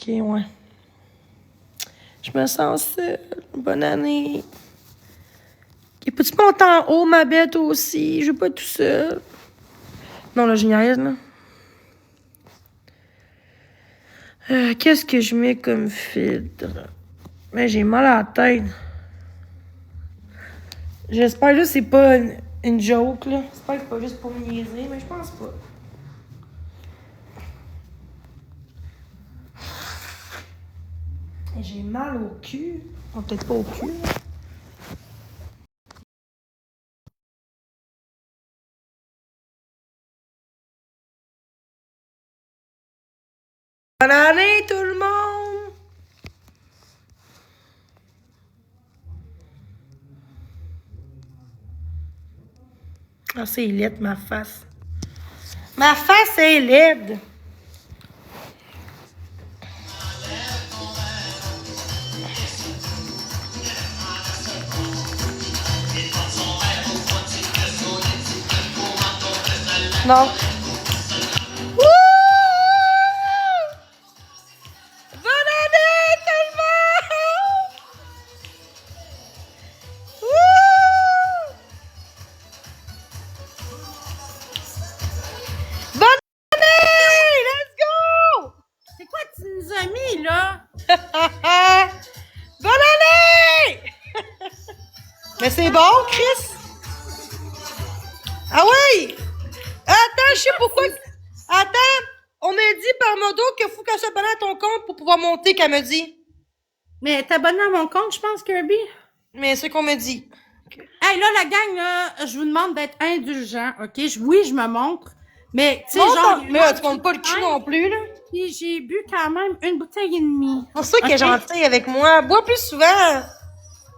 Ok, ouais. Je me sens seule. Bonne année. Ok, peux-tu monter en haut, ma bête aussi? Je veux pas être tout seul. Non, là, je niaise, là. Qu'est-ce que je mets comme filtre? Mais j'ai mal à la tête. J'espère que c'est pas une joke, là. J'espère que c'est pas juste pour me niaiser, mais je pense pas. Et j'ai mal au cul. Oh, peut-être pas au cul, là. Bonne année, tout le monde! Ah, c'est laide, ma face. Ma face est laide. Non. Wouh! Bonne année, tout le monde! Wouh! Bonne année! Let's go! C'est quoi que tu nous as mis, là? Bonne année! Mais c'est bon, Chris? Ah oui! Attends, je sais pourquoi. Attends! On m'a dit par modo qu'il faut qu'elle s'abonne à ton compte pour pouvoir monter, qu'elle me dit. Mais t'es abonné à mon compte, je pense, Kirby? Mais c'est ce qu'on me dit. Hey, là, la gang, là, je vous demande d'être indulgent, OK? Oui, je me montre. Mais, tu sais, Monte genre. en- Mais là, tu montes pas le cul non plus, là. Puis j'ai bu quand même une bouteille et demie. C'est pour ça qu'elle est Ok. gentille avec moi. Bois plus souvent.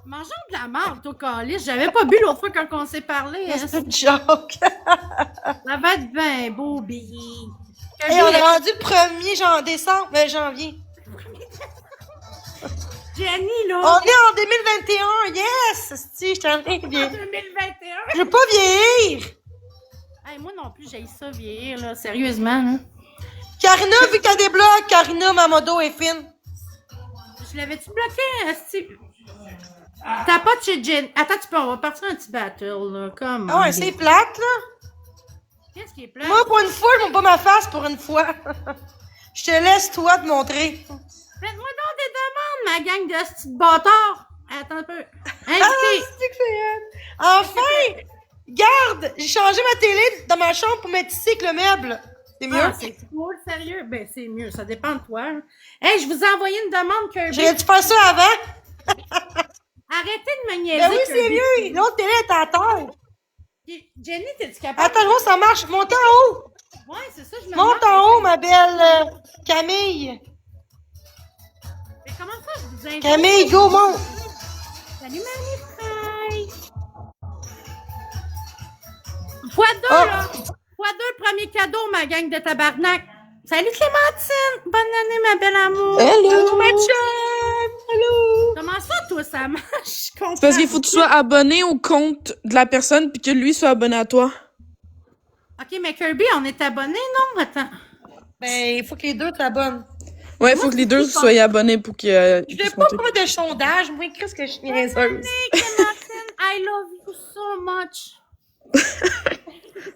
Mangeons de la marde, toi, Calice. J'avais pas bu l'autre fois quand on s'est parlé. Hein. C'est une joke. Ça va être bien beau, Billy. Hey, on est rendu le 1er décembre, janvier. Jenny, là. On est en 2021, yes! Si, je t'en ai En bien. 2021. Je veux pas vieillir. Hey, moi non plus, j'ai ça vieillir, là. Sérieusement, là. Karina, vu que t'as des blocs, Karina, ma modo est fine. Je l'avais-tu bloqué, Asti? T'as pas de chez Jen. Attends, on va partir un petit battle, là. Comme. Ah ouais, c'est plate, là. Qu'est-ce qui est plat? Moi, pour une fois, je montre pas ma face pour une fois. Je te laisse, toi, te montrer. Faites-moi donc des demandes, ma gang de petits bâtards. Attends un peu. Ah, Invité. c'est que c'est elle. Enfin! Garde! J'ai changé ma télé dans ma chambre pour mettre ici avec le meuble. C'est mieux? Ah, c'est cool, sérieux? Ben, c'est mieux. Ça dépend de toi. Hein. Hey, je vous ai envoyé une demande, Kirby. J'aurais dû faire ça avant. Arrêtez de me niaiser. Ben oui, c'est Kirby. mieux. L'autre télé est à terre. Jenny, t'es-tu capable? Attends, où ça marche? Monte en haut. Ouais, c'est ça, je me Monte demande. en haut, ma belle Camille. Mais comment ça, je vous invite? Camille, go, monte. Salut, Marie-Fraille. Fois 2, Oh. là. Fois 2, premier cadeau, ma gang de tabarnak. Salut, Clémentine. Bonne année, ma belle amour. Hello. ma chum. Hello. Comment ça, toi, ça marche? Je comprends. C'est parce qu'il faut que tu sois abonné au compte de la personne puis que lui soit abonné à toi. OK, mais Kirby, on est abonné, non? Attends. Ben, il faut que les deux t'abonnent. Ouais, il faut que les deux soient abonnés pour que. Je vais pas faire de sondage, moi, qu'est-ce que je suis niaiseuse. Clémentine, I love you so much.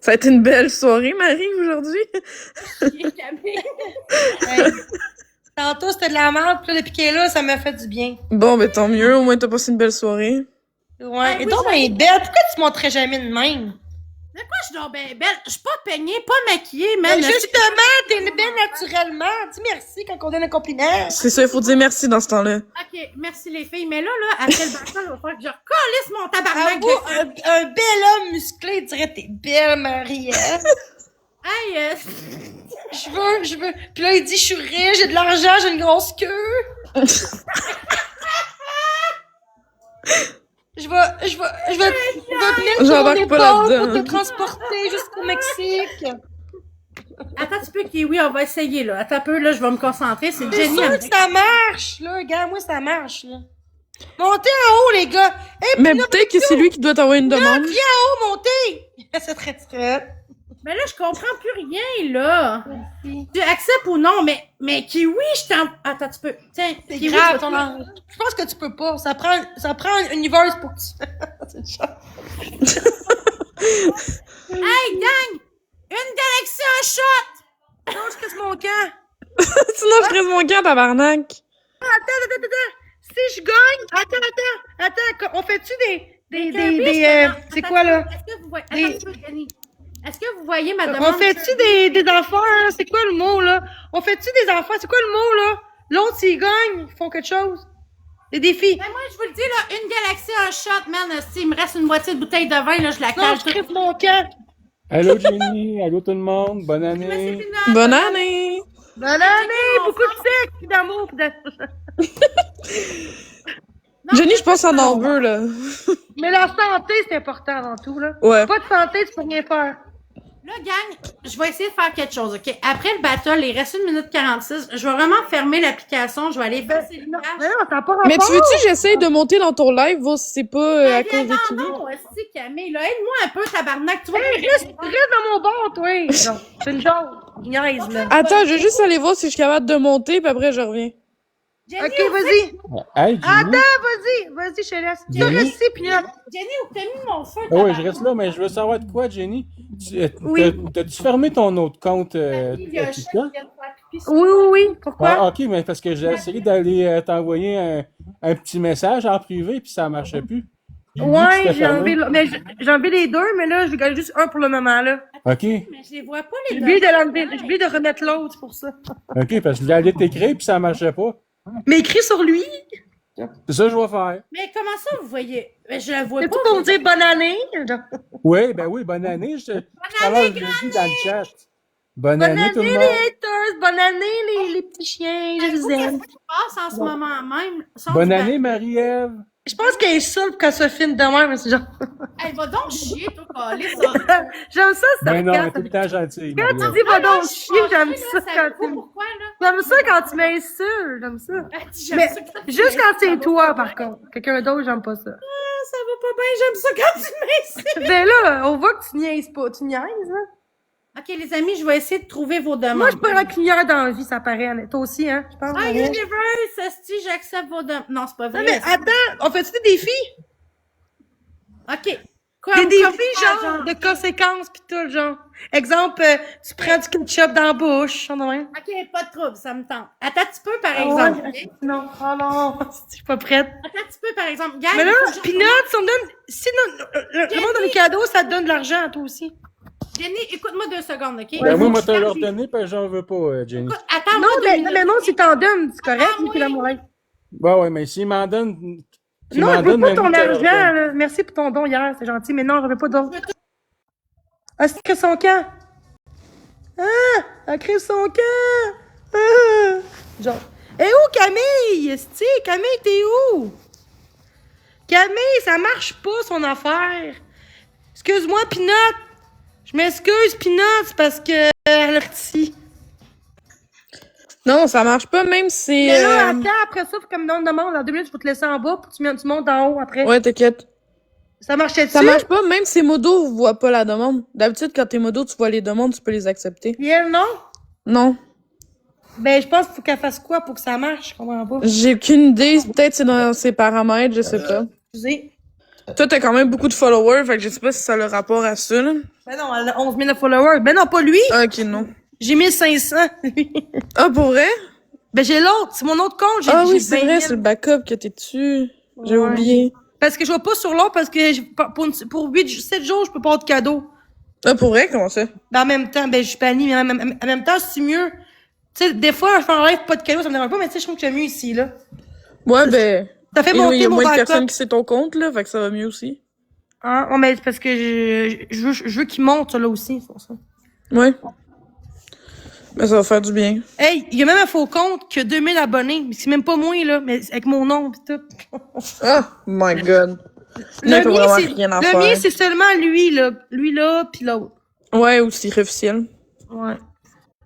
Ça a été une belle soirée, Marie, aujourd'hui. Hey, tantôt, c'était de la merde, puis là, depuis qu'elle est là, ça m'a fait du bien. Bon, ben tant mieux, au moins t'as passé une belle soirée. Ouais. Ben Et oui, donc, ça- elle est belle. Pourquoi tu montrais jamais de même? De quoi je suis donc ben belle? Je suis pas peignée, pas maquillée, mais... Ben, justement, t'es belle naturellement. Dis merci quand on donne un compliment. C'est ça, il faut dire merci dans ce temps-là. OK, merci les filles. Mais là, après le bâton, il va falloir que je recollisse mon tabarnak. Avoue, un bel homme musclé dirait t'es belle, Marie-Anne. Hey, je veux. Puis là, il dit, je suis riche, j'ai de l'argent, j'ai une grosse queue. Je vais venir J'embarque sur pas l'épaule là-dedans. pour te transporter jusqu'au Mexique. attends un petit peu, Kiwi, on va essayer, là. Attends un peu, là, je vais me concentrer. C'est C'est Jenny. sûr que ça marche, là. Regarde-moi, ça marche, là. Montez en haut, les gars. Hey, Mais puis là, peut-être que c'est lui qui doit t'envoyer une demande. viens en haut, montez. C'est très très. Mais là, je comprends plus rien, là. Tu acceptes ou non, mais Kiwi, je t'en... Attends, tu peux... Tiens, C'est Kiwi, grave, tu vas- je pense que tu peux pas. Ça prend un univers pour que tu... C'est une chance. Hey, gang! Une galaxie, un shot! Non, je casse mon camp. Sinon, je crée mon camp, tabarnak. Attends. Si je gagne... Attends. On fait-tu Kirby, c'est attends, quoi, là? Est-ce que vous voyez... Des- Attends, un peu, Jenny. Est-ce que vous voyez ma demande? On fait-tu des affaires? Hein? C'est quoi le mot, là? On fait-tu des affaires? C'est quoi le mot, là? L'autre, s'il gagne, ils font quelque chose. Des défis. Ben moi, je vous le dis, là, une galaxie, un shot, man. Si il me reste une moitié de bouteille de vin, là, je la Non, cale. je crève mon camp. Allô Jenny, allô tout le monde, bonne Merci, année. Pinot. Bonne année! Bonne année! Beaucoup de sexe, puis d'amour, puis Non, Jenny, je pense qu'on en veut, là. Mais la santé, c'est important avant tout, là. Ouais. Pas de santé, tu peux rien faire. Là, gang, je vais essayer de faire quelque chose, OK? Après le battle, il reste 1 minute 46. Je vais vraiment fermer l'application. Je vais aller faire Mais non, ça n'a pas rapport. Mais tu veux-tu que j'essaye de monter dans ton live, voir si c'est pas à cause de Kiwi? Non, si, Camille, là, aide-moi un peu, tabarnak. Tu vois, Reste dans mon bord, toi. Non, c'est une genre. Niaise, là. Attends, je vais juste aller voir si je suis capable de monter, puis après, je reviens. Jenny, Ok, vas-y. Hey Jenny. Attends, vas-y, je te laisse. Tu Jenny? restes ici, puis là. Jenny, où t'as mis mon feu? Ah oui, je tabarnak? reste là, mais je veux savoir de quoi, Jenny. Oui. T'as-tu fermé ton autre compte Il y a un chat Kika? qui vient de faire pipi sur Oui. Pourquoi? Ah, ok, mais parce que j'ai essayé d'aller t'envoyer un petit message en privé, puis ça marchait plus. J'ai vu que Ouais, c'était j'ai fermé. enlevé les deux, mais là, je gagne juste un pour le moment, là. Ok, Mais je les vois pas, les J'ai deux. oublié de l'enlever, j'ai oublié de remettre l'autre, c'est pour ça. ok, parce que je voulais aller t'écrire, puis ça marchait pas. Mais écrit sur lui. C'est ça que je vais faire. Mais comment ça, vous voyez? Mais je la vois C'est pas. tout pour me dire bonne année. Oui, ben oui, bonne année. Je année, l'ai dit dans le chat. Bonne Bonne année, tout le année, monde. les haters. Bonne année, les petits chiens. Je vous aime. Qu'est-ce qui se passe en ce moment même? Sont Bonne du année, Marie-Ève. Je pense qu'elle est saoule quand ça filme de même, mais c'est genre. Elle va donc chier, toi, Calisse. J'aime ça, ça Ben non, elle est regarde. tout le temps gentille. Quand tu Marie-Ève. dis va donc chier, j'aime ça Ça quand pas tu pourquoi, là? J'aime ça quand tu m'insultes, j'aime ça. Elle dit, j'aime Mais ça quand tu juste quand c'est m'insultes. toi, par contre. Quelqu'un d'autre, j'aime pas ça. Ah, ça va pas bien, j'aime ça quand tu m'insultes. Ben là, on voit que tu niaises pas. Tu niaises, hein? OK, les amis, je vais essayer de trouver vos demandes. Moi, je suis pas rancunière dans la vie, ça paraît. Toi aussi, hein? Je pense. Ah, Marie-Ève. Universe, esti, j'accepte vos demandes. Non, c'est pas Non, vrai. mais attends, on fait-tu des défis? OK. Quoi, Des défis, quoi, genre, de conséquences pis tout, genre. Exemple, tu prends du ketchup dans la bouche, genre de même. OK, pas de trouble, ça me tente. Attends un petit peu, par Ah exemple. ouais? Non, oh non, je suis pas prête. Attends un petit peu, par exemple. Gang, Mais là, il faut que je- Peanut, ça me donne. Si le monde dans les cadeaux, ça te donne de l'argent à toi aussi. Jenny, écoute-moi 2 secondes, OK? Ben, moi, moi, te Écoute, leur donner, parce que j'en veux pas, Jenny. attends-moi Non, 2 mais, minutes. mais non, si t'en donnes, c'est correct, Ah, puis la moelle. Ouais, mais s'ils m'en donnent. s'ils Non, m'en je veux donnent, pas même ton moi, je te leur argent, donne. là. Merci pour ton don hier, c'est gentil, mais non, je veux pas de don. Ah, c'est que son camp. Ah, elle crée son camp. Ah. Genre. Et où Camille? Esti, Camille, t'es où? Camille, ça marche pas son affaire. Excuse-moi, Pinot. Je m'excuse, Pinot, c'est parce que elle a retiré. Non, ça marche pas, même si Mais là, attends, après ça, faut qu'elle me donne demande. Dans 2 minutes, je vais te laisser en bas, pour que tu montes en haut après. Ouais, t'inquiète. Ça marchait-tu? Ça marche pas, même si modo voit pas la demande. D'habitude, quand t'es modo, tu vois les demandes, tu peux les accepter. Et elle, non? Non. Ben, je pense qu'il faut qu'elle fasse quoi pour que ça marche? Je comprends pas. J'ai aucune idée. Peut-être c'est dans ses paramètres, je sais pas. Excusez. Toi, t'as quand même beaucoup de followers, fait que je sais pas si ça a le rapport à ça, là. Ben non, elle a 11 000 followers. Ben non, pas lui. Ah, ok, non. J'ai 1500. Ah, pour vrai? Ben j'ai l'autre. C'est mon autre compte. Ah j'ai oui, c'est 20 000. vrai, c'est le backup que t'es dessus. J'ai Ouais. oublié. Parce que je vais pas sur l'autre parce que pour 7 jours, je peux pas avoir de cadeau. Ah, pour vrai? Comment ça? Ben en même temps, ben je suis bannie, mais en même temps, c'est mieux. Tu sais, des fois, je fais en live pas de cadeau, ça me dérange pas, mais tu sais, je trouve que c'est mieux ici, là. Ouais, ben. Ça fait Il monter y a mon moins de backup. personnes qui sait ton compte, là, fait que ça va mieux aussi. Hein? Ouais, mais c'est parce que je veux qu'il monte, ça, là aussi, c'est pour ça. Ouais. Ben, ça va faire du bien. Hey, il y a même un faux compte qui a 2000 abonnés, mais c'est même pas moi, là, mais avec mon nom pis tout. Oh my god. Là, il faut vraiment rien à le faire. mien, c'est seulement lui, là. Lui, là, pis l'autre. Ouais, ou c'est officiel. Ouais.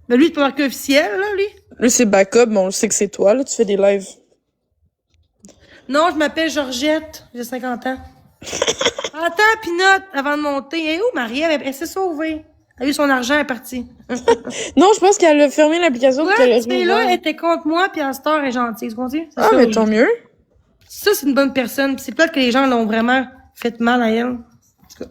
Mais lui, c'est pas marqué officiel, là, lui. Lui, c'est backup, mais on le sait que c'est toi, là, tu fais des lives. Non, je m'appelle Georgette, j'ai 50 ans. Attends, Pinot, avant de monter. Et où Marie-Ève? Elle s'est sauvée. Elle a eu son argent, elle est partie. Non, je pense qu'elle a fermé l'application parce qu'elle a Ouais, cette là rouvert. elle était contre moi, puis en star, elle est gentille, tu comprends? Ah, mais tant mieux. Ça, c'est une bonne personne. Puis c'est peut-être que les gens l'ont vraiment fait mal à elle. En tout cas,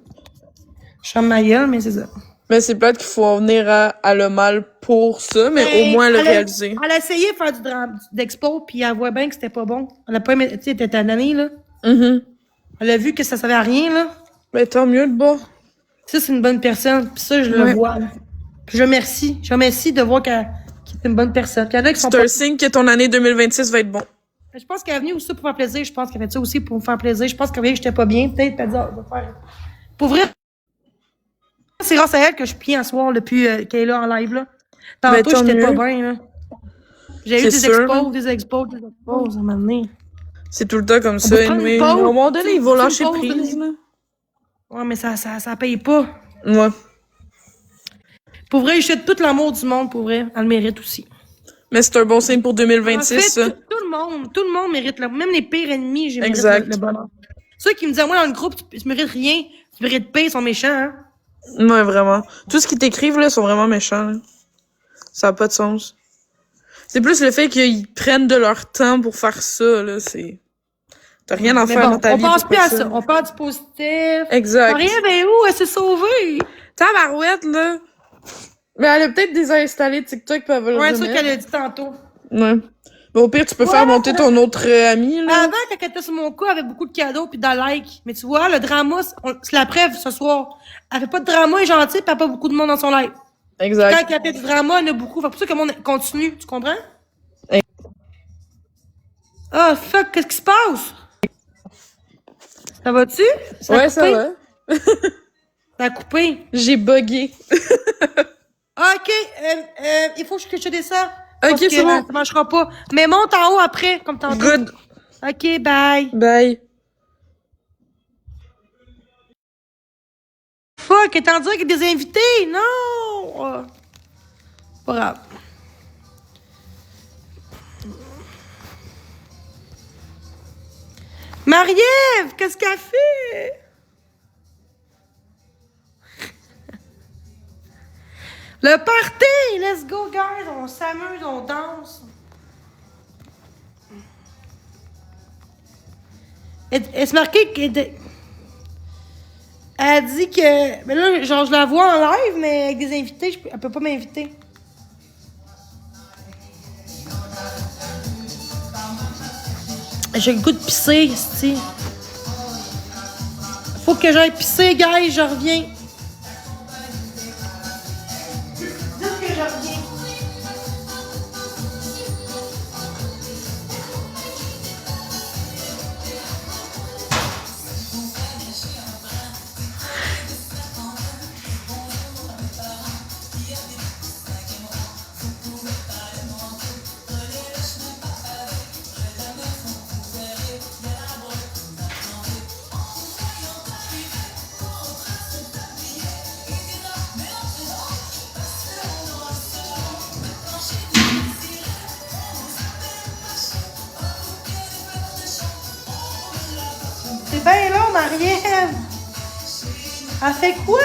je ferme ma gueule, mais c'est ça. Mais c'est peut-être qu'il faut en venir à le mal pour ça, mais au moins le réaliser. Elle a essayé de faire du drame d'expo, puis elle voit bien que c'était pas bon. Elle a pas aimé, tu sais, elle était tannée, là. Elle a vu que ça servait à rien, là. Mais tant mieux de bord. Ça, c'est une bonne personne. Puis ça, je le vois. Puis je remercie. Je remercie de voir qu'elle est une bonne personne. Puis il y en a qui sont C'est pas... un signe que ton année 2026 va être bon. Je pense qu'elle est venue aussi pour faire plaisir. Je pense qu'elle fait ça aussi pour me faire plaisir. Je pense qu'elle voyait que j'étais pas bien. Peut-être, puis elle dit, ah, je vais faire... Pour vrai, c'est grâce à elle que je suis bien à soir depuis qu'elle est là en live, là. Tantôt, tant j'étais pas mieux. bien, là. J'ai eu C'est des sûr. expos, à un moment donné. C'est tout le temps comme ça. peut prendre Mais une à un pause. moment donné, ils vont C'est une lâcher pause, prise, là. Ouais, mais ça paye pas. Ouais. Pour vrai, je souhaite tout l'amour du monde, pour vrai. Elle le mérite aussi. Mais c'est un bon signe pour 2026, En fait, ça. tout le monde mérite l'amour. Même les pires ennemis, j'ai mérite Exact. le bonheur. Ceux qui me disaient, moi, dans le groupe, tu mérites rien, tu mérites paix, ils sont méchants, hein. Ouais, vraiment. Tout ce qu'ils t'écrivent, là, sont vraiment méchants, là. Ça a pas de sens. C'est plus le fait qu'ils prennent de leur temps pour faire ça, là, c'est... T'as rien à Mais faire bon, dans ta on vie. pense pour plus faire à ça. On parle du positif. Exact. Rien, ben où? Elle s'est sauvée. Tabarouette, là. Mais elle a peut-être désinstallé TikTok, puis elle va le Ouais, c'est ça remettre. qu'elle a dit tantôt. Ouais. Mais au pire, tu peux faire monter ton autre ami, là. Avant, quand elle était sur mon cas, elle avait beaucoup de cadeaux puis de likes. Mais tu vois, le drama, c'est la preuve ce soir. Elle fait pas de drama, elle est gentille, puis elle a pas beaucoup de monde dans son live. Exact. Quand elle fait du drama, il y en a beaucoup. Fait pour ça que le monde continue, tu comprends? Ah, fuck, qu'est-ce qui se passe? Ça va-tu? Ouais, ça va. Ça a coupé. J'ai bugué. Ok, il faut que je te descende. Ok, c'est bon. Ça marchera pas. Mais monte en haut après, comme tantôt. Good. Ok, bye. Bye. Fuck, étant dire qu'il y a des invités? Non! Pas grave. Marie-Ève, qu'est-ce qu'elle fait? Le party! Let's go, guys! On s'amuse, on danse. Est-ce marqué qu'elle... Elle dit que... Mais là, genre, je la vois en live, mais avec des invités, elle peut pas m'inviter. J'ai le goût de pisser, c'ti. Faut que j'aille pisser, guys, je reviens. Dites que je reviens. C'est bien long, Marie-Ève. Elle fait quoi?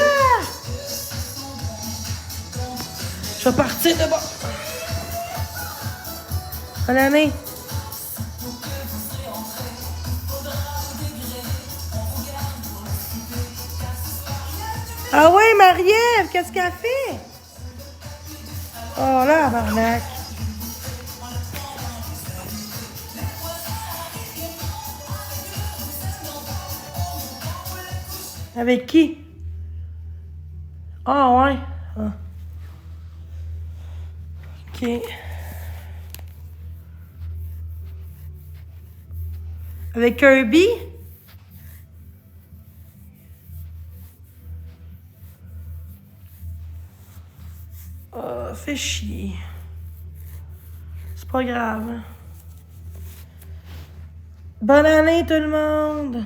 Je vais partir de bas. Bonne année. Ah ouais, Marie-Ève, qu'est-ce qu'elle fait? Oh là, barnac. Avec qui? Ah ouais. Ah. Ok. Avec Kirby? Ah, fait chier. C'est pas grave. Bonne année tout le monde!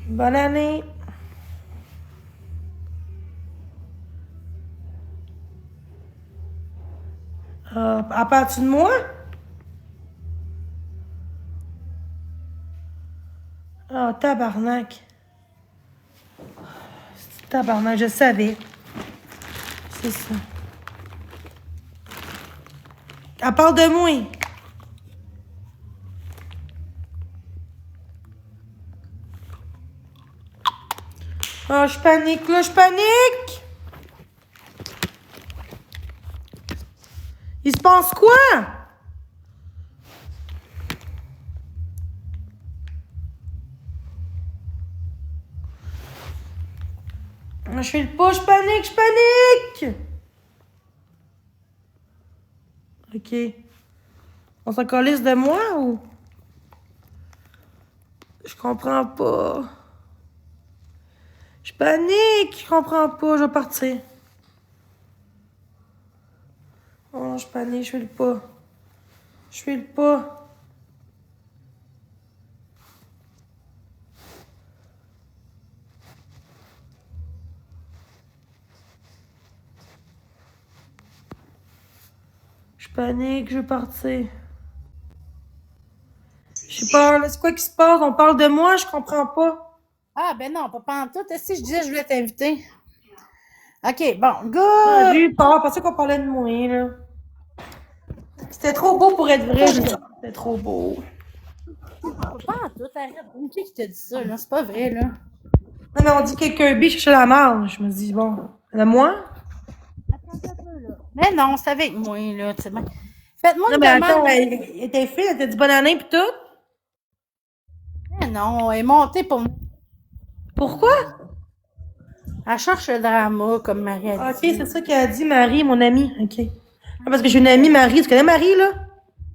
Bonne année! À partir de moi? Ah, tabarnak. Tabarnak, je savais. C'est ça. Elle parle de moi. Ah, je panique, là, je panique! Il se passe quoi? Je fais le pas, je panique, je panique! Ok. On s'en calisse de moi ou? Je comprends pas. Je panique, je comprends pas, je vais partir. Oh non, je panique, je fais le pas. Je fais le pas. Je panique, je vais partir. Je sais pas, là, c'est quoi qui se passe? On parle de moi, je comprends pas. Ah, ben non, pas en tout. Si je disais, je voulais t'inviter. OK, bon, Ah, j'ai good. eu peur, parce qu'on parlait de moi, là. C'était trop beau pour être vrai, c'était trop beau. Pas en tout, arrête. Qui t'a dit ça, là? C'est pas vrai, là. Non, mais on dit que Kirby cherchait la marde. Je me dis, bon, de moi? Mais non, c'est avec moi, là, tu sais bien. Faites-moi Non, une mais demande. attends, elle était fine, elle t'a dit bonne année pis tout. Mais non, elle est montée pour moi. Pourquoi? Elle cherche le drama, comme Marie a Ok, dit. c'est ça qu'elle a dit, Marie, mon amie. Ok. Ah, parce que j'ai une amie, Marie. Tu connais Marie, là?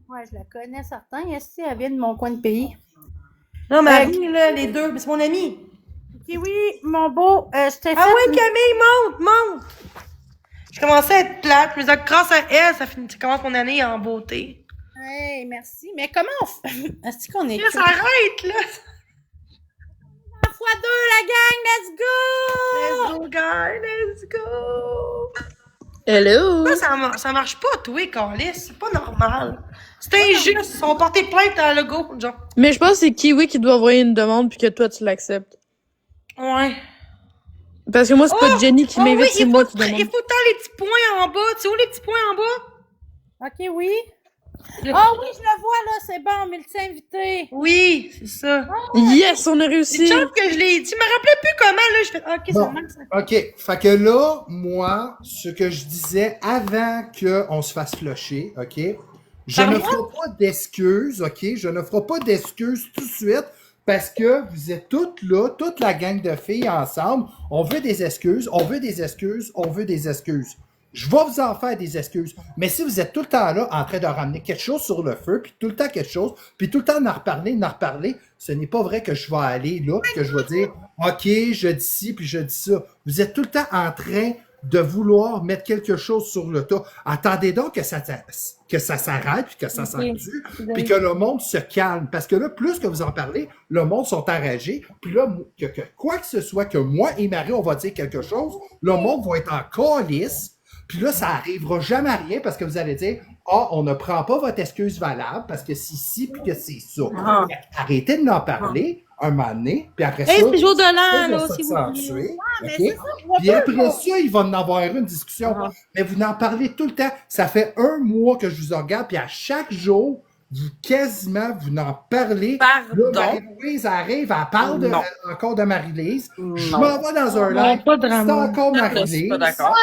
Ouais, je la connais, certain. Est-ce qu'elle vient de mon coin de pays? Non, Marie, là, les deux, mais c'est mon amie. Oui, mon beau, je t'ai fait... Ah ouais, Camille, monte, monte! Je commençais à être plate, mais grâce à elle, ça commence mon année en beauté. Hey, merci. Mais comment on fait? Est-ce qu'on est... Là, ça arrête, là! Fois deux, la gang, let's go! Let's go, guys, let's go! Hello! Là, ça marche pas, toi, Carlis. C'est pas normal. C'est injuste. Ils sont portés plainte à Lego, genre. Mais je pense que c'est Kiwi qui doit envoyer une demande puis que toi tu l'acceptes. Ouais. Parce que moi, c'est pas Jenny qui m'invite, oui, c'est moi qui il demande. faut tant les petits points en bas. Tu sais où les petits points en bas? OK, oui. Ah oui, je le vois, là, c'est bon, multi-invité. Oui, c'est ça. Yes, on a C'est réussi! chance que je l'ai dit. Je me rappelais plus comment, là. Je fais, ok, Bon. c'est mal, ça. OK. Fait que là, moi, ce que je disais avant qu'on se fasse flusher, OK? Je Par ne moi? ferai pas d'excuses, OK? Je ne ferai pas d'excuses tout de suite parce que vous êtes toutes là, toute la gang de filles ensemble. On veut des excuses, on veut des excuses, on veut des excuses. Je vais vous en faire des excuses. Mais si vous êtes tout le temps là en train de ramener quelque chose sur le feu, puis tout le temps quelque chose, puis tout le temps d'en reparler, ce n'est pas vrai que je vais aller là, puis que je vais dire, OK, je dis ci, puis je dis ça. Vous êtes tout le temps en train de vouloir mettre quelque chose sur le tas. Attendez donc que ça s'arrête, puis que ça s'endure, puis que le monde se calme. Parce que là, plus que vous en parlez, le monde sont enragés. Puis là, que quoi que ce soit, que moi et Marie, on va dire quelque chose, le monde va être en calice. Puis là, ça arrivera jamais à rien parce que vous allez dire, ah, on ne prend pas votre excuse valable parce que c'est ci, puis que c'est ça. Arrêtez de n'en parler un moment donné, puis après Hey, ça, c'est jour de ça l'an, va là, s'il vous plaît. s'accentuer, mais OK? c'est ça, je vois Puis pas, après là. ça, il va en avoir une discussion. Mais vous en parlez tout le temps. Ça fait 1 mois que je vous regarde, puis à chaque jour, vous n'en parlez. Pardon. Là, Marie-Louise arrive, elle parle Non. encore de Marie-Lise. Je Non. m'en vais dans un Non, live, pas de c'est drama. encore Je suis Marie-Lise. pas d'accord.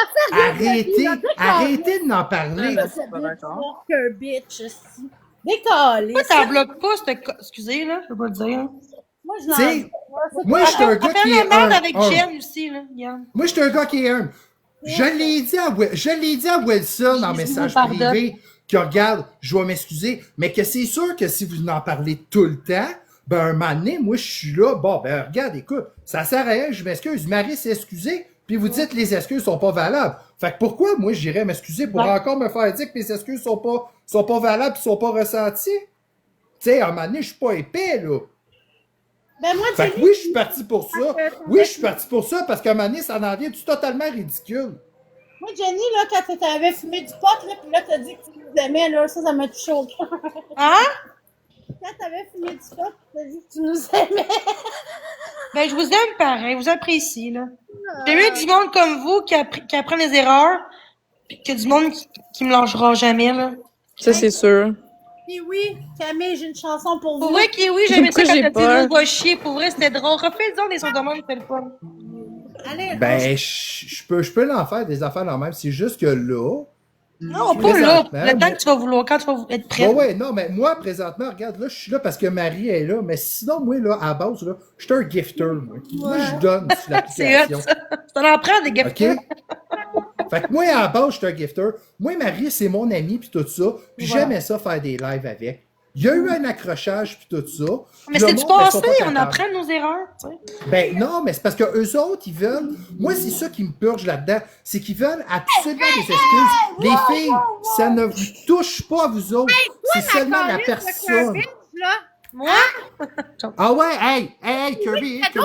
Arrêtez de n'en parler. Je suis pas d'accord. Que bitch, aussi. Décollé. Pourquoi t'en bloques pas, excusez, là, je peux pas le dire. Moi, je Tu sais, l'en... moi, je suis un gars On fait qui la est merde avec humble. Jen aussi, là, regarde. Moi, je suis un gars qui est humble. Je l'ai dit à Wilson en Je message vous pardonne. privé que regarde, je vais m'excuser, mais que c'est sûr que si vous en parlez tout le temps, ben un moment donné, moi je suis là, bon ben regarde, écoute, ça sert à rien, je m'excuse, Marie s'est excusée, puis vous dites que les excuses sont pas valables. Fait que pourquoi moi j'irais m'excuser pour encore me faire dire que mes excuses sont pas valables et sont pas ressenties? Tu sais, à un moment donné, je suis pas épais, là. Ben, moi, Fait que oui, je suis parti pour ça. Oui, je suis parti pour ça parce qu'à un moment donné, ça en devient totalement ridicule. Moi, Jenny, là, quand t'avais fumé du pot, là, pis là, t'as dit que tu nous aimais, là, ça m'a touché au cœur. Hein? Quand t'avais fumé du pot, t'as dit que tu nous aimais. Ben, je vous aime pareil, je vous apprécie, là. J'ai eu du monde comme vous qui apprend les erreurs, pis que du monde qui me lâchera jamais, là. Ça, c'est sûr. Puis oui, Camille, j'ai une chanson pour vous. Pour vrai, Kiwi, j'aimais ça Pourquoi quand j'ai t'as dit peur? l'eau va chier. Pour vrai, c'était drôle. Refais-le des sons de même, c'était le fun. Allez, Ben, je peux l'en faire des affaires dans le même. C'est juste que là. Non, pas là. présentement, Le temps que tu vas vouloir, quand tu vas être prêt. Ouais, non, mais moi, présentement, regarde, là, je suis là parce que Marie est là. Mais sinon, moi, là, à la base, là, je suis un gifter, moi. Moi, je donne sur C'est hot, l'application. ça. Ça en prend des gars. OK? Fait que moi, à la base, je suis un gifter. Moi, Marie, c'est mon ami, puis tout ça. Puis Voilà. j'aimais ça faire des lives avec. Il y a eu un accrochage, puis tout ça. Mais Le c'est du monde, ben, passé, sont pas on capables. apprend de nos erreurs, tu sais. Ben non, mais c'est parce que eux autres, ils veulent. Moi, c'est ça qui me purge là-dedans. C'est qu'ils veulent absolument des excuses. Les filles, ça ne vous touche pas à vous autres. C'est seulement la personne. là. Moi? Ah ouais, hey, Kirby. Attends,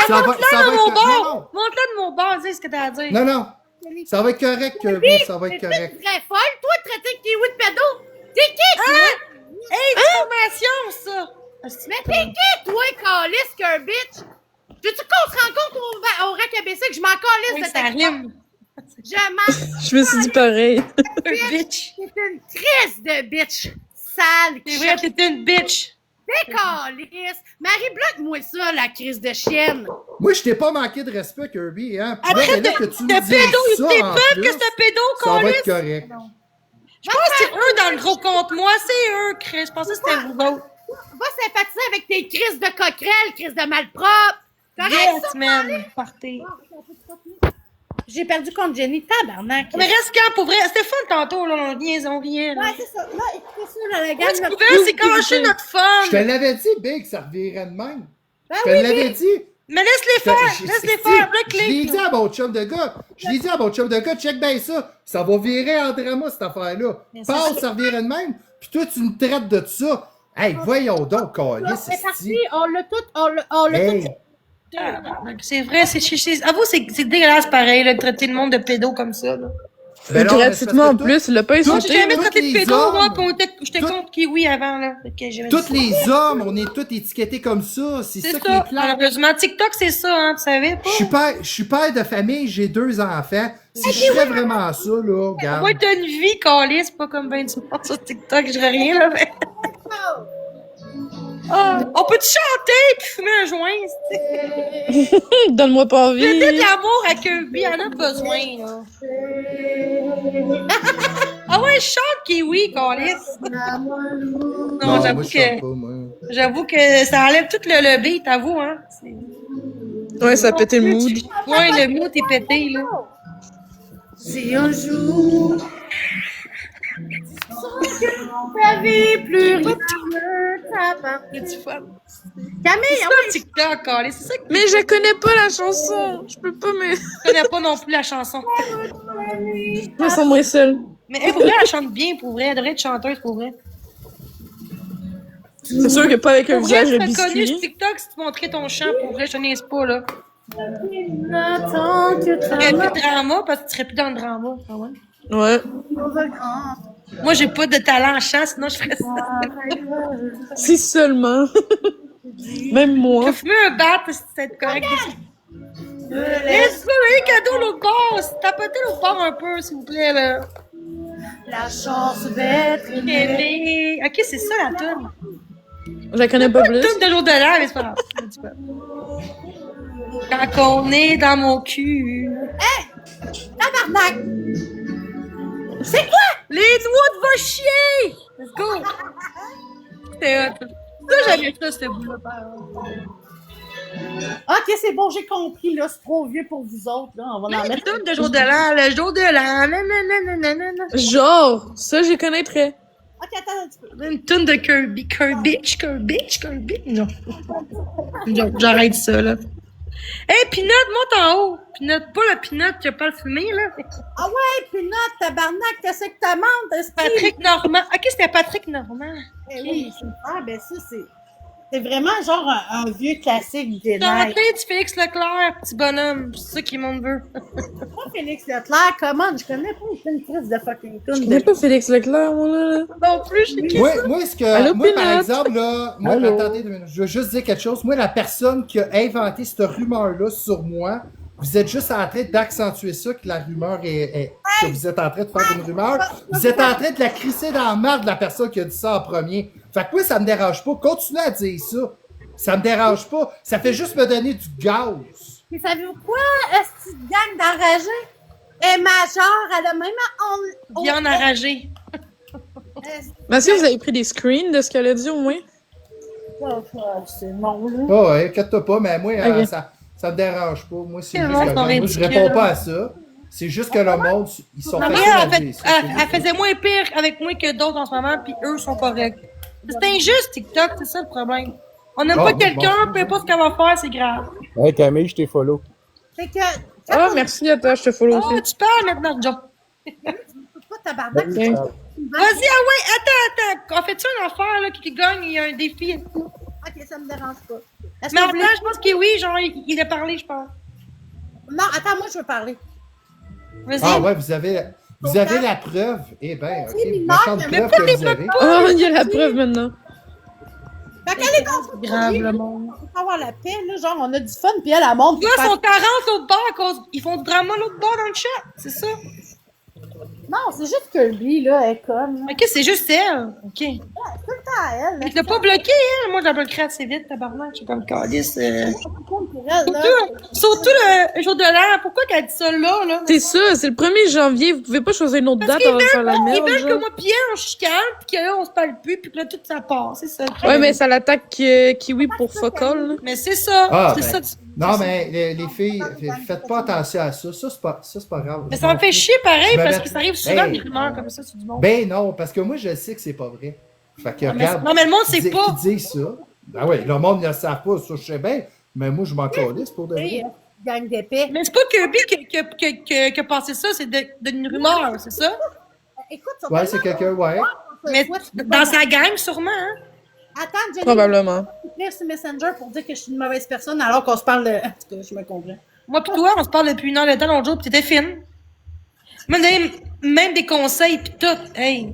Ça va montre-le de mon être. bord! Montre-le de mon bord, dis ce que t'as à dire. Non. Ça va être correct, Kirby. Ça va être T'es correct. très folle, toi, de traiter Kiwi de pédo. T'es qui, toi? Hey, diffamation, ça! Mais t'es qui, toi, calice, qu'un bitch? Veux-tu qu'on se rencontre au rack ABC que je m'en calisse Oui, de ça ta rime. Je m'en Je me suis dit pareil. Bitch. C'est une crise de bitch. Sale, C'est vrai, t'es une bitch. t'es calice. Marie, bloque-moi ça, la crise de chienne. Moi, je t'ai pas manqué de respect, Kirby. Hein? Puis là, Après, ben là, que tu me t'es dises pédo, ça, t'es en peuple plus, que c'est pédo, ça va câlisse. être correct. Je pense que c'est eux dans le gros compte. Moi, c'est eux, Chris. Je pensais que c'était vous autres. Va sympathiser avec tes crises de coquerelle, crises de malpropre. Correct, Yes, ça? man. Partez. J'ai perdu contre Jenny, tabarnak. Mais reste quand, pour vrai. C'était fun tantôt, là. On niaise, on riait, là. Ouais, c'est ça. Là, écoutez ça, là, la Moi, gamme. ce là. qu'on veut, c'est cacher notre Je fun. te l'avais dit, Big, ça revirait de même. Ben Je te oui, l'avais dit. Mais laisse-les faire. Laisse-les faire. Je l'ai dit à mon chum de gars. Check bien ça. Ça va virer en drama, cette affaire-là. Mais c'est Passe, ça. ça revirait de même. Puis toi, tu me traites de ça. Hey, voyons donc, calice, C'est parti, esti. on l'a tout, on l'a Hey, tout. C'est vrai, avoue, c'est dégueulasse pareil, là, de traiter le monde de pédo comme ça, là. ben non, mais c'est Gratuitement en parce que plus, il l'a pas Moi, insulté. j'ai jamais tous traité de les pédo, hommes- moi, j'étais tout- contre Kiwi avant, là. Fait que j'aimais tous ça. les hommes, on est tous étiquetés comme ça. C'est C'est ça qui est ça. clair. Malheureusement, TikTok, c'est ça, hein, tu savais pas? Je suis père de famille, j'ai 2 enfants. Si je ferais vraiment ça, là, regarde. Moi, t'as une vie, calice, pas comme ben du monde sur TikTok, je dirais rien, là, mais... Ah, on peut-tu chanter pis fumer un joint, c'est... Donne-moi pas Peut-être envie. de l'amour à Kirby, en a besoin, là. Ah ouais, chante Kiwi, calice. Non, Non, j'avoue moi, je chante que... pas, moi. J'avoue que ça enlève tout le beat, t'avoues, hein. Ouais, ça a pété le mood. Ouais, le mood est pété, là. Si un jour, ta vie plus rien ne t'appartient. C'est du fun. Camille, C'est ça, TikTok, calice, c'est ça que Mais je connais pas la chanson. Je peux pas me. je connais pas non plus la chanson. Je me sens moins seule. Mais elle, pour vrai, elle chante bien, pour vrai. Elle devrait être chanteuse, pour vrai. C'est sûr que pas avec un Pour vrai, visage tu de serais connu sur biscuit. TikTok si tu montrais ton chant, pour vrai, je te niaise pas, là. n'attends que Tu ta serais plus de drama parce que tu serais plus dans le drama. Ah ouais? Ouais. Moi, j'ai pas de talent en chant, sinon je ferais ça. Si seulement. Même Je moi. vais fumer un bat, si c'était correct. Laisse-moi un cadeau l'autre bord. Tapotez l'autre bord un peu, s'il vous plaît, là. La chance d'être aimée. Ok, c'est ça la toune. Je la connais pas plus. Toune de l'au-delà, mais c'est pas grave. Un petit peu. Quand on est dans mon cul. Tabarnak! Les noix de va chier! Let's go! C'était hot. Ça, j'avais ça, ce bout-là. Ok, c'est bon, j'ai compris, là. C'est trop vieux pour vous autres, là. On va en La mettre. toune de jour de l'an, le jour de l'an. Nanana. Genre, ça, je connaîtrais. Ok, attends un petit peu. Une toune de Kirby. Non. J'arrête ça, là. Hey, Pinot, monte en haut. Pinot, pas le Pinot qui a pas le fumé, là. Ah ouais, puis là, tabarnak, qu'est-ce que t'as monté? Patrick Normand. Ok, c'était Patrick Normand. Eh oui, c'est ah, ben ça, c'est. C'est vraiment genre un vieux classique des T'es en neiges. train du Félix Leclerc, petit bonhomme. C'est ça qui monde veut. Moi, Félix Leclerc, comment? Je connais pas une crise de fucking Je tune connais de... pas Félix Leclerc, moi, là. Non plus, je sais qui. Moi, est-ce que. Allô, Moi, par Peanut? exemple, là. Moi, Allô? attendez 2 minutes. Je veux juste dire quelque chose. Moi, la personne qui a inventé cette rumeur-là sur moi, vous êtes juste en train d'accentuer ça, que la rumeur que vous êtes en train de faire une rumeur. Vous êtes en train de la crisser dans la marde de la personne qui a dit ça en premier. Fait que moi, ça me dérange pas. Continuez à dire ça. Ça me dérange pas. Ça fait juste me donner du gaz. Mais savez-vous quoi? Est-ce que gang d'enragés? Elle est majeure, elle a même... Bien enragé. Monsieur, vous avez pris des screens de ce qu'elle a dit, au moins? C'est non, là. Oh, ouais, inquiète-toi pas, mais moi, Ok. ça me dérange pas. Moi, c'est Le juste monde que sont moi, je ridicules. réponds pas à ça. C'est juste que le monde, ils sont Maria, faciles à elle, dire. elle faisait moins pire avec moi que d'autres en ce moment, puis eux sont corrects. C'est injuste, TikTok, c'est ça le problème. On n'aime Ah, pas bon, quelqu'un, bon. peu importe ce qu'elle va faire, c'est grave. Hey, Camille, je t'ai follow. C'est que... Ah, merci à toi, je te follow Oh, aussi. tu parles maintenant, John. Pas tabarnak. Ok. Vas-y, ah ouais, attends. On fait-tu une affaire, là, qui gagne, il y a un défi et tout. Ok, ça me dérange pas. Est-ce Mais que en vous fait, je pense que oui, genre, il a parlé, je pense. Non, attends, moi, je veux parler. Vas-y. Ah ouais, vous avez la preuve. Eh ben, ok. Oui, Méchante mais preuve que vous avez. Oh, il y a la preuve maintenant. Fait qu'elle est dans son Grave, produit, le monde. on peut avoir la paix, là, genre, on a du fun, puis elle montre. Là, ils sont 40 l'autre bord à cause. Ils font du drama l'autre bord dans le chat, c'est ça? Non, c'est juste Kirby, là, elle est conne. Là. Ok, c'est juste elle. Ok. Tout le temps à elle. Mais tu l'as pas bloqué, elle. Moi, je la bloquerai assez vite, tabarnak. Je suis comme calice. Pour elle, là. Surtout le jour de l'an. Pourquoi qu'elle dit ça là? C'est ça, c'est le 1er janvier, vous pouvez pas choisir une autre date avant de faire la Ils merde, veulent que genre. moi pis elle, on chicane, pis que là, on se parle plus, pis que là, tout ça part. C'est ça. Ouais, mais ça l'attaque Kiwi pour fuck all, là. Mais c'est ça. Ah, c'est ben. ça. Non, mais les filles, faites pas attention à ça. Ça, c'est pas grave. Mais ça me fait chier pareil, Je me parce mets- que ça arrive souvent Hey. des rumeurs comme ça, c'est du monde. Ben non, parce que moi, je sais que c'est pas vrai. Fait que, mais- regarde. non, mais le monde sait qui pas. dit ça. Ah ouais, le monde ne le savent pas, ça, je sais bien. Mais moi, je m'en calisse pour de Hey, vrai. gang d'épée. Mais c'est pas Kirby qui a passé ça, c'est d'une rumeur, c'est ça? Écoute, ça Ouais, c'est quelqu'un, ouais. Mais dans sa gang, sûrement, hein? Attends, Jenny, Probablement. je vais sur Messenger pour dire que je suis une mauvaise personne alors qu'on se parle de... En tout cas, je me comprends. Moi pis toi, on se parle depuis une heure de temps l'autre jour, pis t'étais fine. Même des conseils pis tout. Hey.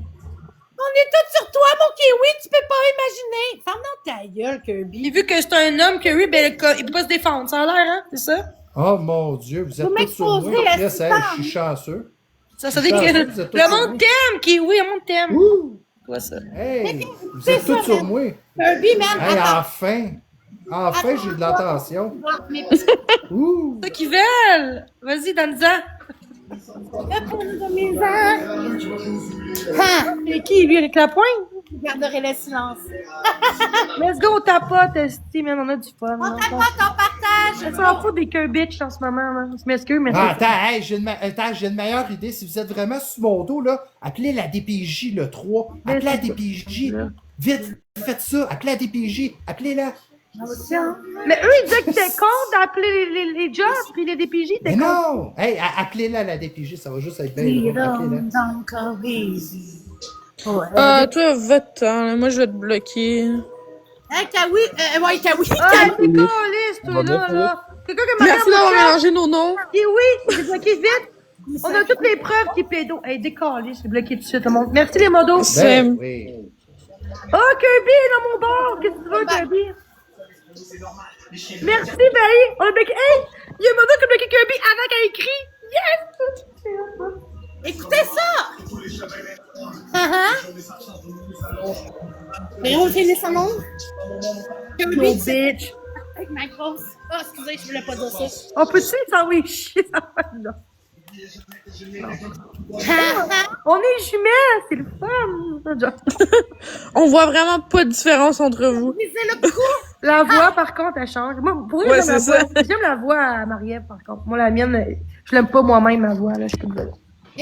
On est tous sur toi, mon kiwi, tu peux pas imaginer. Ferme dans ta gueule, Kirby. Puis vu que c'est un homme, Kirby, ben, il peut pas se défendre, ça a l'air, hein? C'est ça? Oh mon Dieu, vous êtes Vous tous sur moi. m'exposez, Chris, assistant. hey, je suis chanceux. Ça dit que Vous êtes tous le sur monde moi. t'aime, Kiwi, le monde t'aime. Ouh! Quoi ça? Hey! Vous êtes tous sur moi. Kirby, man, Hey, attends. enfin! Enfin, j'ai de l'attention. Mais Ouh! C'est ça qu'ils veulent! Vas-y, donne-en. réponds-nous de mes ans. Hein? Et qui, lui, avec la pointe? Je garderai le silence. Let's go, tapote, esti, man, on a du fun. On t'accorde, on partage. On s'en fout des Kirby en ce moment, là. Je m'excuse, mais Ah, attends, hey, j'ai une meilleure idée. Si vous êtes vraiment sur mon dos, là, appelez la DPJ le 3. Appelez la DPJ. Vite, faites ça. Appelez la DPJ. Appelez-la. Mais eux, ils disaient que c'était con d'appeler les jobs, puis les DPJ, Mais t'es con. non! Hey, appelez-la la DPJ. Ça va juste être bien drôle. Appelez-la. Toi, vote-t'en, là. Moi, je vais te bloquer. Hein, Kawi? Ouais, Kawi. Ah, c'est caliste, toi, là. Quelqu'un qui m'a Merci d'avoir mélangé nos noms. Et oui, j'ai bloqué vite. On a toutes les preuves qu'il est pédo. Hey, décalé, c'est bloqué tout de suite, le monde. Merci les modos. Ben, oui. Oh, Kirby est dans mon bord. Qu'est-ce que tu veux, Kirby? Merci, Marie. On a bloqué. Hey, il y a un modo qui a bloqué Kirby avant qu'elle écrit. Yes! Écoutez ça! Mais on finit son nom? No Kirby, bitch. avec ma grosse. Oh, excusez, je voulais pas dire ça. On peut-tu s'envoyer chier? Non. On est jumelles, c'est le fun. On voit vraiment pas de différence entre vous. Lisez le coup! La voix, par contre, elle change. Moi, pour vrai, Ouais, j'aime la c'est voix. ça. J'aime la voix à Marie-Ève, par contre. Moi, la mienne, je l'aime pas moi-même, ma voix, là, je peux te dire.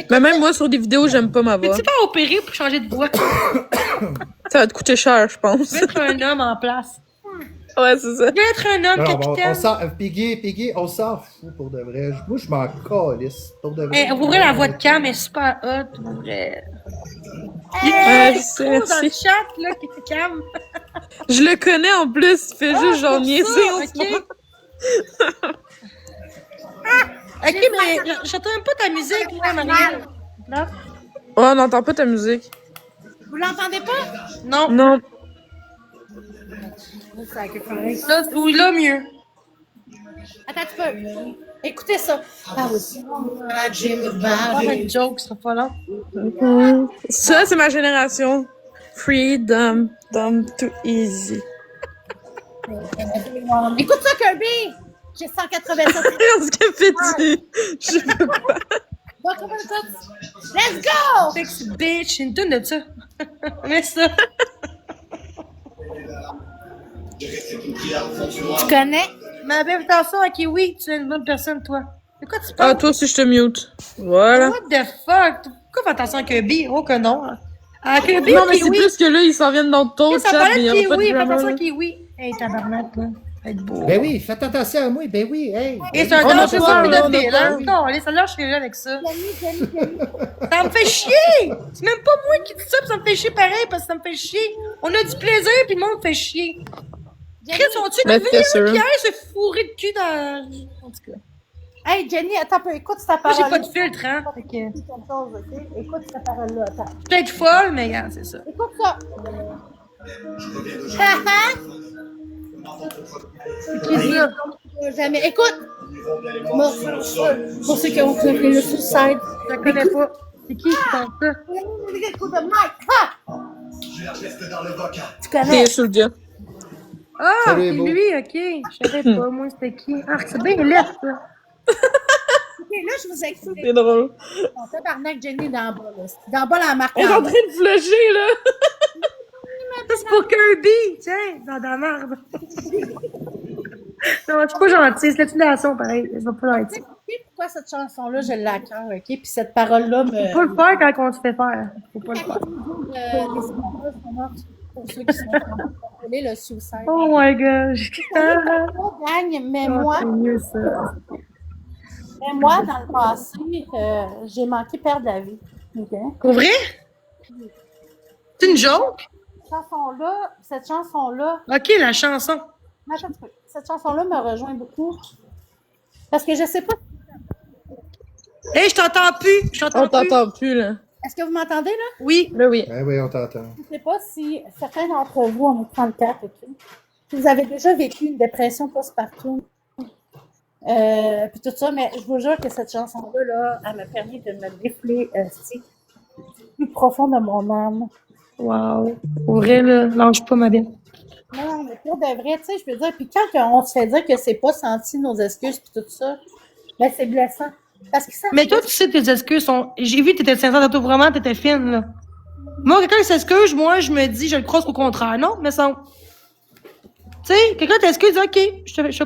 Mais même moi, sur des vidéos, j'aime pas ma voix. Peux-tu pas opérer pour changer de voix? Ça va te coûter cher, je pense. Je vais être un homme en place. Ouais, c'est ça. Je vais être un homme Non, bon, capitaine. Piggy, on s'en fout pour de vrai. Moi, je m'en calisse pour de vrai. Hey, vous ouvrez la voix de Cam, elle est super hot, pour vrai. Je sais, Dans le merci. chat, là, qui est Cam. Je le connais en plus, il fait juste genre niaiser en ce moment. Ok, mais j'entends même pas ta musique, là, Marie. Là? Oh, on n'entend pas ta musique. Vous l'entendez pas? Non. Non. Là, oui, là, mieux. Attends, tu peux. Écoutez ça. Ah oui. Pas une joke, ça pas là. Ça, c'est ma génération. Freedom, dumb too easy. Écoute ça, Kirby! J'ai 187. Regarde ce qu'elle fait dessus. Je peux pas. Let's go! Fix bitch, une tonne de ça. Mais ça. Tu connais? Ma belle attention à Kiwi, tu es une bonne personne, toi. De quoi tu Ah, parles? toi aussi, je te mute. Voilà. What the fuck? Pourquoi fais attention à Kirby? Oh que non. À Kirby, Non, mais c'est Kiwi. plus que là, ils s'en viennent dans d'autres Ça chats, parlait mais il de y aura pas de Kiwi, fais drama, attention à là. Kiwi. Hey, tabarnak, là. Être beau. Ben oui, faites attention à moi. Ben oui, hey. Et c'est un On a danger peur, sur là, on a pédophile, hein? peur. Non, allez, ça lâche les gens avec ça. Ça me fait chier! C'est même pas moi qui dis ça, pis ça me fait chier pareil, parce que ça me fait chier. On a du plaisir, pis le monde fait chier. Chris, sont-tu Ben, vu c'est sûr. Pierre se fourrer de cul dans... En tout cas. Hey, Jenny, attends un peu. Écoute cette Moi, parole. j'ai pas de filtre, hein. Fait que... Quelque chose, ok? Écoute cette parole-là. Attends. Je suis peut-être folle, mais regarde, c'est ça. Écoute ça. Haha. Qui dit ça? Jamais. Écoute. Pour ceux qui ont fait le suicide. Je la connais pas. C'est qui pense ça? Écoute, Mike. Ha! Tu connais? T'es sur le dia. Ah, Salut, c'est beau. lui, ok. Je savais pas, moi, c'était qui. Ah, c'est bien laid, ça. Ok, là, je vous explique. C'est drôle. Mon tabarnak, Jenny, dans le bas, là. C'est dans le bas, la marque. Elle est en train de flusher, là. Ça, c'est pour Kirby, tiens, dans la merde. Non, je suis pas gentille, c'est l'utilisation, pareil. Je vais pas l'être. Pourquoi cette chanson-là, je l'ai à cœur, ok? Puis cette parole-là me. Faut le faire quand on se fait faire. Faut pas le faire. Les images sont mortes pour ceux qui sont contrôlés, le suicide. Oh my god. Ah, Pas gagne, mais moi, c'est mieux ça. dans le passé, j'ai manqué perdre la vie. Ok? Pour vrai? C'est une joke? Cette chanson-là, Ok, la chanson. attends un petit peu. Cette chanson-là me rejoint beaucoup. Parce que je sais pas. Hey, je t'entends plus. Je On t'entends plus. t'entend plus, là. Est-ce que vous m'entendez, là? Oui. Là, oui. Ben oui, on t'entend. Je sais pas si certains d'entre vous, on est 34, ok? Si vous avez déjà vécu une dépression postpartum, puis tout ça, mais je vous jure que cette chanson-là, là, elle m'a permis de me défler plus profond de mon âme. Wow. Pour vrai, là, lâche pas ma bête. Non, mais pour de vrai, tu sais, je veux dire, puis quand on se fait dire que c'est pas senti nos excuses puis tout ça, ben c'est blessant. Parce que ça. Mais toi, tu sais, tes excuses sont. J'ai vu que t'étais sincère de toi, vraiment, t'étais fine, là. Moi, quelqu'un qui s'excuse, moi, je me dis, je le crois qu'au contraire. Non, mais ça. Tu sais, quelqu'un t'excuse, ok, je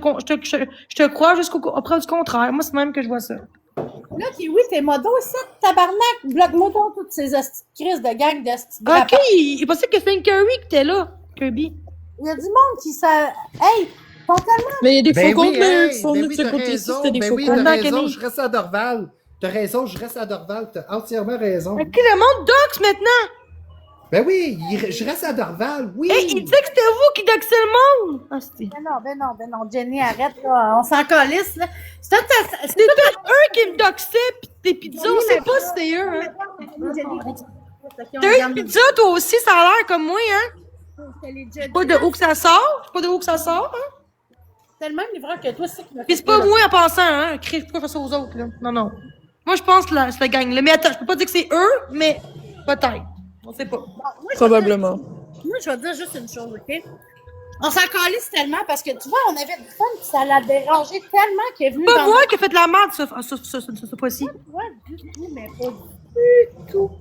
te crois jusqu'au preuve du contraire. Moi, c'est même que je vois ça. Là, puis oui, t'es modo aussi, tabarnak, bloque-moi donc toutes ces hosties de crises de gang d'hosties de Ok, grappins. il est possible que c'est une Curry qui était là, Kirby. Il y a du monde qui ça. Hey, ils sont tellement. Mais il y a des Ben faux oui, contenus hey, qui sont ben venus oui, de ce t'as côté-ci, raison, c'était des ben faux oui, contenus. t'as contenus. raison, je reste à Dorval. T'as raison, je reste à Dorval. T'as entièrement raison. Ok, le monde dox maintenant. Ben oui, je reste à Dorval, oui. Hey, il dit que c'était vous qui doxez le monde. Ah, c'était. Ben non, Jenny, arrête, là. On s'en calisse, là. C'est C'était eux qui me doxaient, pis tes pizzas, on sait pas si c'était eux, hein. T'as eu une pizza, toi aussi, ça a l'air comme moi, hein. Pas de où que ça sort. C'est pas de où que ça sort, hein. C'est le même livreur que toi, c'est qui m'a Pis c'est pas moi en pensant, hein. Crée, pourquoi faire ça aux autres, là? Non, non. Moi, je pense que c'est la gang, là. Mais attends, je peux pas dire que c'est eux, mais peut-être. On sait pas. Probablement. Moi, je vais te dire juste une chose, OK? On s'en calisse tellement parce que, tu vois, on avait du fun pis ça l'a dérangé tellement qu'il est venu Pas dans moi qui ai fait de la merde, ce fois-ci. Ouais, du tout, mais pas du tout.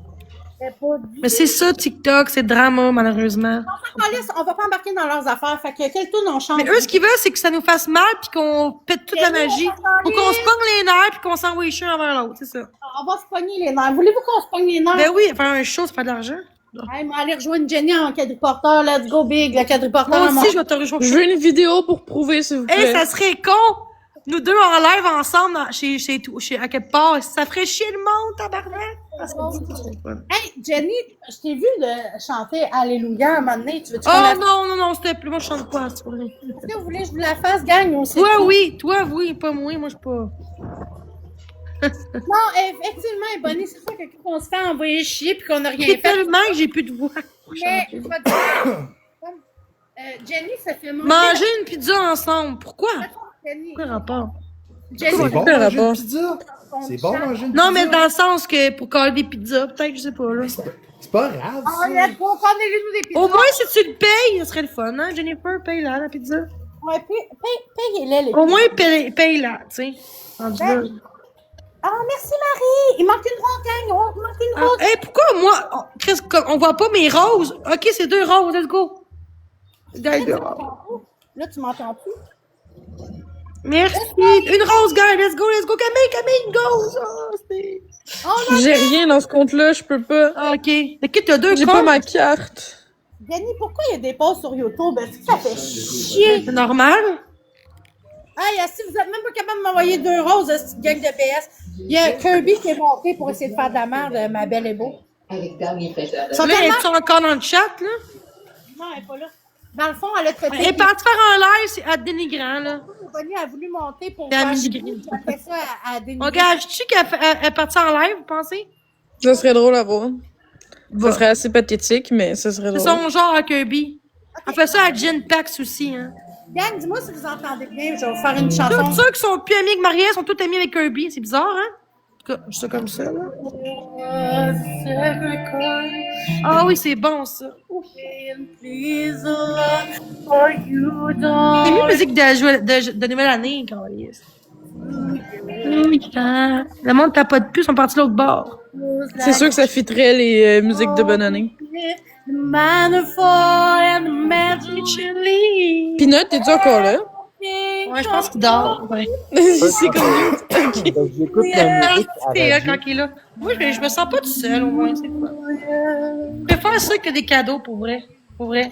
Mais pas du Mais c'est ça, TikTok, c'est drama, malheureusement. On s'en calisse, on va pas embarquer dans leurs affaires. Fait que quel tour on change? Mais eux, ce qu'ils veulent, c'est que ça nous fasse mal pis qu'on pète toute la magie. Faut qu'on se pogne les nerfs pis qu'on s'envoie chien envers l'autre, c'est ça. On va se pogner les nerfs. Voulez-vous qu'on se pogne les nerfs? Ben oui, faire un show, c'est pas de l'argent. Hey, mais allez rejoindre Jenny en quadriporteur. Let's go big, le quadriporteur. Moi aussi, je vais te rejoindre. Je veux une vidéo pour prouver, s'il vous plaît. Hey, ça serait con! Nous deux en live ensemble à quelque part. Ça ferait chier le monde, tabarnak! Hey, Jenny, je t'ai vu chanter Alléluia à un moment donné. Tu veux-tu qu'on Oh la... non, s'il te plaît, moi je chante pas, c'est pas vrai. Est-ce que vous voulez que je vous la fasse, gang? Ou c'est Toi, tout? oui, pas moi, moi je suis pas. Non, effectivement, Bonnie, c'est ça que quand on se fait envoyer chier puis qu'on n'a rien C'est fait. tellement que j'ai plus de voix pour Mais, chanter. je vais te dire, Jenny, ça fait manger. Manger une pizza ensemble, pourquoi? Jenny, Quel rapport? Jenny, C'est bon Quel manger une rapport? pizza. ton C'est bon chat. manger une Non, pizza. mais dans le sens que pour coller des pizzas, peut-être, je sais pas, là. C'est pas grave, Oh, ça. let's go, commandez-nous des pizzas. Au moins, si tu le payes, ça serait le fun, hein? Jennifer, paye-la, la pizza. Ouais, payez-les, les Au moins, paye-la, tu sais. Rendu là. Ah, merci, Marie. Il manque une rose, gang. Il manque une rose. Hey, pourquoi moi, Chris, on voit pas mes roses? Ok, c'est 2 roses, let's go. Guys, 2 roses. Là, tu m'entends plus? Merci. Une rose, guys, let's go. Camille, une rose. Oh, c'est... Oh, non, J'ai rien dans ce compte-là, je peux pas. Ah, ok. Ok, t'as 2 J'ai comptes. pas ma carte. Jenny, pourquoi il y a des posts sur YouTube? Est-ce que ça fait chier? C'est normal. Hey, si vous êtes même pas capable de m'envoyer 2 roses, cette gang de PS, il y a Kirby qui est monté pour essayer de faire de la merde, ma belle et beau. Avec dernier préféré. Là, es-tu encore dans le chat, là? Non, elle est pas là. Dans le fond, elle a traité. Elle est partie faire un live, c'est à dénigrant, là. Bonnie a voulu monter pour Elle a faire mis chier, du gris. puis après ça, elle a dénigré. Regarde, je sais qu'elle est partie en live, vous pensez? Ça serait drôle à voir. Ça serait assez pathétique, mais ça serait C'est drôle. son genre à Kirby. Elle fait ça à Jen Pax aussi, hein. Gang, dis-moi si vous entendez bien, je vais vous faire une Tous chanson. ceux qui sont plus amis avec Maria sont tous amis avec Kirby. C'est bizarre, hein? En tout cas, je sais comme ça, là. Ah oui, c'est bon, ça. C'est mieux musique de nouvelle année, Carlis. Le monde tapote plus, ils sont partis l'autre bord. C'est sûr que ça fitterait les musiques de bonne année. Peanut, t'es-tu encore là? Ouais, je pense qu'il dort. Ouais. C'est comme J'écoute la musique à C'est là radio. quand il est là. Moi, je me sens pas tout seul, au moins, c'est quoi. Je préfère ça que des cadeaux, pour vrai. Pour vrai.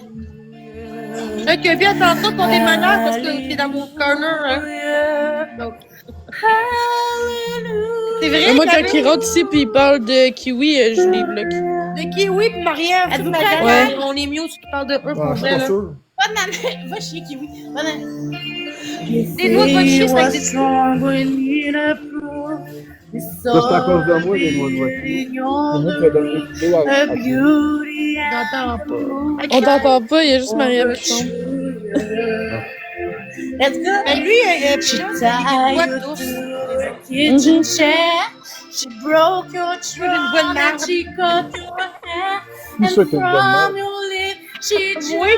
Là, que bien attends pour des manières parce que t'es dans mon corner, hein. Donc. C'est vrai, moi, quand Camille? il rentre ici pis il parle de kiwi, je les bloque. De Kiwi pis Marie-Ève, toute la gang, Ouais. on est mieux si tu parles de eux Ah, pour je suis vrai, pas là. sûr. Bonne année. Va chier, Kiwi. Bonne année. Des noix de votre chier, ça existe. Ça, c'est à cause de moi, les noix de voiture. C'est moi qui ai donné l'idée à J'entends pas. On t'entend pas, il y a juste Marie-Ève qui chante. Let's go. Mais lui, il voix douce. Kitchen chair, she broke your une voix de merde. trunk, she cut your hair, Qui ça qui a une voix de from merde? your lip, she drew Oui. the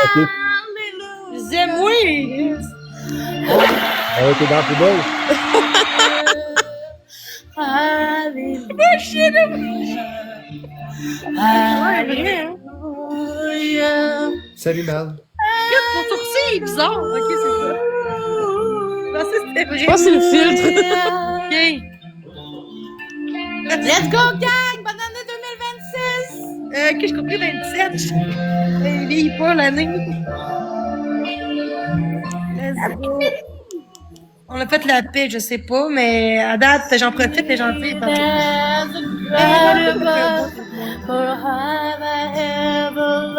Ok. Je hallelujah. disais, oui. Elle était dans la poubelle. Hallelujah. Salut, Mel. Mon sourcil est bizarre. Ok, c'est ça. Non, ça, c'était vrai. Je pense que c'est le filtre. Ok. Let's go, gang! Bonne année 2026! Ok, je compris 27. Il vieillit pas l'année. Let's go. On a fait la paix, je sais pas, mais à date, j'en profite et j'en fais. Faut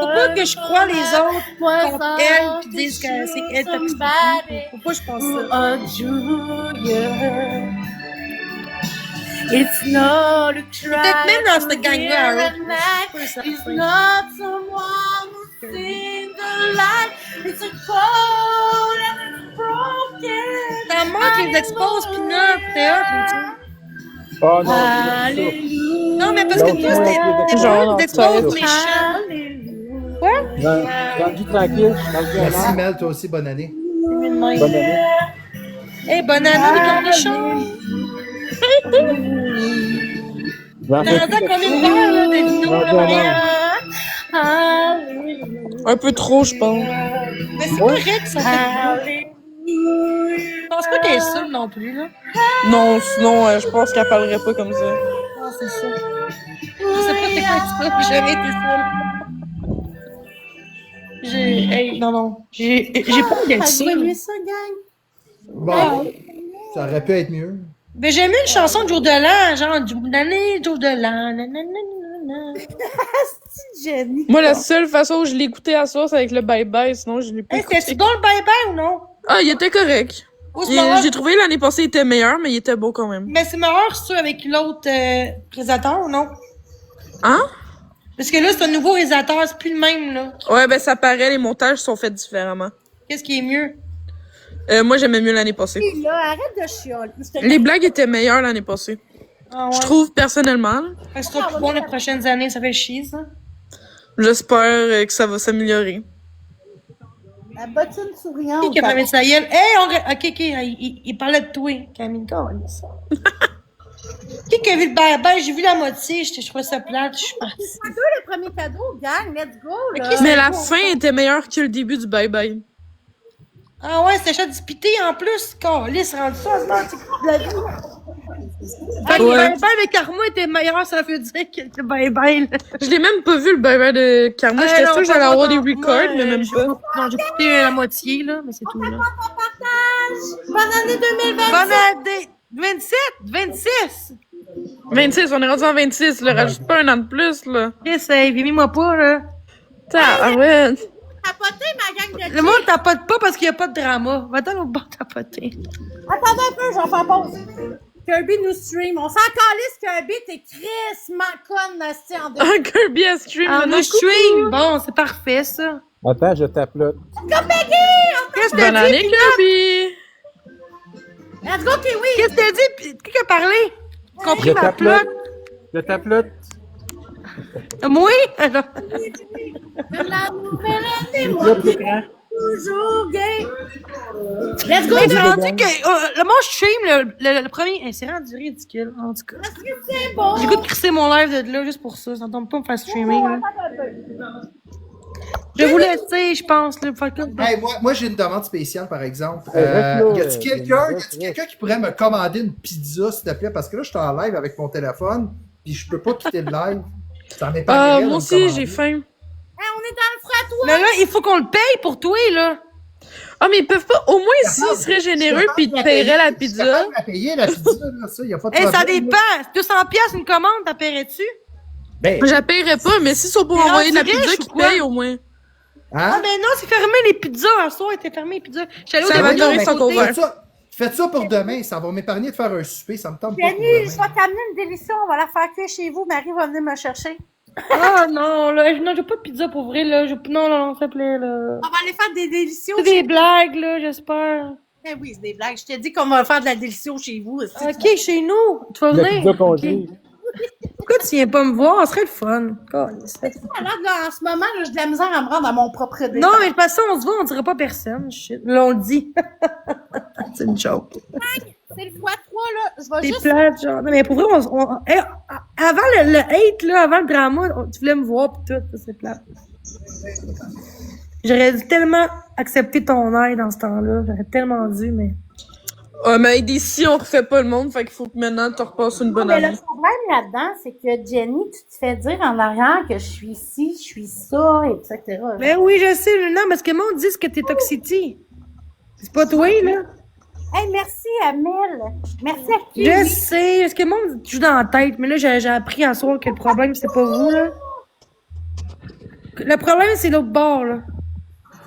pas que je croie les autres contre elle qui disent que c'est elle qui a Faut pas que je pense ça. It's not a cry. Peut-être même dans cette gang-là, at hein. night. Pas certain. It's not someone who's seen the light. It's a cold and it's broken. T'en manques, ils exposent Pinot, t'es hot, tu sais. Oh non, Hallelujah. Non, mais parce que toi, c'était Genre, pas d'expose ça. méchant. Quoi? rendu tranquille, rendu un Merci, an. Mel, toi aussi, bonne année. Bonne année. Eh, bonne année, les cornichons! J'en T'as fais rendu à plus combien de verres, là, de vino, là, Maria? Un peu trop, je pense. Mais c'est correct, ça fait. Je pense pas qu'elle est seule non plus, là. Non, sinon, je pense qu'elle parlerait pas comme ça. Non, c'est ça. Je sais pas c'est quoi ça, j'ai jamais été seule. Hey, non. J'ai pas envie d'être Vous seule. aimez ça, gang? Bon, ça aurait pu être mieux. Ben, j'ai mis une chanson de Jour de l'an, genre, Jour d'année, Jour de l'an, nanana. Jenny. Moi, la seule façon où je l'écoutais à soir, c'est avec le bye-bye, sinon je l'ai pas Hey, écouté. c'était-tu bon le bye-bye ou non? Ah, il était correct. Ou c'est meilleur? J'ai trouvé l'année passée, il était meilleur, mais il était beau quand même. Mais c'est meilleur, ça, avec l'autre réalisateur ou non? Hein? Parce que là, c'est un nouveau réalisateur, c'est plus le même, là. Ouais, ben ça paraît, les montages sont faits différemment. Qu'est-ce qui est mieux? Moi, j'aimais mieux l'année passée. Puis là, arrête de chialer. Les blagues étaient meilleures l'année passée. Ah ouais. Je trouve, personnellement. Fait que ce sera plus bon les prochaines années, ça fait chier, ça. J'espère que ça va s'améliorer. La bottine souriante. Qui a fermé sa gueule? Hey, ok, il parlait de toi, Camille. Ça. Qui a vu le bye-bye? J'ai vu la moitié, je trouvais ça plate, je suis partie. Le premier cadeau, gang, let's go, là. Ok, Mais la fin était meilleure que le début du bye-bye. Ah ouais, c'était chat disputé en plus. Calisse, rendu ça, c'est de la vie. Fait que le Ouais. bye-bye avec Karma était meilleur, ça veut dire que le bye-bye, là. Je l'ai même pas vu le bye-bye de Karma. J'étais non, sûre que j'allais pas avoir des moi, records, mais même pas. Non, j'ai écouté la moitié, là, mais c'est tout, là. Bonne année 2020. Bonne année! 27! 26! 26, on est rendu en 26, là. Rajoute pas un an de plus, là. Chris, hey, mis-moi pas, là. Ouais. Tapoter, ma gang de Le monde tapote pas parce qu'il y a pas de drama. Va-t'en au bord tapoter. Attendez un peu, j'en fais pause. Kirby nous stream. On s'en calisse, Kirby, t'es crissement conne, Nasty, en deux. Un Kirby à stream. Ah, maintenant. moi, je stream! Bon, c'est parfait, ça. Attends, je tapote. Qu'est-ce que Bonne t'as année, dit? Kirby! Let's go, Kiwi. Qu'est-ce que t'as dit? Qui a parlé? Tu compris Je ma tapote. plot? Je tapote. Moi? Alors, La nouvelle année, Là, moi, plus grand. toujours gay. Let's go, c'est Kirby. rendu que le monde stream, le premier. Hey, c'est rendu ridicule, en tout cas. Est-ce que c'est bon? J'ai goût de crisser mon live de là juste pour ça. Ça ne tombe pas me faire streamer. Là. Je vais vous laisser, je pense. Là, pour faire comme... Hey, moi j'ai une demande spéciale, par exemple. Hey, reste là, Y a-tu quelqu'un qui pourrait me commander une pizza, s'il te plaît? Parce que là, je suis en live avec mon téléphone, puis je peux pas quitter le live. Ça m'est pas Ah, arrivé de moi me aussi, commander. j'ai faim. Hey, on est dans le frais à toi. Mais là, il faut qu'on le paye pour toi, là. Ah, mais ils peuvent pas. Au moins, s'ils seraient généreux pis ils te paieraient la Je suis pizza. capable de la payer, la pizza, là, ça, y a pas de Hey, problème. ça dépend. 200 piastres une commande, t'as paierais-tu? Ben, Je la paierais pas, mais s'ils sont pour Mais envoyer de la rendu riche pizza, ou qu'ils quoi? payent au moins. Ah, hein? ben non, c'est fermé les pizzas. Un soir, était fermé les pizzas. J'étais allée au Ça va Salvador durer à sans côté. couvert. Faites ça pour demain, ça va m'épargner de faire un souper, ça me tente pas pour Jenny, je demain. vais t'amener une délition. On va la faire cuire chez vous. Marie va venir me chercher. Ah non, là, non, j'ai pas de pizza pour vrai, là. Non, s'il te plaît, là. On va aller faire des délicios. C'est des blagues, là, j'espère. Eh oui, c'est des blagues. Je t'ai dit qu'on va faire de la délicio chez vous. Ok, chez nous. Tu vas La venir. pizza Ok. congelée. Pourquoi tu viens pas me voir? Ce serait le fun. Calisse. Alors là, en ce moment, là, j'ai de la misère à me rendre à mon propre désir. Non, mais de toute façon, on se voit, on dirait pas personne. Shit. Là, on le dit. C'est une joke. C'est le x3, là. Je vais C'est juste... plate, genre. Non, mais pour vrai, hey, avant le hate, là, avant le drama, tu voulais me voir pis tout. Ça, c'est plate. J'aurais dû tellement accepter ton aide dans ce temps-là. J'aurais tellement dû, mais... Ah, mais d'ici, on refait pas le monde, fait qu'il faut que maintenant tu repasses une bonne Mais année. le problème là-dedans, c'est que Jenny, tu te fais dire en arrière que je suis ci, je suis ça, etc. Ben oui, je sais. Non, parce que moi, on dit que t'es Toxicity. C'est pas toi, là. Hey, merci Amel. Merci à qui? Je sais, parce que moi, on me joue dans la tête, mais là, j'ai appris en soir que le problème, c'est pas vous, là. Le problème, c'est l'autre bord, là.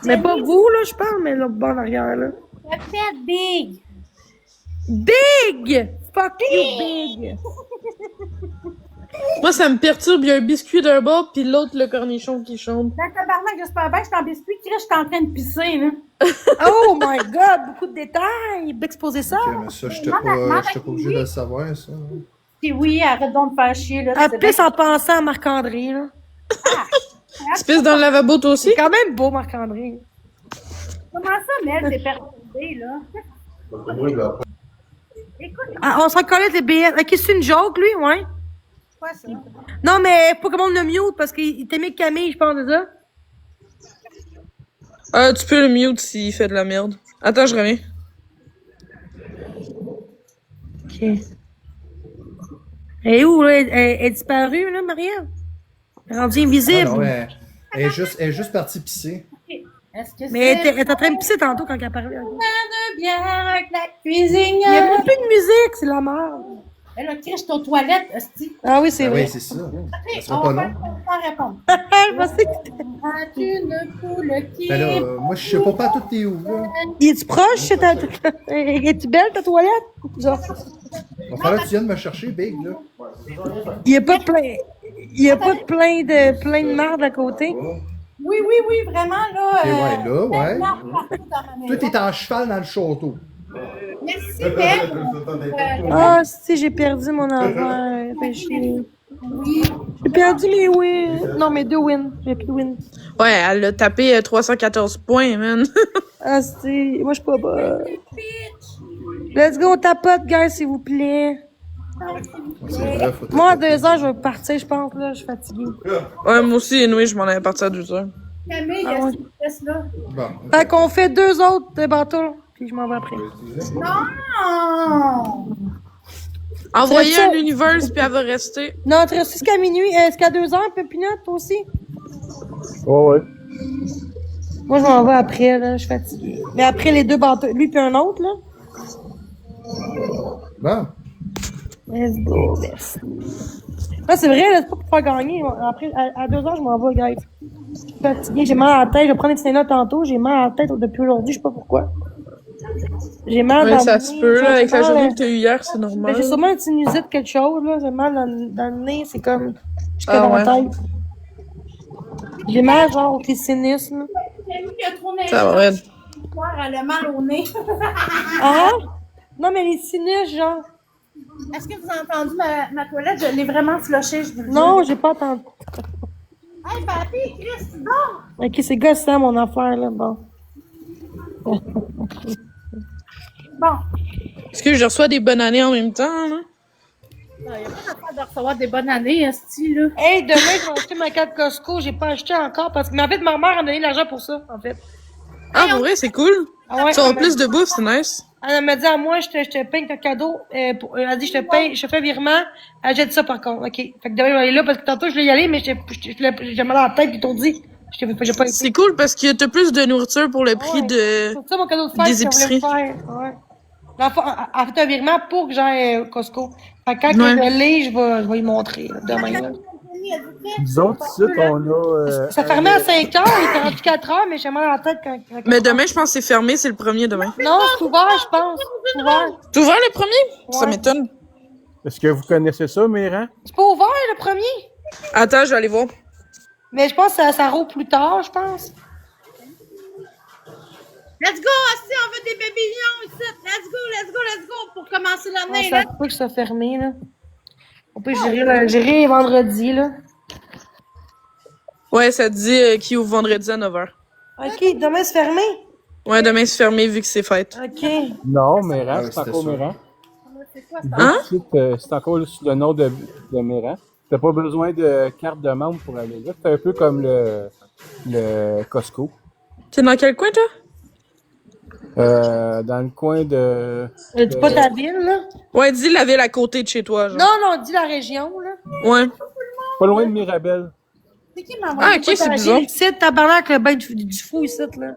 Mais pas vous, là, je parle, mais l'autre bord en arrière, là. Répète big. Big! Fuck you, big! Moi, ça me perturbe. Il y a un biscuit d'un bord, puis l'autre, le cornichon qui chante. Dans le tabarnak, j'espère bien que je suis en biscuit. Chris, je suis en train de pisser, là. Oh my god, beaucoup de détails! D'exposer ça! Ok, mais ça, j'étais pas obligé de le savoir, ça. Puis oui, arrête donc de faire chier, là. Elle C'est pisse en pensant à Marc-André, là. Tu pisses dans le lavabo, toi aussi? C'est quand même beau, Marc-André. Comment ça, Mel, t'es perturbée, là? Écoute, Ah, on se reconnaît les billets. Ok, c'est une joke, lui, ouais? c'est quoi ça? Non, mais faut qu'on le mute parce qu'il t'aimait Camille, je pense, de ça. Tu peux le mute s'il fait de la merde. Attends, je reviens. Ok. Elle est où, là? Elle est disparue, là, Maria? Elle est rendue invisible. Ah non, elle est juste partie pisser. Est-ce que Mais c'est elle était en train de pisser tantôt quand elle parlait. de bière avec la Il y a cuisinière. même plus de musique, c'est la merde. Elle a crié, je suis aux toilettes, hostie. Ah oui, c'est Ah vrai. oui, c'est ça. Ça Ok, sera on pas va long. faire sans répondre. Je pensais que As-tu une poule qui Ben là, moi, je sais pas tout t'es où, là. es-tu proche? C'est ta... Es-tu belle, ta toilette? Genre, Va falloir que tu viennes me chercher, Big, là. il y a pas plein... Il y a pas plein de merde à côté. Oui, oui, oui, vraiment, là. Ok, ouais, là, ouais. tellement partout dans ma maison. Toi, t'es en cheval dans le château. Merci, Ben. Ah, si, j'ai perdu mon affaire. Fait chier. Oui. J'ai perdu mes wins. Non, mes 2 wins. J'ai plus de wins. Ouais, elle a tapé 314 points, man. Ah, si. Moi, je suis pas bonne. Let's go, tapote, guys, s'il vous plaît. C'est vrai, faut Moi, à 2 heures, je vais partir, je pense, là. Je suis fatiguée. Ouais, moi aussi, anyway, je m'en avais parti à 2 heures. Camille, Ah ouais. est-ce que reste là? Bon. Fait qu'on fait 2 autres bateaux, puis je m'en vais après. Non! Envoyez C'est ça. à l'univers, puis elle va rester. Non, tu restes jusqu'à minuit. Jusqu'à 2 heures, Pépinot, toi aussi? Ouais, ouais. Moi, je m'en vais après, là. Je suis fatiguée. Mais après les 2 bateaux, lui puis un autre, là. Bon. Let's go, merci. Ah, c'est vrai, là, c'est pas pour faire gagner. Après, à 2 heures, je m'en vais, guys. Je suis fatiguée, j'ai mal à la tête. Je vais prendre des Tina tantôt. J'ai mal à la tête depuis aujourd'hui, je sais pas pourquoi. J'ai mal Ouais, dans ça le se nez, peut, là, avec la j'ai mal, journée que t'as eu hier, c'est mais normal. j'ai sûrement une sinusite, quelque chose, là. J'ai mal dans le nez, c'est comme jusqu'à Ah, dans la ouais. tête. J'ai mal, genre, au sinus, là. Camille, il a trop neigé. Ça va, être. Elle a mal au nez. Ah? Non, mais les sinus, genre. Est-ce que vous avez entendu ma toilette? Je l'ai vraiment flushée, je vous le dis. Non, j'ai pas entendu. Hey, papy, Chris, tu dors? Ok, c'est gossant, mon affaire, là. Bon. Bon. Est-ce que je reçois des bonnes années en même temps, là? Il n'y a pas d'affaire de recevoir des bonnes années, esti, là. Hey, demain, je vais acheter ma carte Costco. J'ai pas acheté encore parce que, mais en fait, ma mère a donné de l'argent pour ça, en fait. Ah, pour vrai, c'est cool. Ah ouais, Tu as elle plus de bouffe, c'est nice. m'a dit à moi, je te paye ton cadeau. Elle a dit, je te paye, je te fais virement. Elle jette ça, par contre. OK. Fait que demain, je vais aller là parce que tantôt, je voulais y aller, mais j'ai mal à la tête, puis ils t'ont dit. J'ai pas été. C'est cool parce que t'as plus de nourriture pour le prix Ouais. de... C'est ça mon cadeau de fête des que je voulais épiceries. faire. Ouais. Dans le fond, elle a fait un virement pour que j'aille au Costco. Fait que quand Ouais. je l'ai, je vais y montrer, là, demain, là. Nous autres, ici, on a. Ça fermait à 5 heures, il était rendu 4 heures, mais j'ai mal à la tête quand Mais demain, je pense que c'est fermé, c'est le premier demain. Non, c'est ouvert, je pense. C'est ouvert. T'as ouvert le premier? Ça Ouais. m'étonne. Est-ce que vous connaissez ça, Méran? C'est pas ouvert, le premier. Attends, je vais aller voir. Mais je pense que ça roule plus tard, je pense. Let's go, esti, on veut des bébés lions ici. Let's go, pour commencer Non, l'année, ça là. se peut que ça soit fermé, là. On peut gérer vendredi, là. Ouais, ça te dit qu'il ouvre vendredi à 9h. OK, demain, c'est fermé. Ouais, demain, c'est fermé vu que c'est fête. OK. Non, Méran, Ah oui, c'est c'était encore sûr. Méran. C'est quoi, ça? Hein? C'est encore sous le nom de Méran. T'as pas besoin de carte de membre pour aller là. C'est un peu comme le Costco. T'es dans quel coin, toi? Dans le coin de. Dis pas ta ville, là. Ouais, dis la ville à côté de chez toi, genre. Non, non, dis la région, là. Ouais. Pas loin de Mirabel. C'est qui m'a Ah, envoyé? ok, c'est bizarre. C'est tabarnak, le bain du fou, ici, là.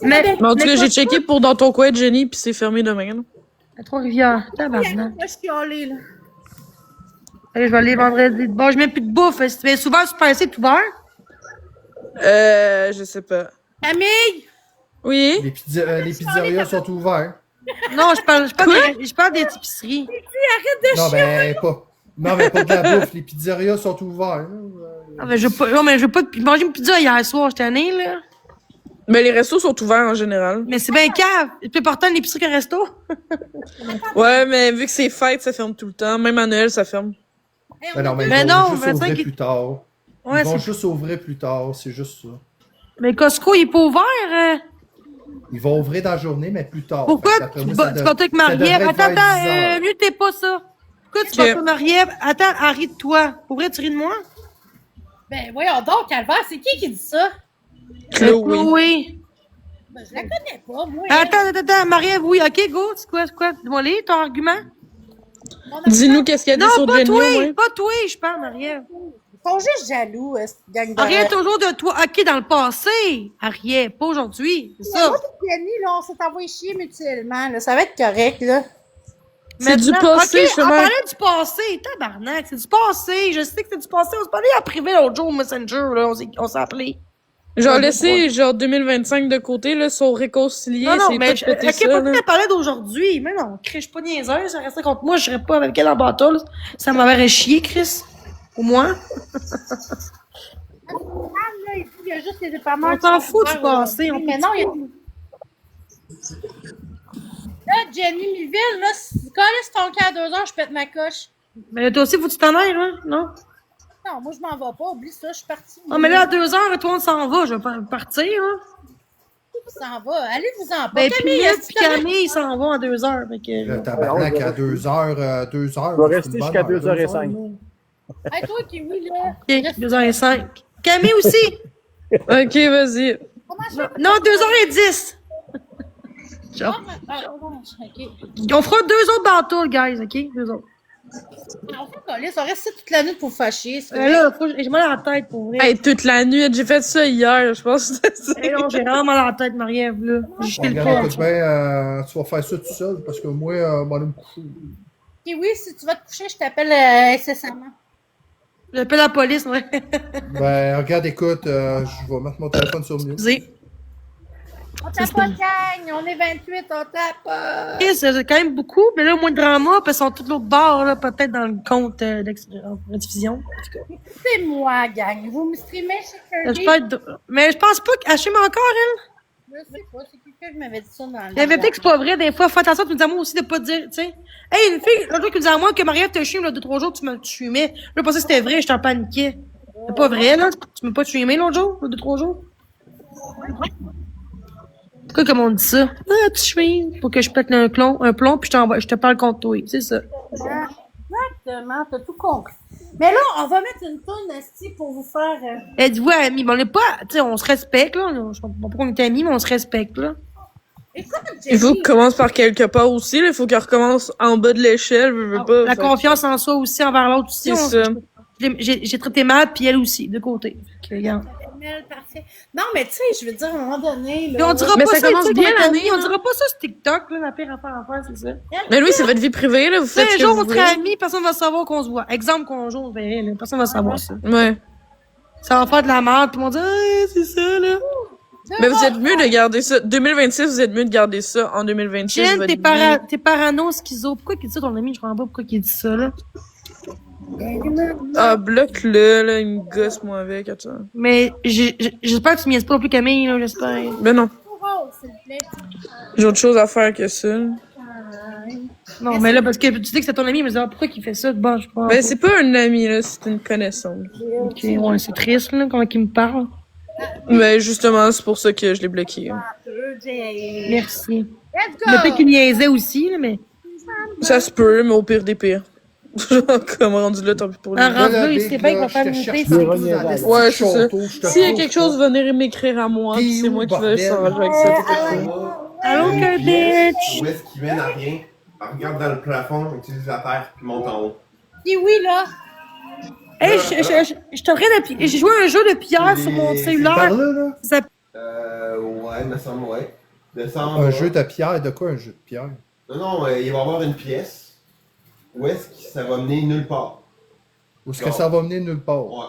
Mais, Mais en tout cas, j'ai quoi- checké pour dans ton coin, Jenny, puis c'est fermé demain, là. À Trois-Rivières, tabarnak. Moi, je suis allée, là. Allez, je vais aller vendredi. Bon, je mets plus de bouffe. Mais souvent, Super C est ouvert. Je sais pas. Camille! Oui? Les pizzerias sont ouverts. Non, je parle des épiceries. Non, ben, pas. Non, mais pas de la bouffe. Les pizzerias sont ouverts. Ah, mais je veux pas manger une pizza hier soir, j'étais année, là. Mais les restos sont ouverts en général. Mais c'est bien cave. C'est plus important une épicerie qu'un resto. Ouais, mais vu que c'est fête, ça ferme tout le temps. Même à Noël, ça ferme. Ben non, mais Mais ils non, vont juste 25 ouvrir ils- plus tard. Ouais, Ils vont c'est... juste ouvrir plus tard, c'est juste ça. Mais Costco, il est pas ouvert. Ils vont ouvrir dans la journée, mais plus tard. Pourquoi Fait que d'après tu moi, ça parles avec Marie-Ève? devrait Attends, être vers 10 heures. mieux t'es pas ça. Pourquoi tu Ok. parles avec Marie-Ève? Attends, Harry de toi. Pour vrai, tu ris de moi? Ben, voyons donc, Calvaire, c'est qui dit ça? Chloé. Oui. Ben, je la connais pas, moi. Attends, Marie-Ève, oui, ok, go. C'est quoi? Dis-moi les, ton argument? Dis-nous qu'est-ce qu'il y a dit Non, sur pas Jenny, toi, au moins. pas toi, je parle, Ariel. Ils sont juste jaloux, cette gang de... Ariel, toujours de toi. OK, dans le passé. Ariel, pas aujourd'hui. C'est ça. Moi et Jenny, là, on s'est envoyé chier mutuellement, là. Ça va être correct, là. C'est du Maintenant, passé, OK, on justement. parlait du passé. Tabarnak, c'est du passé. Je sais que c'est du passé. On s'est parlé en privé l'autre jour au Messenger, là. On s'est appelé. Genre, laisser, genre, 2025 de côté, là, sont réconciliés, Non, non, c'est mais tout péter OK, ça, pas là. de parler d'aujourd'hui. Mais non, Chris, je suis pas niaiseuse. Ça restait contre moi. Je serais pas avec elle en bateau, là. Ça m'aurait chier, Chris. Au moins. Ah, là, ici, il y a juste les dépanneurs On qui s'en sont fout du ouverts passé, aujourd'hui. on Mais peut- non, il y a... Là, Jenny Miville, là, si quand laisse ton cas à 2 heures, je pète ma coche. Mais toi aussi, faut que tu t'en ailles, là. Non? Non, moi, je m'en vais pas. Oublie ça, je suis partie. Ah, mais là, à 2 heures, toi, on s'en va. Je vais partir, là. On s'en va. Allez-vous en pas. Ben, Camille, puis est-ce que t'as- Camille, ils s'en vont à 2 heures. Fait que... Le tabarnak à 2 heures, 2 heures. Je vais c'est rester une bonne jusqu'à heure, 2h05. Hey, toi, Kiwi, là. OK, 2h05. Camille aussi. Ok, vas-y. Comment je fais? Non, 2h10. Ah, OK. On fera 2 autres bateaux, guys, OK? 2 autres. On fait coller, ça reste ici toute la nuit pour fâcher. Là, faut que j'ai mal à la tête, pour vrai. Hey, toute la nuit, j'ai fait ça hier, je pense que c'était ça. Hey, non, j'ai vraiment mal à la tête, Marie-Ève, là. Je Bon, fais le regarde, pas. écoute bien, tu vas faire ça tout seul parce que moi, je vais aller me coucher. Kiwi, si tu vas te coucher, je t'appelle incessamment. J'appelle la police, ouais. Ben, regarde, écoute, je vais mettre mon téléphone sur mute. Excusez. On tape pas, gang. On est 28, on tape. OK, c'est quand même beaucoup, mais là, au moins de drama, puis ils sont tous l'autre bord, là, peut-être dans le compte rediffusion. En tout cas. C'est moi, gang. Vous me streamez chez Kirby? Mais je pense pas qu'Hachim encore, elle. Je sais pas, c'est quelqu'un qui m'avait dit ça dans le... Il y avait peut-être que c'est pas vrai, des fois. Fais attention, tu nous dis à moi aussi de pas dire, tu sais. Hey, une fille, l'autre jour qui me disait à moi que Marie-Ève te chie, là, 2-3 jours, tu me fumais. Là, je pensais que c'était vrai, je t'en paniquais. C'est pas vrai, là? Tu m'as pas fumé l'autre jour, 2-3 jours? Pourquoi, comme on dit ça? Ah, tu fumes. Pour que je pète un plomb, puis je te parle contre toi. C'est ça. Exactement, t'as tout compris. Mais là, on va mettre une tourne, Esti, pour vous faire... Êtes-vous amis? Mais on n'est pas, tu sais, on se respecte, là. Je sais pas pourquoi on est amis, mais on se respecte, là. Écoute, Il faut Jenny, qu'il commence par quelque part aussi, là. Il faut qu'il recommence en bas de l'échelle, je veux pas. La Fait- confiance en soi aussi, envers l'autre aussi. C'est ça. J'ai traité mal, puis elle aussi, de côté. Fait que, regarde. Mel, parfait. Non, mais tu sais, je veux dire, à un moment donné... Là, Puis on dira Mais pas ça ça, commence tu sais, bien qu'on est l'année, amis, On là. dira pas ça sur TikTok, là, la pire affaire à faire, c'est ça. Mais oui, c'est votre vie privée, là. Vous Tu sais, faites ce un que jour, vous on voulez. serait amis, personne va savoir qu'on se voit. Exemple qu'on joue, on verrait, là. Personne va savoir ça. Ouais. Ça va faire de la merde, puis on va dire, ah, c'est ça, là. Mais vous êtes mieux de garder ça. 2026, vous êtes mieux de garder ça en 2026. Jen, votre t'es vie. t'es parano, schizo. Pourquoi il dit ça, ton ami? Je comprends pas pourquoi il dit ça, là. Ah, bloque-le, là. Il me gosse, moi, avec. Attends. Mais j'espère que tu niaises pas non plus Camille, là, j'espère. Ben non. Oh, s'il te plaît. J'ai autre chose à faire que ça. Non, mais là, parce que tu dis que c'est ton ami, mais pourquoi il fait ça? Bon, je sais pas. Ben, c'est pas un ami, là. C'est une connaissance. Ok, ouais, c'est triste, là, comment il me parle. Ben, justement, c'est pour ça que je l'ai bloqué. Merci. Let's Mais peut-être go! qu'il niaisait aussi, là, mais. Ça se peut, mais au pire des pires. Comme rendu là, tant pis pour lui. Un Là, rendu là, Big, il serait bien là, qu'on je fasse te une cherche paix, partout c'est- dans la Ouais, petite c'est ça. château, je te S'il y a trouve quelque chose, venez m'écrire à moi, T'es puis c'est où, moi qui vais bordel? s'arranger avec ça. t'inquiète pas. Allô, que bitch! Où est-ce qu'il mène à rien? Regarde dans le plafond, utilise la terre, puis monte en haut. Kiwi, là. Hey, je suis en train de. J'ai joué à un jeu de pierre sur mon C'est cellulaire. par là, là. Ça Ouais, me semble, ouais. Descends. Un jeu de pierre, de quoi un jeu de pierre? Non, non, il va y avoir une pièce. Où est-ce que ça va mener nulle part? Ou est-ce que ça va mener nulle part? Ouais.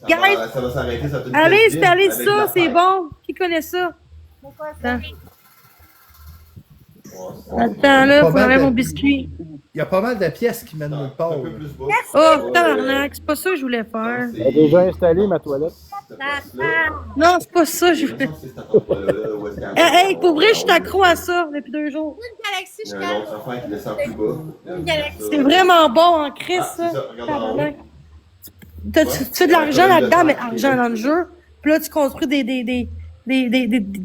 Guys! Ça va s'arrêter, ça va être une Allez, pièce c'est vide allé avec ça, la c'est terre. bon. Qui connaît ça? Attends, Ouais, Attends là, Pas faut mal enlever de- mon biscuit. Il y a pas mal de pièces qui mènent nulle un part. peu là. plus bas. Oh, tabarnak, c'est pas ça que je voulais faire. J'ai déjà installé ma toilette. Non, c'est pas ça que je voulais. Hey, pour vrai, je suis accro à ça depuis 2 jours. Une galaxie, Il je y a un autre affaire qui descend plus bas. galaxie. C'est vraiment bon en crise, Ah, ça. c'est ça, regarde en haut. Tabarnak. Tu fais de l'argent là-dedans, mais argent dans le jeu. Puis là, tu construis des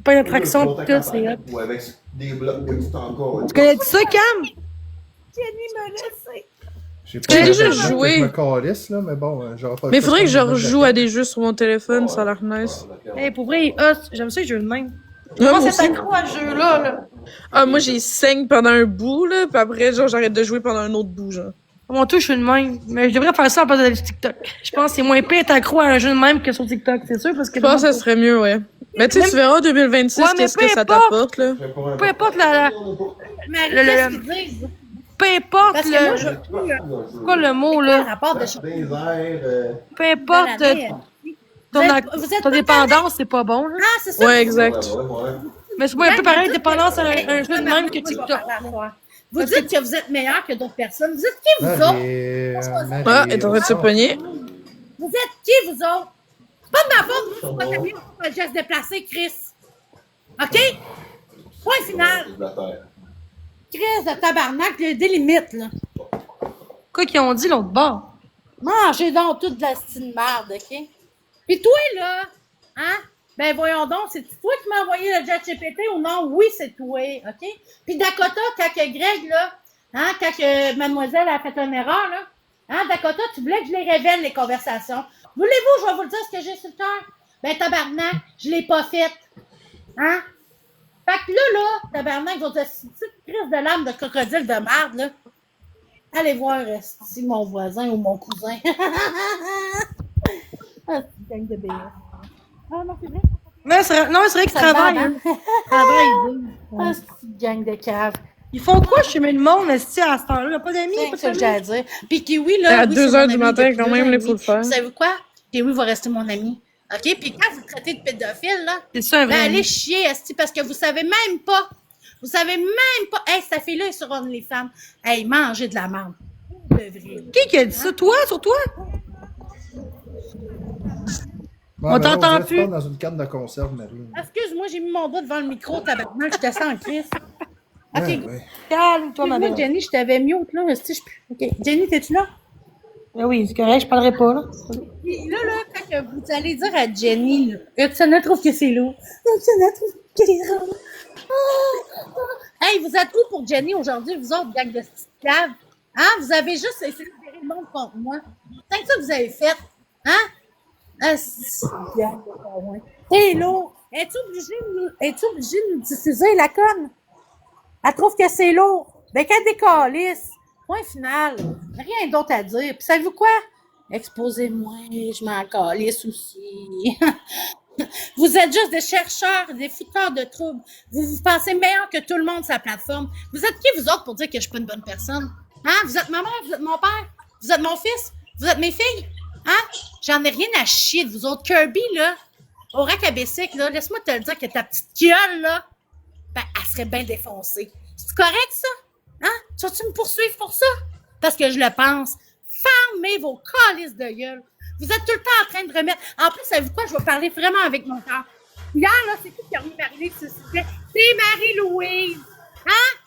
points d'attraction, pis tout, c'est hot. Ou avec des blocs que tu t'encore. Tu connais ça, Cam? Jenny me laisse. J'ai J'ai déjà l'impression que joué. Je me calisse, là, mais bon, j'aurais pas le Mais choix faudrait de que je prendre une rejoue note à de des jeux sur mon téléphone, ça a l'air nice. Hey, pour vrai, il est hot. J'aime ça, les jeux de même. Ouais, Moi, moi c'est aussi. accro à ce jeu-là, là. Ah, moi, j'ai saigne pendant un bout, là, puis après, genre, j'arrête de jouer pendant un autre bout, genre. Mon tour, je suis de même. Mais je devrais faire ça en place de TikTok. Je pense que c'est moins pire d'être accro à un jeu de même que sur TikTok, c'est sûr, parce que... Je pense que ça serait mieux, ouais. Mais tu sais, tu verras 2026 Ouais, mais qu'est-ce que peu ça importe. t'apporte, là. Peu importe la... Mais Le- qu'est-ce qu'ils disent? Peu importe Parce que moi, je le... veux plus C'est quoi le mot, le là? rapport de Des airs. Peu importe ton, vous êtes ton pas dépendance, c'est pas bon, là. Ah, c'est ça. Ouais, exact. Mais c'est un peu pareil, dépendance à un jeu de même que Moi, je vais TikTok. parler à toi. Vous dites que vous êtes meilleur que d'autres personnes. Vous êtes qui, vous autres? Marie, Ah, elle est en train de se pogner. Vous êtes qui, vous autres? C'est pas de ma faute, vous, c'est pas ta vie, on fait le geste déplacé, Chris. OK? Point final. Chris de tabarnak, il y a des limites, là. Quoi qu'ils ont dit l'autre bord? Mangez donc toute de la style marde, OK? Puis toi, là, hein? Ben voyons donc, c'est toi qui m'as envoyé le chat GPT ou non? Oui, c'est toi, OK? Puis Dakota, quand que Greg, là, hein, quand que mademoiselle a fait une erreur, là, hein, Dakota, tu voulais que je les révèle, les conversations. Voulez-vous, je vais vous le dire ce que j'ai sur le cœur? Ben tabarnak, je l'ai pas faite. Hein? Fait que là, tabarnak, votre petite crise de lame de crocodile de merde, là. Allez voir si mon voisin ou mon cousin. Ah, c'est une gang de BS. Ah non, c'est vrai. Non, c'est vrai qu'ils Ça travaillent. bave, Hein. hein? Ah, c'est une gang de caves. Ils font quoi chez le monde, esti, à cette heure-là? Il n'y a pas d'amis, C'est pas ça de que j'ai à famille. dire. Puis Kiwi, là. À oui, 2 c'est heures mon du ami matin, depuis quand 2 même, ans et il faut le demi. faire. Savez-vous quoi? Kiwi va rester mon ami. OK? Puis quand vous traitez de pédophile, là, C'est ça, un vrai ben allez ami. chier, esti, parce que vous savez même pas. Vous savez même pas. Hey, cette fille-là est sur OnlyFans. Hey, mangez de la merde. De vrai. Qui a dit ça? Toi? Sur toi? Ouais, On mais là, t'entend dirait que tu plus. parles dans une canne de conserve, Marie. Excuse-moi, j'ai mis mon doigt devant le micro, tabarnak, je te sens en crise. OK, Ouais, go. ouais. Calme-toi, ma Excuse-moi, belle. Jenny, je t'avais mute, là. Esti, OK. Jenny, t'es-tu là? Ben oui, c'est correct, je parlerai pas, là. Puis là, quand que vous allez dire à Jenny, là, Oksana trouve que c'est lourd. Oksana trouve que c'est lourd. Hey, vous êtes où pour Jenny aujourd'hui, vous autres, gang de petites caves? Hein? Vous avez juste essayé de virer le monde contre moi. C'est ça que vous avez fait. Hein? Ah, c'est gang de carouins. T'es lourd. Es-tu obligée de nous diffuser la conne? Elle trouve que c'est lourd. Ben, qu'elle décalisse. Point final. Rien d'autre à dire. Puis savez-vous quoi? Exposez-moi, je m'en calisse aussi. Vous êtes juste des chercheurs, des fouteurs de troubles. Vous vous pensez meilleur que tout le monde sur la plateforme. Vous êtes qui, vous autres, pour dire que je suis pas une bonne personne? Hein? Vous êtes ma mère, vous êtes mon père, vous êtes mon fils, vous êtes mes filles? Hein? J'en ai rien à chier de vous autres. Kirby, là, au rack à Bessic, là, laisse-moi te le dire que ta petite gueule, là, ben, elle serait bien défoncée. C'est correct, ça? Hein? Tu vas-tu me poursuivre pour ça? Parce que je le pense. Fermez vos calices de gueule. Vous êtes tout le temps en train de remettre. En plus, savez-vous quoi? Je vais parler vraiment avec mon cœur. Hier, là, c'est qui a remis Marie-Louise sur le sujet? C'est Marie-Louise. Hein?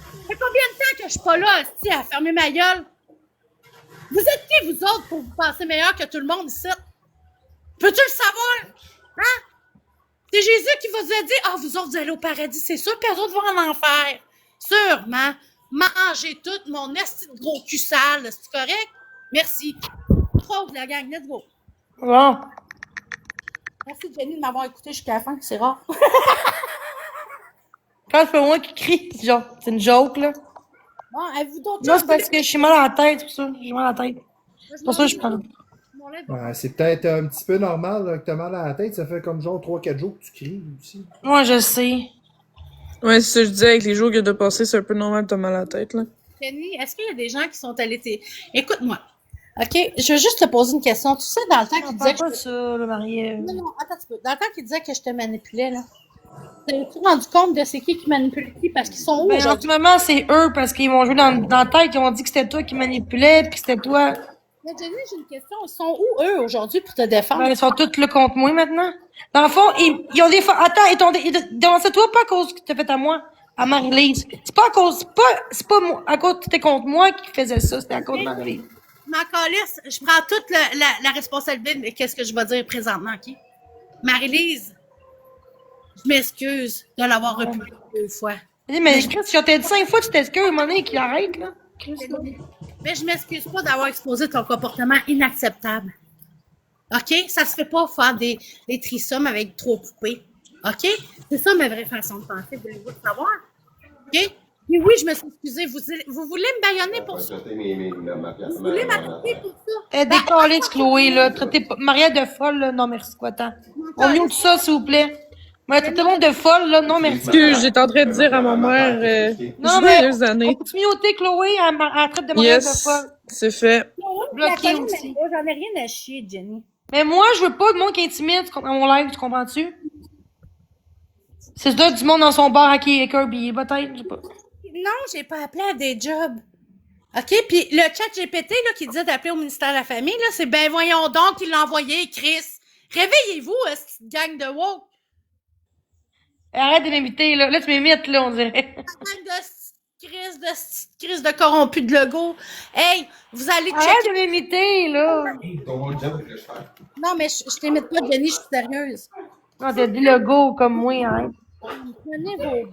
Ça fait combien de temps que je suis pas là, hostie, à fermer ma gueule? Vous êtes qui, vous autres, pour vous penser meilleur que tout le monde ici? Peux-tu le savoir? Hein? C'est Jésus qui vous a dit, ah, vous autres, vous allez au paradis, c'est sûr, puis les autres vont en enfer. Sûrement. Mangez tout mon esti de gros cul sale, c'est correct? Merci. Trop de la gang, let's go. Bon. Merci Jenny de m'avoir écouté jusqu'à la fin, c'est rare. Quand c'est pas moi qui crie, c'est genre, c'est une joke, là. Bon, avez-vous d'autres Non, choses? c'est parce que je suis mal à la tête, c'est pour ça. J'ai mal à la tête. C'est pour ça que je parle. Ouais, c'est peut-être un petit peu normal là, que t'as mal à la tête. Ça fait comme genre 3-4 jours que tu cries aussi. Moi, je sais. Ouais, c'est ça que je disais, avec les jours que de passer, c'est un peu normal de t'as mal à la tête, là. Jenny, est-ce qu'il y a des gens qui sont allés... Écoute-moi. OK, je veux juste te poser une question. Tu sais, dans le temps On qu'il disait parle que... pas de ça, là, Marie. Non, attends un petit peu. Dans le temps qu'il disait que je te manipulais, là, t'es-tu rendu compte de c'est qui manipule qui? Parce qu'ils sont où Ben, en aujourd'hui? ce moment, c'est eux, parce qu'ils m'ont joué dans la tête, ils ont dit que c'était toi qui manipulais, puis que c'était toi. Mais Jenny, j'ai une question. Ils sont où, eux, aujourd'hui, pour te défendre? Ben, ils sont tous là contre moi, maintenant. Dans le fond, ils ont des... Attends, c'est toi pas à cause que t'as fait à moi, à Marie-Lise. C'est pas à cause... C'est pas moi, à cause que t'étais contre moi qui faisait ça, c'était à cause de Marie-Lise. Ma calisse, je prends toute la responsabilité de qu'est-ce que je vais dire présentement, OK? Marie-Lise, je m'excuse de l'avoir repris 2 fois. Mais Chris, si on t'a dit 5 fois, tu t'excuses, à un moment donné, qu'il arrête, là. Chris, là. Mais je m'excuse pas d'avoir exposé ton comportement inacceptable. OK? Ça se fait pas faire des trissommes avec 3 poupées. OK? C'est ça ma vraie façon de penser. Voulez-vous le savoir? OK? Puis oui, je me suis excusée. Vous voulez me baïonner pour ça? Vous voulez m'arrêter pour ça? Décollez, Chloé, là. Traitez pas Maria de folle, là. Non, merci, quoi, tant. On mute ça, s'il vous plaît. Ouais, traitez le monde de folle, là. Non, merci. Excuse, j'étais en train de dire à ma mère, Non, mais. joyeuses années. On peut muter Chloé, elle traite de Maria de Yes, folle. c'est fait. Bloqué Bloqué aussi. J'en ai rien à chier, Jenny. Mais moi, je veux pas de monde qui intimide à mon live, tu comprends-tu? C'est ça, du monde dans son bar à Kirby, peut-être, je sais pas. Non, j'ai pas appelé à des jobs. OK? Puis le chat GPT là, qui disait d'appeler au ministère de la Famille, là, c'est ben voyons donc qu'il l'a envoyé, Chris. Réveillez-vous, cette gang de woke. Arrête de m'imiter, là. Là, tu m'imites, là, on dirait. Gang de crise de corrompu de Legault. Hey, vous allez Arrête checker. de m'imiter, là. Non, mais je t'imite pas, Jenny, je suis sérieuse. Non, t'as dit le go comme moi, hein. Prenez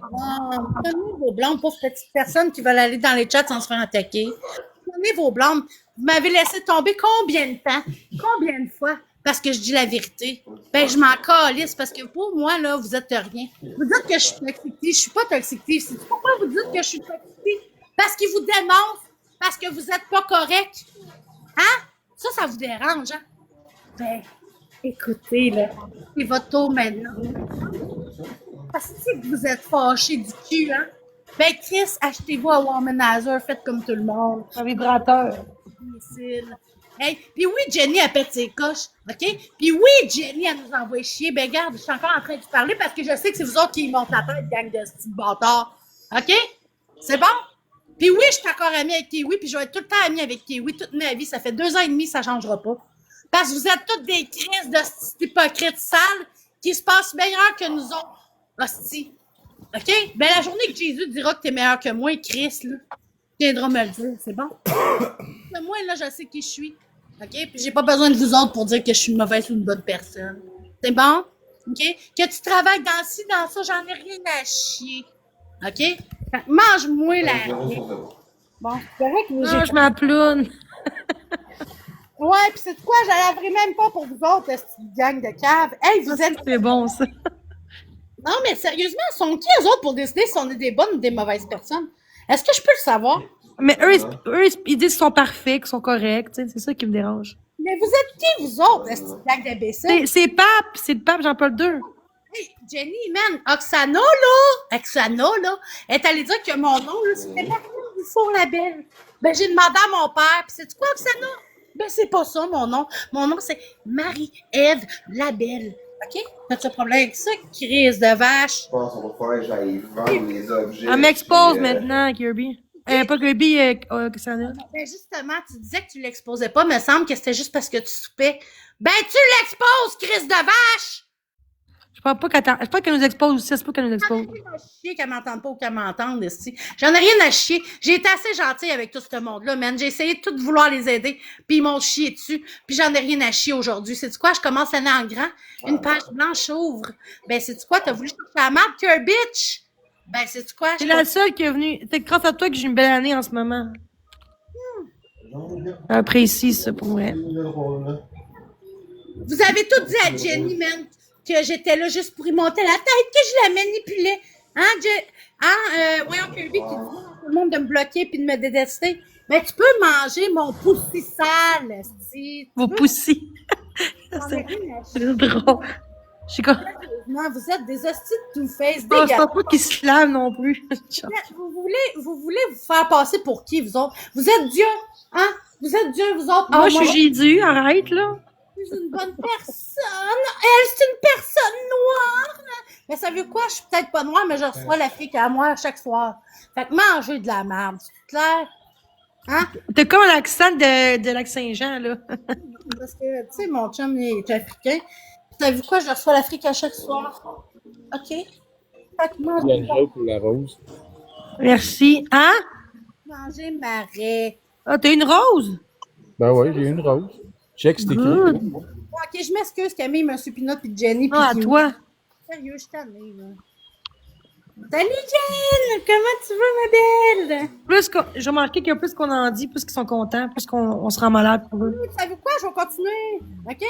vos blâmes, pauvres petites personnes qui veulent aller dans les chats sans se faire attaquer. Prenez vos blâmes. Vous m'avez laissé tomber combien de temps? Combien de fois? Parce que je dis la vérité. Ben, je m'en calisse parce que pour moi, là, vous êtes rien. Vous dites que je suis toxique. Je suis pas toxique. C'est pourquoi vous dites que je suis toxique? Parce qu'ils vous dénoncent. Parce que vous êtes pas correct. Hein? Ça vous dérange, hein? Ben, écoutez, là. C'est votre tour maintenant. Parce que vous êtes fâchés du cul, hein? Ben, Chris, achetez-vous un womanizer, faites comme tout le monde. Un vibrateur. Imbécile. Hey, puis oui, Jenny, elle pète ses coches, OK? Puis oui, Jenny, elle nous envoie chier. Ben, regarde, je suis encore en train de parler parce que je sais que c'est vous autres qui montent la tête, gang de petits bâtards. OK? C'est bon? Puis oui, je suis encore amie avec Kiwi, puis je vais être tout le temps amie avec Kiwi toute ma vie. Ça fait 2 ans et demi, ça changera pas. Parce que vous êtes toutes des crises de hypocrites sales qui se passent meilleur que nous autres. Hostie. OK? Ben, la journée que Jésus dira que t'es meilleur que moi, Christ, là, viendra me le dire. C'est bon? Moi, là, je sais qui je suis. OK? Puis j'ai pas besoin de vous autres pour dire que je suis une mauvaise ou une bonne personne. C'est bon? OK? Que tu travailles dans ci, dans ça, j'en ai rien à chier. OK? Fait que mange-moi la... Bon, c'est vrai que vous... Non, je m'apploune. Ouais, pis c'est quoi? Je laverai même pas pour vous autres, cette gang de caves. Hey, vous êtes... C'est bon, ça. Non, mais sérieusement, sont qui eux autres pour décider si on est des bonnes ou des mauvaises personnes? Est-ce que je peux le savoir? Mais eux, ils disent qu'ils sont parfaits, qu'ils sont corrects, tu sais, c'est ça qui me dérange. Mais vous êtes qui, vous autres, cette gang d'imbéciles? C'est le pape Jean-Paul II. Hey, Jenny, man, Oksana, là, elle est allée dire que mon nom, là, c'était Marie Dufour la Belle. Ben, j'ai demandé à mon père, pis c'est quoi, Oksana? Ben, c'est pas ça, mon nom. Mon nom, c'est Marie-Ève la Belle. OK? T'as-tu un problème avec ça, crise de vache? Je pense qu'on va falloir que j'aille vendre les objets. Elle m'expose puis, maintenant, Kirby. Pas Kirby, Oksana. Ben, justement, tu disais que tu l'exposais pas, me semble que c'était juste parce que tu soupais. Ben, tu l'exposes, crise de vache! Je pense pas qu'elle nous expose aussi, c'est pas qu'elle nous expose. J'en ai rien à chier qu'elle m'entende pas ou qu'elle m'entende, esti. J'en ai rien à chier. J'ai été assez gentille avec tout ce monde-là, man. J'ai essayé de tout vouloir les aider, puis ils m'ont chié dessus, puis j'en ai rien à chier aujourd'hui. C'est quoi? Je commence l'année en grand. Une page blanche ouvre. Ben, c'est quoi? T'as voulu chercher la map, que bitch? Ben, c'est quoi? C'est la seule qui est venue. C'est grâce à toi que j'ai une belle année en ce moment. Apprécie ça pour vrai. Vous avez tout dit à Jenny, man, que j'étais là juste pour y monter la tête, que je la manipulais. Voyons Kirby qui dit à tout le monde de me bloquer puis de me détester. Mais tu peux manger mon poussi sale, esti. Vos poussis. C'est drôle. Je suis comme. Non, vous êtes des hosties de two-face Oh, je dégueulasses. pense pas qu'ils se lavent non plus. Vous voulez vous faire passer pour qui, vous autres? Vous êtes Dieu, hein? Vous êtes Dieu, vous autres? Ah, je suis Jésus, arrête, là. Je suis une bonne personne. Elle, c'est une personne noire. Mais ça veut quoi? Je suis peut-être pas noire, mais je reçois l'Afrique à moi chaque soir. Fait que manger de la merde, c'est clair? Hein? T'as comme un accent de Lac-Saint-Jean, là. Parce que, tu sais, mon chum, il est africain. T'as vu quoi? Je reçois l'Afrique à chaque soir. OK? Fait que Il y a une joke pour la rose. Merci. Hein? manger marais. Ah, t'as une rose? Ben ouais, j'ai une rose. Check, c'est écrit. Good. OK, je m'excuse, Camille, Monsieur Pinot puis Jenny. Ah, à puis toi. Sérieux, je t'en ai, là. Salut, Jen! Comment tu vas, ma belle? J'ai remarqué que plus qu'on en dit, plus qu'ils sont contents, plus qu'on se rend malade pour eux. Vous savez quoi? Je vais continuer. OK?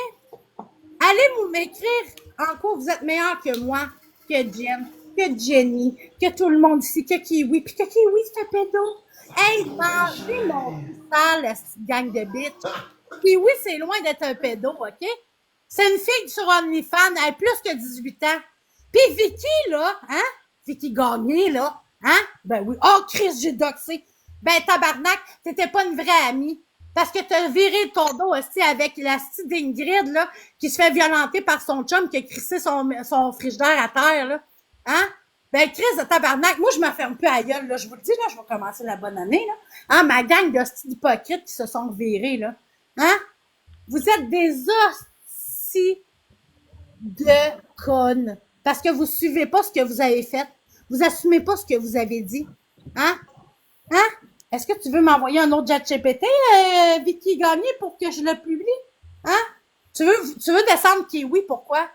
Allez m'écrire en quoi vous êtes meilleur que moi, que Jen. que Jenny, que tout le monde ici, que Kiwi, puis que Kiwi, c'est un pédo. Hey, mangez mon sale, la petite gang de bitch. Kiwi, c'est loin d'être un pédo, OK? C'est une fille sur OnlyFans, elle a plus que 18 ans. Puis Vicky, là, hein? Vicky Gagné, là, hein? Ben oui. Oh, Chris, j'ai doxé. Ben, tabarnak, t'étais pas une vraie amie. Parce que t'as viré ton dos aussi avec la petite d'Ingrid, là, qui se fait violenter par son chum qui a crissé son frigidaire à terre, là. Hein? Ben, Chris de tabarnak, moi, je me ferme plus à la gueule, là. Je vous le dis, là, je vais commencer la bonne année, là. Hein? Ma gang d'hosties d'hypocrites qui se sont virés, là. Hein? Vous êtes des hosties de connes. Parce que vous suivez pas ce que vous avez fait. Vous assumez pas ce que vous avez dit. Hein? Hein? Est-ce que tu veux m'envoyer un autre ChatGPT, Vicky Gagné, pour que je le publie? Hein? Tu veux descendre Kiwi, pourquoi?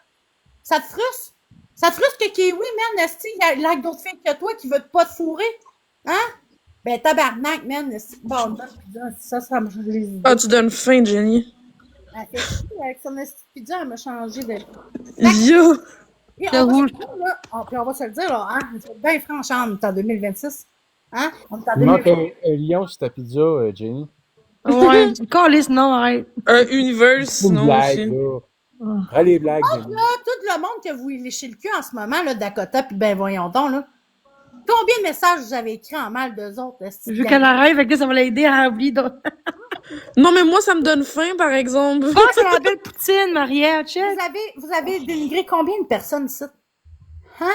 Ça te frustre? Ça te frustre que Kiwi, man, esti, il y a d'autres filles que toi qui veulent pas te fourrer? Hein? Ben, tabarnak, man, esti. Bon, donne pizza, ça me change les idées. Ah, tu donnes faim, Jenny. Elle fait chier avec son esti de pizza, elle m'a changé de... Yo! Puis on va se le dire, là, puis on va se le dire, là, hein? C'est bien franchement, on est en 2026. Hein? On est en Il manque 2026. un lion sur ta pizza, Jenny. Ouais, calisse, non, arrête. Un univers, C'est une sinon blague, aussi. là. Prends les blagues, Jenny. Là, tout le monde que vous léchez le cul en ce moment, là, Dakota, puis ben voyons donc, là. Combien de messages vous avez écrits en mal d'eux autres? Je veux qu'elle arrête, fait que ça va l'aider à oublier. Donc... Non, mais moi, ça me donne faim, par exemple. Oh, c'est la belle poutine, Maria, check. Vous avez dénigré combien de personnes ici? Hein?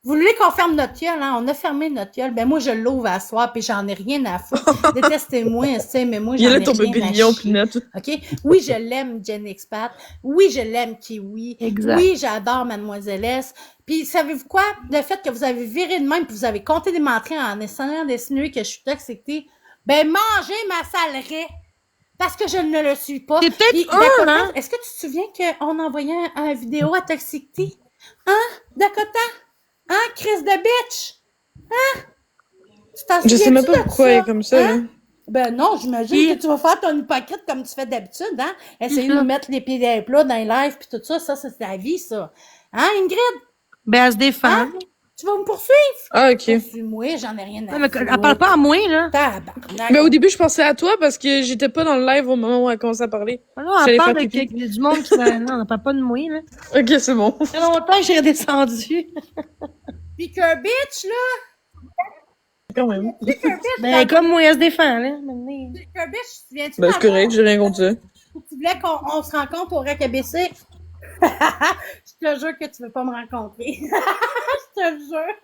Vous voulez qu'on ferme notre gueule, hein? On a fermé notre gueule. Ben, moi, je l'ouvre à soir, puis j'en ai rien à foutre. Détestez-moi, mais moi, Il j'en est ai là ton rien bébé à lion, chier. Pinette. OK? Oui, je l'aime, Jen Expat. Oui, je l'aime, Kiwi. Exact. Oui, j'adore Mademoiselle S. Puis, savez-vous quoi? Le fait que vous avez viré de même, puis vous avez compté des menteries en essayant d'insinuer que je suis toxiquée, ben, mangez ma salerie! Parce que je ne le suis pas. C'est peut-être Puis, un, Dakota, hein? est-ce que tu te souviens qu'on envoyait un vidéo à Toxicity? Hein? Dakota? Hein? Chris de bitch? Hein? Tu t'en Je sais même souviens-tu pas de pourquoi ça? elle est comme ça, Hein? là. Ben non, j'imagine Qui? que tu vas faire ton hypocrite comme tu fais d'habitude, hein? Essayer de ça? nous mettre les pieds dans les plats dans les lives pis tout ça, ça c'est ta vie, ça. Hein, Ingrid? Ben, elle se défend. Hein? Tu vas me poursuivre? Ah, ok. Poursuis-moi, j'en ai rien à Non, mais foutre. elle parle pas à moi, là. Tabarnak. Mais au début, je pensais à toi parce que j'étais pas dans le live au moment où elle commençait à parler. Non, J'allais elle parle faire de pipi. du monde qui va... Non, elle parle pas de moi, là. Ok, c'est bon. Ça fait longtemps que j'ai redescendu. Pis que bitch, là! Quand même. Pis que bitch, Ben, comme moi, elle se défend, là. Maintenant. que bitch, tu viens-tu Ben, c'est correct, j'ai rien contre ça. Tu voulais qu'on se rencontre au RAC ABC? Je te jure que tu veux pas me rencontrer. Je te jure.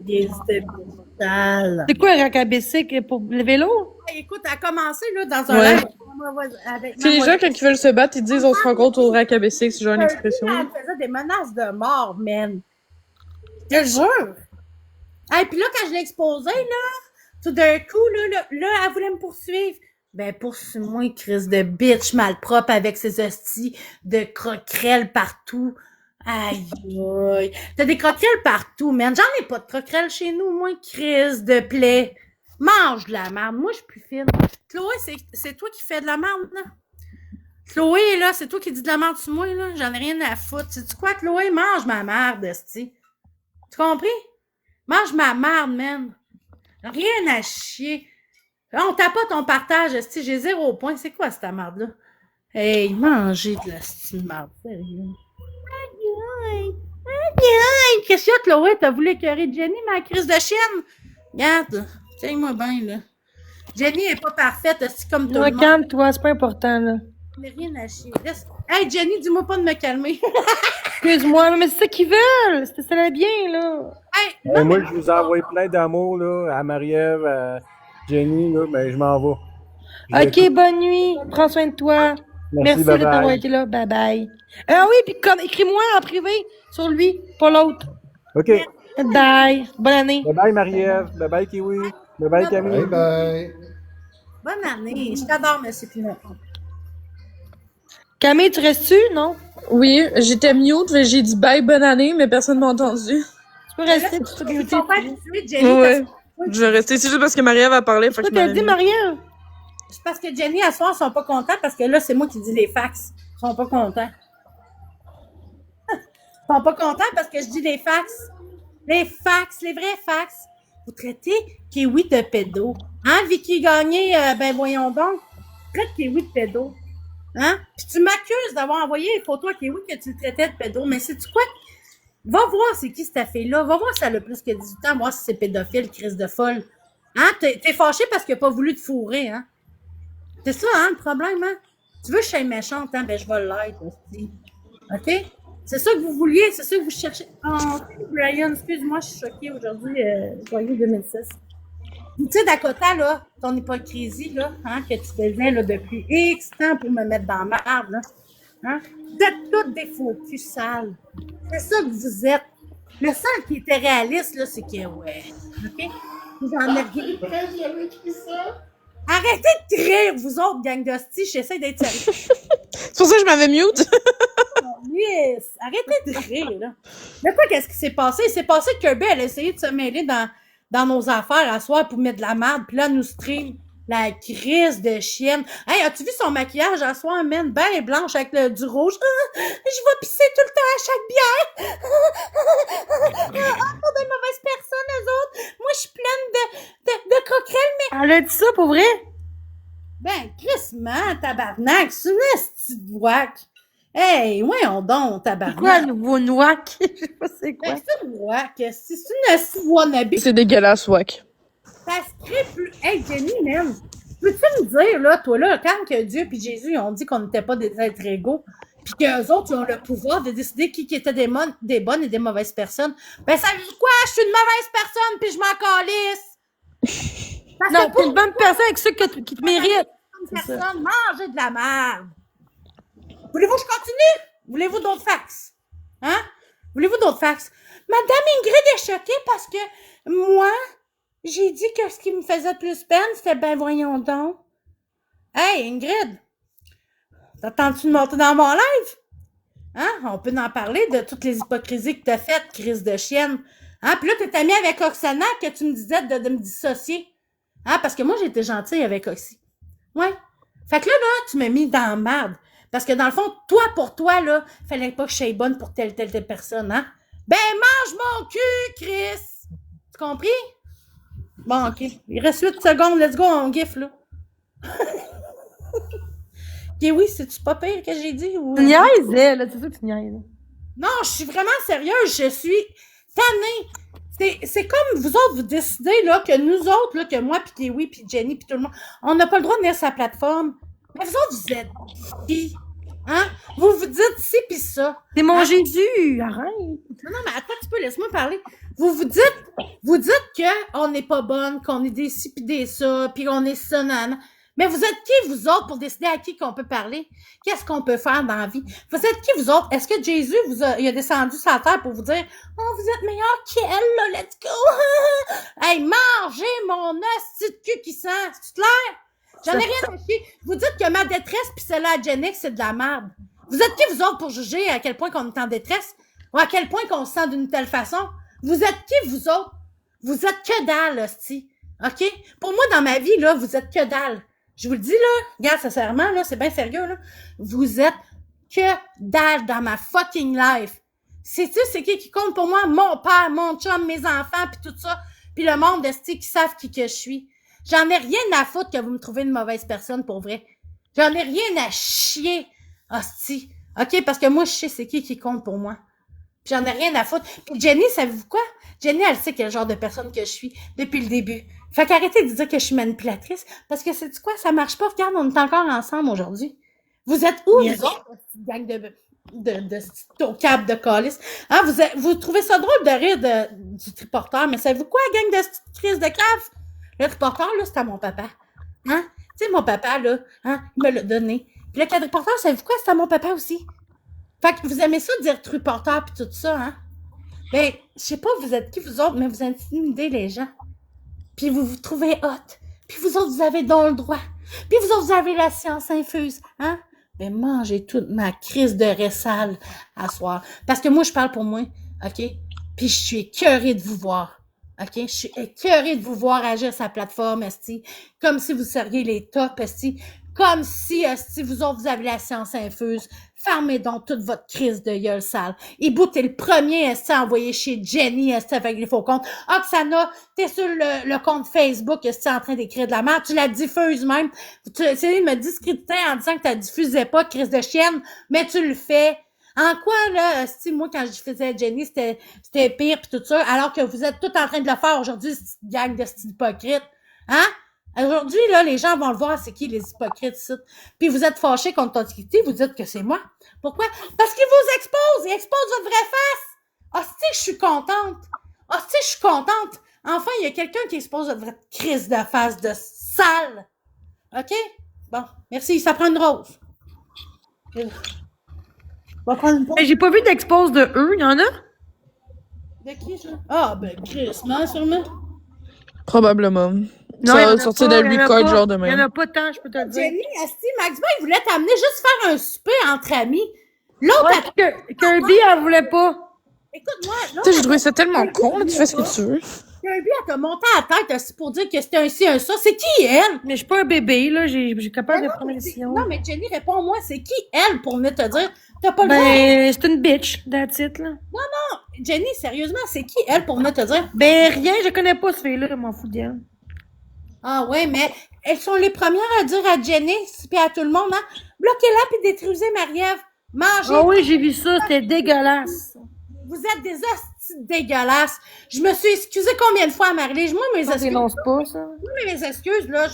C'était brutal. C'est quoi, un rack ABC pour le vélo? Hey, écoute, elle a commencé là, dans un Ouais. live avec C'est les gens, quand ils veulent se battre, ils disent on se rencontre au rack ABC, c'est genre une expression. Elle faisait des menaces de mort, man. Je te jure. Et puis là, quand je l'ai exposé, là, tout d'un coup, là, elle voulait me poursuivre. Ben, poursuis-moi, Chris de bitch malpropre avec ses hosties de croquerelles partout. Aïe, aïe. T'as des croquerelles partout, man. J'en ai pas de croquerelles chez nous, moi, Chris de plaie. Mange de la merde. Moi, je suis plus fine. Chloé, c'est toi qui fais de la merde, là. Chloé, là, c'est toi qui dis de la merde sur moi, là. J'en ai rien à foutre. Sais-tu quoi, Chloé? Mange ma merde, esti. Tu compris? Mange ma merde, man. Rien à chier. Là, on tape pas ton partage, esti. J'ai 0 point. C'est quoi, cette merde-là? Hey, mangez de la style merde. Sérieux. Aïe, aïe. Aïe, aïe. Qu'est-ce que Chloé? T'as voulu écœurer Jenny, ma crise de chienne? Regarde. Tiens-moi bien, là. Jenny est pas parfaite, esti, comme tout le monde. Calme-toi, c'est pas important, là. Mais rien à chier. Laisse... Hey, Jenny, dis-moi pas de me calmer. Excuse-moi, mais c'est ça qu'ils veulent. Ça va bien, là. Hey, Moi, je vous envoie plein d'amour là, à Marie-Ève, à Jenny, là, mais je m'en vais. OK, bonne nuit. Prends soin de toi. Merci de bye-bye. t'avoir été là. Bye bye. Ah oui, puis écris-moi en privé sur lui, pas l'autre. OK. Bye. Bonne année. Bye-bye, Marie-Ève. Bye-bye, Kiwi. Bye-bye, Camille. Bye bye. bonne année. Je t'adore, monsieur Pinot. Camille, tu restes-tu? Non? Oui, j'étais mute, mais j'ai dit bye, bonne année, mais personne m'a entendu. Tu peux rester, tu peux Ils sont pas habitués, Jenny. Ouais. parce que- Je vais rester. C'est juste parce que Marie-Ève a parlé. Fait que Toi, je t'as m'en dit, ai mis. Maria? C'est parce que Jenny, à ce soir, ils sont pas contents parce que là, c'est moi qui dis les fax. Ils sont pas contents. Ils Ils sont pas contents parce que je dis les fax. Les fax, les vrais fax. Vous traitez Kiwi de pédo. Hein, Vicky Gagné, ben voyons donc. Traite Kiwi de pédo. Hein? Puis tu m'accuses d'avoir envoyé une photo à Kiwi que tu le traitais de pédo. Mais sais-tu quoi? Va voir c'est qui cette fille-là. Va voir si elle a plus que 18 ans. Voir si c'est pédophile, crise de folle. Hein? T'es fâché parce qu'il a pas voulu te fourrer, hein? C'est ça, hein, le problème, hein? Tu veux que je sois méchante, hein? Ben, je vais l'être aussi. OK? C'est ça que vous vouliez, c'est ça que vous cherchez. Oh, Brian, excuse-moi, je suis choquée aujourd'hui, joyeux 2006. Tu sais, Dakota, là, ton hypocrisie, là, hein, que tu faisais, là, depuis X temps pour me mettre dans ma merde, là, hein? Vous êtes toutes des faux culs sales. C'est ça que vous êtes. Le seul qui était réaliste, là, c'est que, ouais, OK? Vous en avez rien. Arrêtez de rire, vous autres, gang d'hosties, j'essaie d'être sérieux. C'est pour ça que je m'avais mute. Yes! Arrêtez de rire, là. Mais quoi, qu'est-ce qui s'est passé? Il s'est passé que Kirby, elle a essayé de se mêler dans nos affaires à soir pour mettre de la merde, puis là, elle nous stream la crise de chienne. Hey, as-tu vu son maquillage à soir, man? Ben blanche avec du rouge. Ah, je vais pisser tout le temps à chaque bière. Pour des mauvaises personnes, eux autres. Moi, je suis pleine de coquerelles, mais... Elle a dit ça pour vrai? Ben, crissement, tabarnak, c'est une petite ouac. Hey, voyons donc, tabarnak. C'est quoi, un nouveau nouac? Je sais pas c'est quoi. Ben, c'est une ouac. C'est une petite wannabe. C'est dégueulasse, wack. Ça se crée plus. Hey, Jenny, man, peux-tu me dire, là, toi, là, quand que Dieu et Jésus ils ont dit qu'on n'était pas des êtres égaux, puis qu'eux autres, ils ont le pouvoir de décider qui étaient des bonnes et des mauvaises personnes, ben, ça veut dire quoi? Je suis une mauvaise personne, puis je m'en calisse. Non, t'es une bonne personne avec ceux qui te méritent. Une personne, mangez de la merde. Voulez-vous que je continue? Voulez-vous d'autres fax? Hein? Voulez-vous d'autres fax? Madame Ingrid est choquée parce que moi, j'ai dit que ce qui me faisait plus peine, c'était ben voyons donc. Hey, Ingrid! T'attends-tu de monter dans mon live? Hein? On peut en parler de toutes les hypocrisies que t'as faites, crise de chienne. Hein? Puis là, t'es amie avec Oksana que tu me disais de me dissocier. Hein? Parce que moi, j'étais gentille avec Oxy. Ouais. Fait que là, tu m'as mis dans la merde. Parce que dans le fond, toi, pour toi, là, fallait pas que je sois bonne pour telle personne, hein? Ben, mange mon cul, Chris! Tu compris? Bon, OK. Il reste 8 secondes. Let's go, on gif, là. OK, oui, c'est-tu pas pire que j'ai dit? Ou... Tu niaises, là. C'est sûr que tu niaises. Non, je suis vraiment sérieuse. Je suis tannée. C'est comme vous autres, vous décidez, là, que nous autres, là, que moi, puis Kiwi, puis Jenny, puis tout le monde, on n'a pas le droit de venir sur la plateforme. Mais vous autres, vous êtes qui? Hein? Vous vous dites ci pis ça. C'est mon Hein? Jésus, arrête. Non, mais attends, tu peux, laisse-moi parler. Vous dites que on n'est pas bonne, qu'on est des ci pis des ça, pis qu'on est ça, nan. Mais vous êtes qui, vous autres, pour décider à qui qu'on peut parler? Qu'est-ce qu'on peut faire dans la vie? Vous êtes qui, vous autres? Est-ce que Jésus il a descendu sur la terre pour vous dire, oh, vous êtes meilleur qu'elle, là, let's go! Hey, mangez mon asti de cul qui sent. C'est clair? J'en ai rien à chier. Vous dites que ma détresse pis celle-là à Jenix, c'est de la merde. Vous êtes qui, vous autres, pour juger à quel point qu'on est en détresse? Ou à quel point qu'on se sent d'une telle façon? Vous êtes qui, vous autres? Vous êtes que dalle, hostie. OK? Pour moi, dans ma vie, là, vous êtes que dalle. Je vous le dis, là, regarde, sincèrement, là, c'est bien sérieux, là. Vous êtes que dalle dans ma fucking life. Sais-tu, c'est qui compte pour moi? Mon père, mon chum, mes enfants, pis tout ça. Pis le monde, hostie, qui savent qui que je suis. J'en ai rien à foutre que vous me trouvez une mauvaise personne, pour vrai. J'en ai rien à chier, hostie. OK? Parce que moi, je sais c'est qui compte pour moi. Puis j'en ai rien à foutre. Puis Jenny, savez-vous quoi? Jenny, elle sait quel genre de personne que je suis depuis le début. Fait qu'arrêtez de dire que je suis manipulatrice, parce que c'est quoi? Ça marche pas. Regarde, on est encore ensemble aujourd'hui. Vous êtes où, vous autres, cette gang de tocab de calice? Hein, vous trouvez ça drôle de rire du triporteur, mais savez-vous quoi, gang de crise de cave? Le triporteur, là, c'est à mon papa. Hein? Tu sais, mon papa, là, hein, il me l'a donné. Puis le quadriporteur, savez-vous quoi? C'est à mon papa aussi. Fait que vous aimez ça dire triporteur pis tout ça, hein? Ben, je sais pas vous êtes qui, vous autres, mais vous intimidez les gens. Puis vous vous trouvez hot. Puis vous autres, vous avez donc le droit. Puis vous autres, vous avez la science infuse, hein? Ben, mangez toute ma crise de réssale à soir. Parce que moi, je parle pour moi, OK? Puis je suis écœurée de vous voir. OK? Je suis écœurée de vous voir agir sur la plateforme, esti. Comme si vous seriez les tops, esti. Comme si vous autres, vous avez la science infuse. Fermez donc toute votre crise de gueule sale. Hibou, t'es le premier à envoyer chez Jenny avec les faux comptes. Oksana, t'es sur le compte Facebook en train d'écrire de la merde. Tu la diffuses même. Tu essayes de me discréditer en disant que tu la diffusais pas, crise de chienne, mais tu le fais. En quoi, là, moi, quand je faisais Jenny, c'était pire pis tout ça, alors que vous êtes tout en train de le faire aujourd'hui, cette gang de style hypocrite. Hein? Aujourd'hui, là, les gens vont le voir, c'est qui les hypocrites, ça. Puis vous êtes fâchés contre Totkiti, vous dites que c'est moi. Pourquoi? Parce qu'ils vous exposent, ils exposent votre vraie face. Ah, je suis contente. Ah, je suis contente. Enfin, il y a quelqu'un qui expose votre vraie crise de face de sale. OK? Bon, merci, ça prend une rose. On va prendre une pause. Mais j'ai pas vu d'expose de eux, y en a? De qui, ça? Ah, ben, Chris, non, sûrement. Probablement. Non, Ça y en va a sortir pas, de y lui en a code pas. genre de Il y en même. a pas tant, je peux te le dire. Jenny, Max Ben, il voulait t'amener juste faire un souper entre amis. L'autre, Ouais, Kirby, elle voulait pas. écoute-moi, Tu sais, j'ai trouvé ça tellement con, là, tu fais ce que tu veux. Kirby, elle t'a monté à la tête aussi pour dire que c'était un ci, un ça. C'est qui, elle? Mais je suis pas un bébé, là, j'ai capable de Non, prendre mais une c'est- décision. non, mais Jenny, réponds-moi, c'est qui, elle, pour venir te dire? T'as pas le droit. Ben, c'est une bitch, that's it, là. Jenny, sérieusement, c'est qui, elle, pour venir te dire? Ben, rien, je connais pas ce fille-là, je m'en fous d'elle. Ah ouais, mais elles sont les premières à dire à Jenny, puis à tout le monde, hein? Bloquez-la puis détruisez Marie-Ève. Mangez. Ah oui, j'ai vu ça, c'était dégueulasse. Vous êtes des hosties dégueulasses. Je me suis excusée combien de fois à Marie-Lise? Moi, mes Ça excuses. dénonce pas, ça. Mes excuses, là,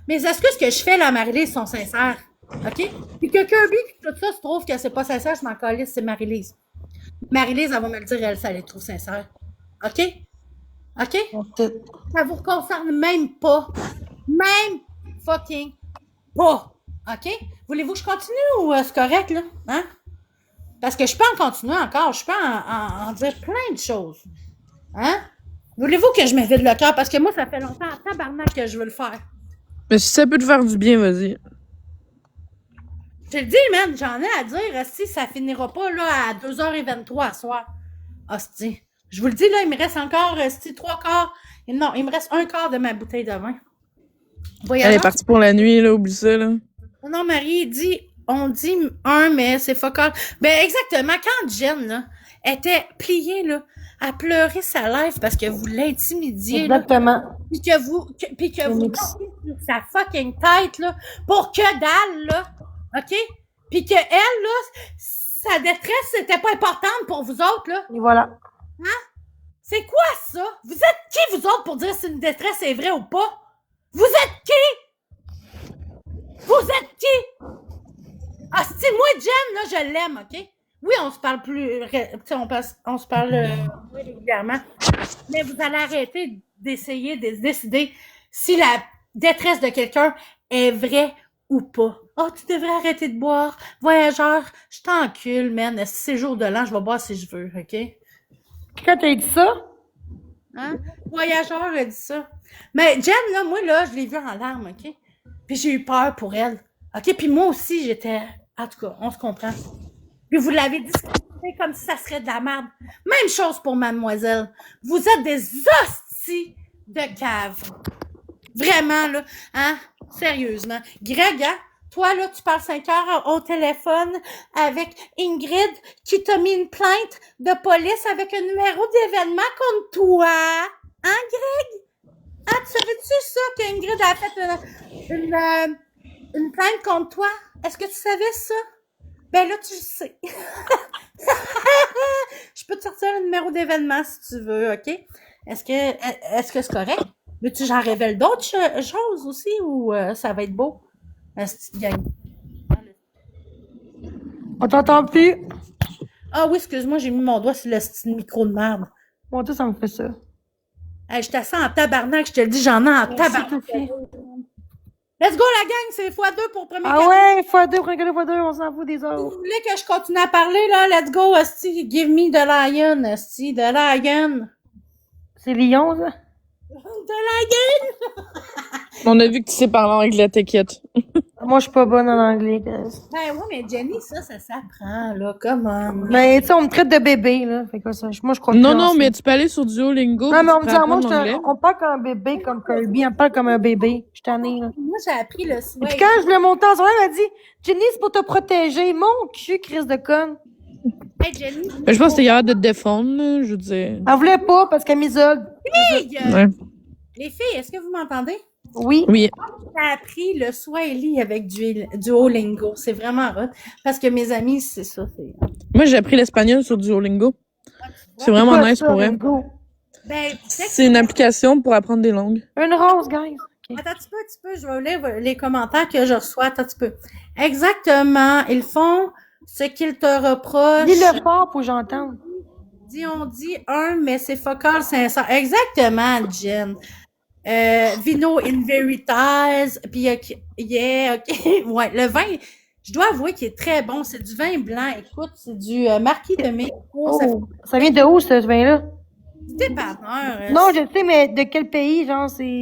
mes excuses que je fais, là, Marie-Lise, sont sincères. OK? Puis que Kirby, tout ça, se trouve que c'est pas sincère, je m'en calisse, c'est Marie-Lise. Marie-Lise, elle va me le dire, elle, ça les trouve sincères. OK? OK? Ça vous concerne même pas. Même fucking pas. OK? Voulez-vous que je continue ou c'est correct, là? Hein? Parce que je peux en continuer encore. Je peux en dire plein de choses. Hein? Voulez-vous que je me vide le cœur? Parce que moi, ça fait longtemps en tabarnak que je veux le faire. Mais si ça peut te faire du bien, vas-y. Je te le dis, man, j'en ai à dire. Si ça finira pas là à 2h23 ce soir. Hostie. Je vous le dis, là, il me reste encore 3 quarts. Non, il me reste un quart de ma bouteille de vin. Elle Voyageur? est partie pour la nuit, là, oublie ça, là. Non, Marie, on dit un, mais c'est fuck. Ben, exactement. Quand Jen, là, était pliée, là, à pleurer sa life parce que vous l'intimidiez, là. Exactement. Puis que vous tombez sur sa fucking tête, là, pour que dalle, là. OK? Puis que elle, là, sa détresse, c'était pas importante pour vous autres, là. Et voilà. C'est quoi ça? Vous êtes qui, vous autres, pour dire si une détresse est vraie ou pas? Vous êtes qui? Vous êtes qui? Ah, si moi, Jen, là, je l'aime, OK? Oui, on se parle plus, on se parle régulièrement. Mais vous allez arrêter d'essayer de décider si la détresse de quelqu'un est vraie ou pas. Oh, tu devrais arrêter de boire. Voyageur, je t'encule, man. Si c'est jour de l'an, je vais boire si je veux, OK? Quand t'as dit ça, Hein? Voyageur a dit ça. Mais Jen, là, moi, là, je l'ai vue en larmes, OK? Puis j'ai eu peur pour elle. OK? Puis moi aussi, j'étais... En tout cas, on se comprend. Puis vous l'avez discuté comme si ça serait de la merde. Même chose pour mademoiselle. Vous êtes des hosties de cave. Vraiment, là. Hein? Sérieusement. Greg, hein? Toi, là, tu parles 5 heures au téléphone avec Ingrid qui t'a mis une plainte de police avec un numéro d'événement contre toi. Hein, Greg? Hein, tu savais-tu ça qu'Ingrid a fait une plainte contre toi? Est-ce que tu savais ça? Ben là, tu le sais. Je peux te sortir un numéro d'événement si tu veux, OK? Est-ce que c'est correct? Veux-tu que j'en révèle d'autres choses aussi ou ça va être beau? on t'entend plus. Ah oui, excuse-moi, j'ai mis mon doigt sur le petit micro de merde. Moi, tout ça me fait ça. Hey, je t'assens en tabarnak, je te le dis, j'en ai en tabarnak. Let's go la gang, c'est x2 pour premier Ah cadeau. ouais, x2, pour un cadeau x2, on s'en fout des Vous autres. voulez que je continue à parler, là? Let's go, esti. Give me the lion, esti. The lion. C'est Lyon, ça? The lion. On a vu que tu sais parler anglais, t'inquiète. Moi, je suis pas bonne en anglais, guys. Ben oui, mais Jenny, ça s'apprend, là. Comment? Mais, tu sais, on me traite de bébé, là. Fait que ça, moi, je crois Non, plus en non, ça. mais tu peux aller sur Duolingo. Non, mais on puis me tu dit, peux moi, apprendre l'anglais. on parle comme un bébé, comme Kirby. On parle comme un bébé. Je suis tannée, là. Moi, j'ai appris le Et sway. puis quand je voulais monter en son elle m'a dit, Jenny, c'est pour te protéger. Mon cul, crise de conne. Hey, Jenny. Ben, je pense que t'es capable de te défendre, là, je veux dire. Elle voulait pas parce qu'elle m'isole. Hey, Ouais. les filles, est-ce que vous m'entendez? Oui. Oui. J'ai appris le Swahili avec Duolingo. C'est vraiment hot. Parce que mes amis, c'est ça. Moi, j'ai appris l'espagnol sur Duolingo. C'est vraiment Quoi, nice ça, pour elle. Ringo? Ben, tu sais que- C'est une application pour apprendre des langues. Une rose, guys. Attends un petit peu, je vais lire les commentaires que je reçois. Attends un petit peu. Exactement. Ils font ce qu'ils te reprochent. Dis-le fort pour que j'entende. On dit un, mais c'est focal sincère. Exactement, Jen. Vino in veritas. Puis, yeah, ok. Ouais, le vin, je dois avouer qu'il est très bon. C'est du vin blanc. Écoute, c'est du Marquis de Mexico. Ça fait Oh, ça vient de où, ce vin-là? du dépanneur. Non, je sais, mais de quel pays? Genre, c'est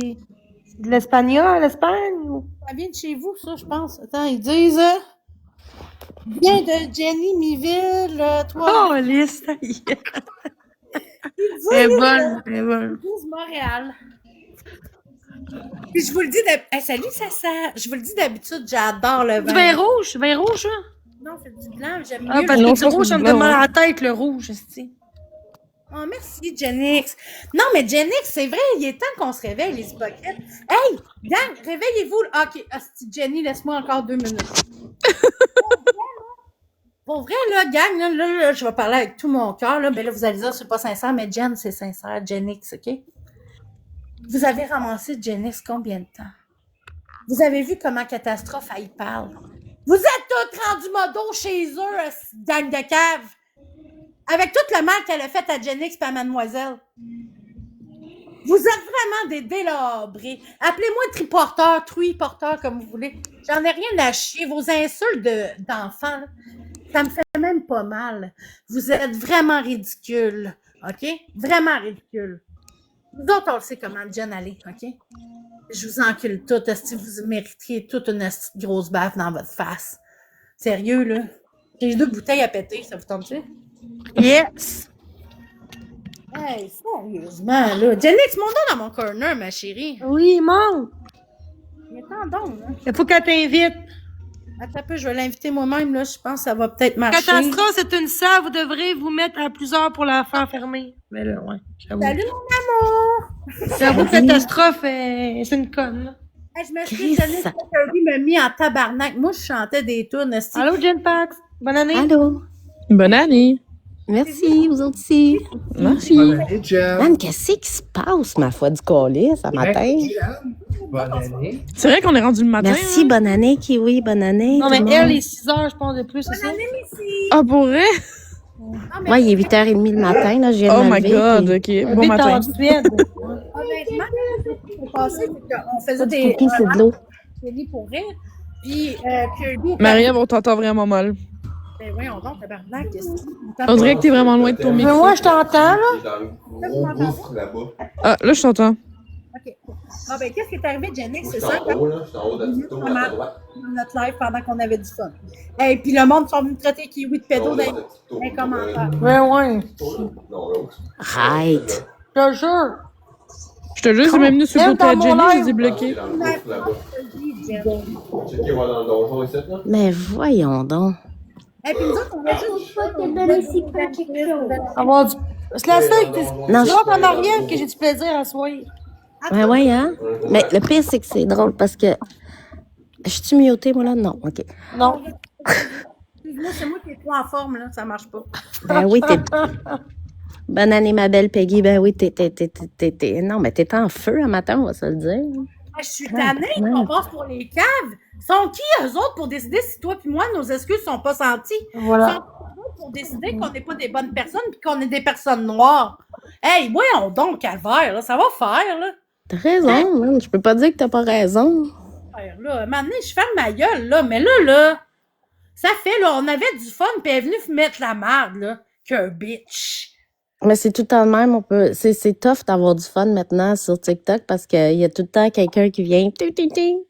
de l'Espagnol, l'Espagne? Ou... Ça vient de chez vous, ça, je pense. Attends, ils disent... Vient de Jenny Miville, toi. Oh, lisse, ça y est. Ils disent, Elle est bonne, elle est bonne. ils disent Montréal. Puis je vous le dis, salut, ça sert. Je vous le dis d'habitude, j'adore le Du vin. vin rouge, ça? Non, c'est du blanc, j'aime mieux. Ah, parce Non, que je du pense que rouge, c'est ça me blanc, donne mal ouais. à la tête, le rouge, c'est. Oh, merci, Jenix. Non, mais Jenix, c'est vrai, il est temps qu'on se réveille, les hypocrites. Hey, gang, réveillez-vous. Ok, Jenny, laisse-moi encore 2 minutes. Pour vrai, là, gang, là, je vais parler avec tout mon cœur, là. Ben là, vous allez dire, c'est pas sincère, mais Jen, c'est sincère. Jenix, ok? Vous avez ramassé Jenix combien de temps? Vous avez vu comment Catastrophe, elle y parle? Vous êtes tous rendus modo chez eux, gang de cave! Avec tout le mal qu'elle a fait à Jenix et à Mademoiselle. Vous êtes vraiment des délabrés. Appelez-moi triporteur, truie-porteur, comme vous voulez. J'en ai rien à chier. Vos insultes d'enfants, là, ça me fait même pas mal. Vous êtes vraiment ridicules, OK? Vraiment ridicules. Nous autres, on le sait comment Jen aller, OK? Je vous encule toutes. Est-ce que vous mériteriez toute une grosse baffe dans votre face? Sérieux, là? J'ai 2 bouteilles à péter, ça vous tente-tu? Yes! Hey, sérieusement, là. Jenix, monte dans mon corner, ma chérie. Oui, monte! Il est temps donc, là. Il faut qu'elle t'invite. Attends un peu, je vais l'inviter moi-même, là. Je pense que ça va peut-être marcher. Catastrophe, c'est une sœur, vous devrez vous mettre à plusieurs pour la faire fermer. Mais là, ouais, j'avoue. Salut, mon amour! J'avoue que Catastrophe, c'est une conne, là. Hey, je m'excuse, Jenix, parce que Kirby m'a mis en tabarnak. Moi, je chantais des tunes, esti. Allô, Jen Pax? Bonne année! Allô? Bonne année. Merci, vous autres aussi. Merci. Bonne année, Jen. Man, qu'est-ce qui se passe, ma foi du colis, ce matin? Jen, bonne année. C'est vrai qu'on est rendu le matin. Merci, hein? bonne année, Kiwi, bonne année. Non, tout mais le monde. elle, les 6 heures, je pense, de plus, c'est ça? Bonne année, Missy! Ah, pour vrai? Non, mais Ouais, il est 8h30 le matin, là, je viens de Oh me my lever, god, puis- ok. Bon matin. En Suède. honnêtement, ce qui s'est passé, c'est qu'on faisait des Pipi, c'est de l'eau. Jenny pour rire. Puis Kirby... Marie-Ève, on t'entend vraiment mal. Ben voyons donc, tabarnak. On dirait que t'es vraiment loin de ton Mais micro. moi, je t'entends, là. Il est dans le gros gouffre là-bas. Ah, là, je t'entends. OK. Ah ben, qu'est-ce qui est arrivé, Jenny? Moi, C'est je ça, suis en haut, là. Je suis en haut de la tour, à droite. dans notre live pendant qu'on avait du fun. Et puis le monde sont venus traiter Kiwi de pédo dans Dans la les commentaires. Ouais, ouais. Non, l'autre. Arrête. Je te jure. Je te jure, c'est même venu sur le Même côté à dans Jenny, mon je live. les ai bloqués. Dans le gouffre là-bas. Checker, voir dans le donjon ici, là. Mais voyons donc. Et puis nous autres, on a juste... Avoir du... C'est la seule que Non, tu vois en arrière que j'ai du plaisir à soir. Ouais, ouais, hein? Mais le pire, c'est que c'est drôle parce que. Je suis mutée, moi, là? Non, OK. Non. Excuse-moi, c'est moi qui est trop en forme, là. Ça marche pas. Ben oui, t'es. Bonne année, ma belle Peggy. Ben oui, t'es. Non, mais t'es en feu un matin, on va se le dire. Ah, je suis tannée qu'on passe pour les caves. Sont qui, eux autres, pour décider si toi puis moi, nos excuses sont pas senties? Voilà. Sont qui, eux autres, pour décider qu'on n'est pas des bonnes personnes puis qu'on est des personnes noires? Hey, voyons donc, calvaire, là. Ça va faire, là. T'as raison, man. Je peux pas dire que t'as pas raison. Faire, là. Maintenant, je ferme ma gueule, là. Mais là, ça fait, là, on avait du fun puis elle est venue mettre la merde, là. Qu'un bitch. Mais c'est tout le temps le même. C'est tough d'avoir du fun maintenant sur TikTok parce qu'il y a tout le temps quelqu'un qui vient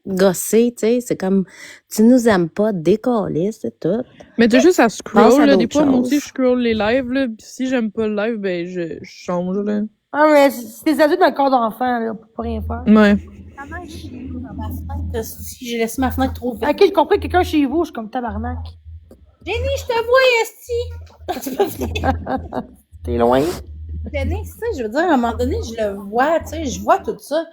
gosser, tu sais. C'est comme, tu nous aimes pas, décoller, c'est tout. Mais t'as juste à Passe scroll, à là. Des d'autres fois, moi aussi, choses. je scroll les lives, là. Pis si j'aime pas le live, ben, je change, là. Ah, mais c'est des adultes dans le corps d'enfant, là. On peut pas rien faire. Ouais. Quand même, je suis dans ma fenêtre, si j'ai laissé ma fenêtre trop vite. Ok, j'ai compris quelqu'un chez vous, je suis comme tabarnak. Jenny, je te vois, Esti! T'es loin. Jenny, tu sais, je veux dire, à un moment donné, je le vois, tu sais, je vois tout ça.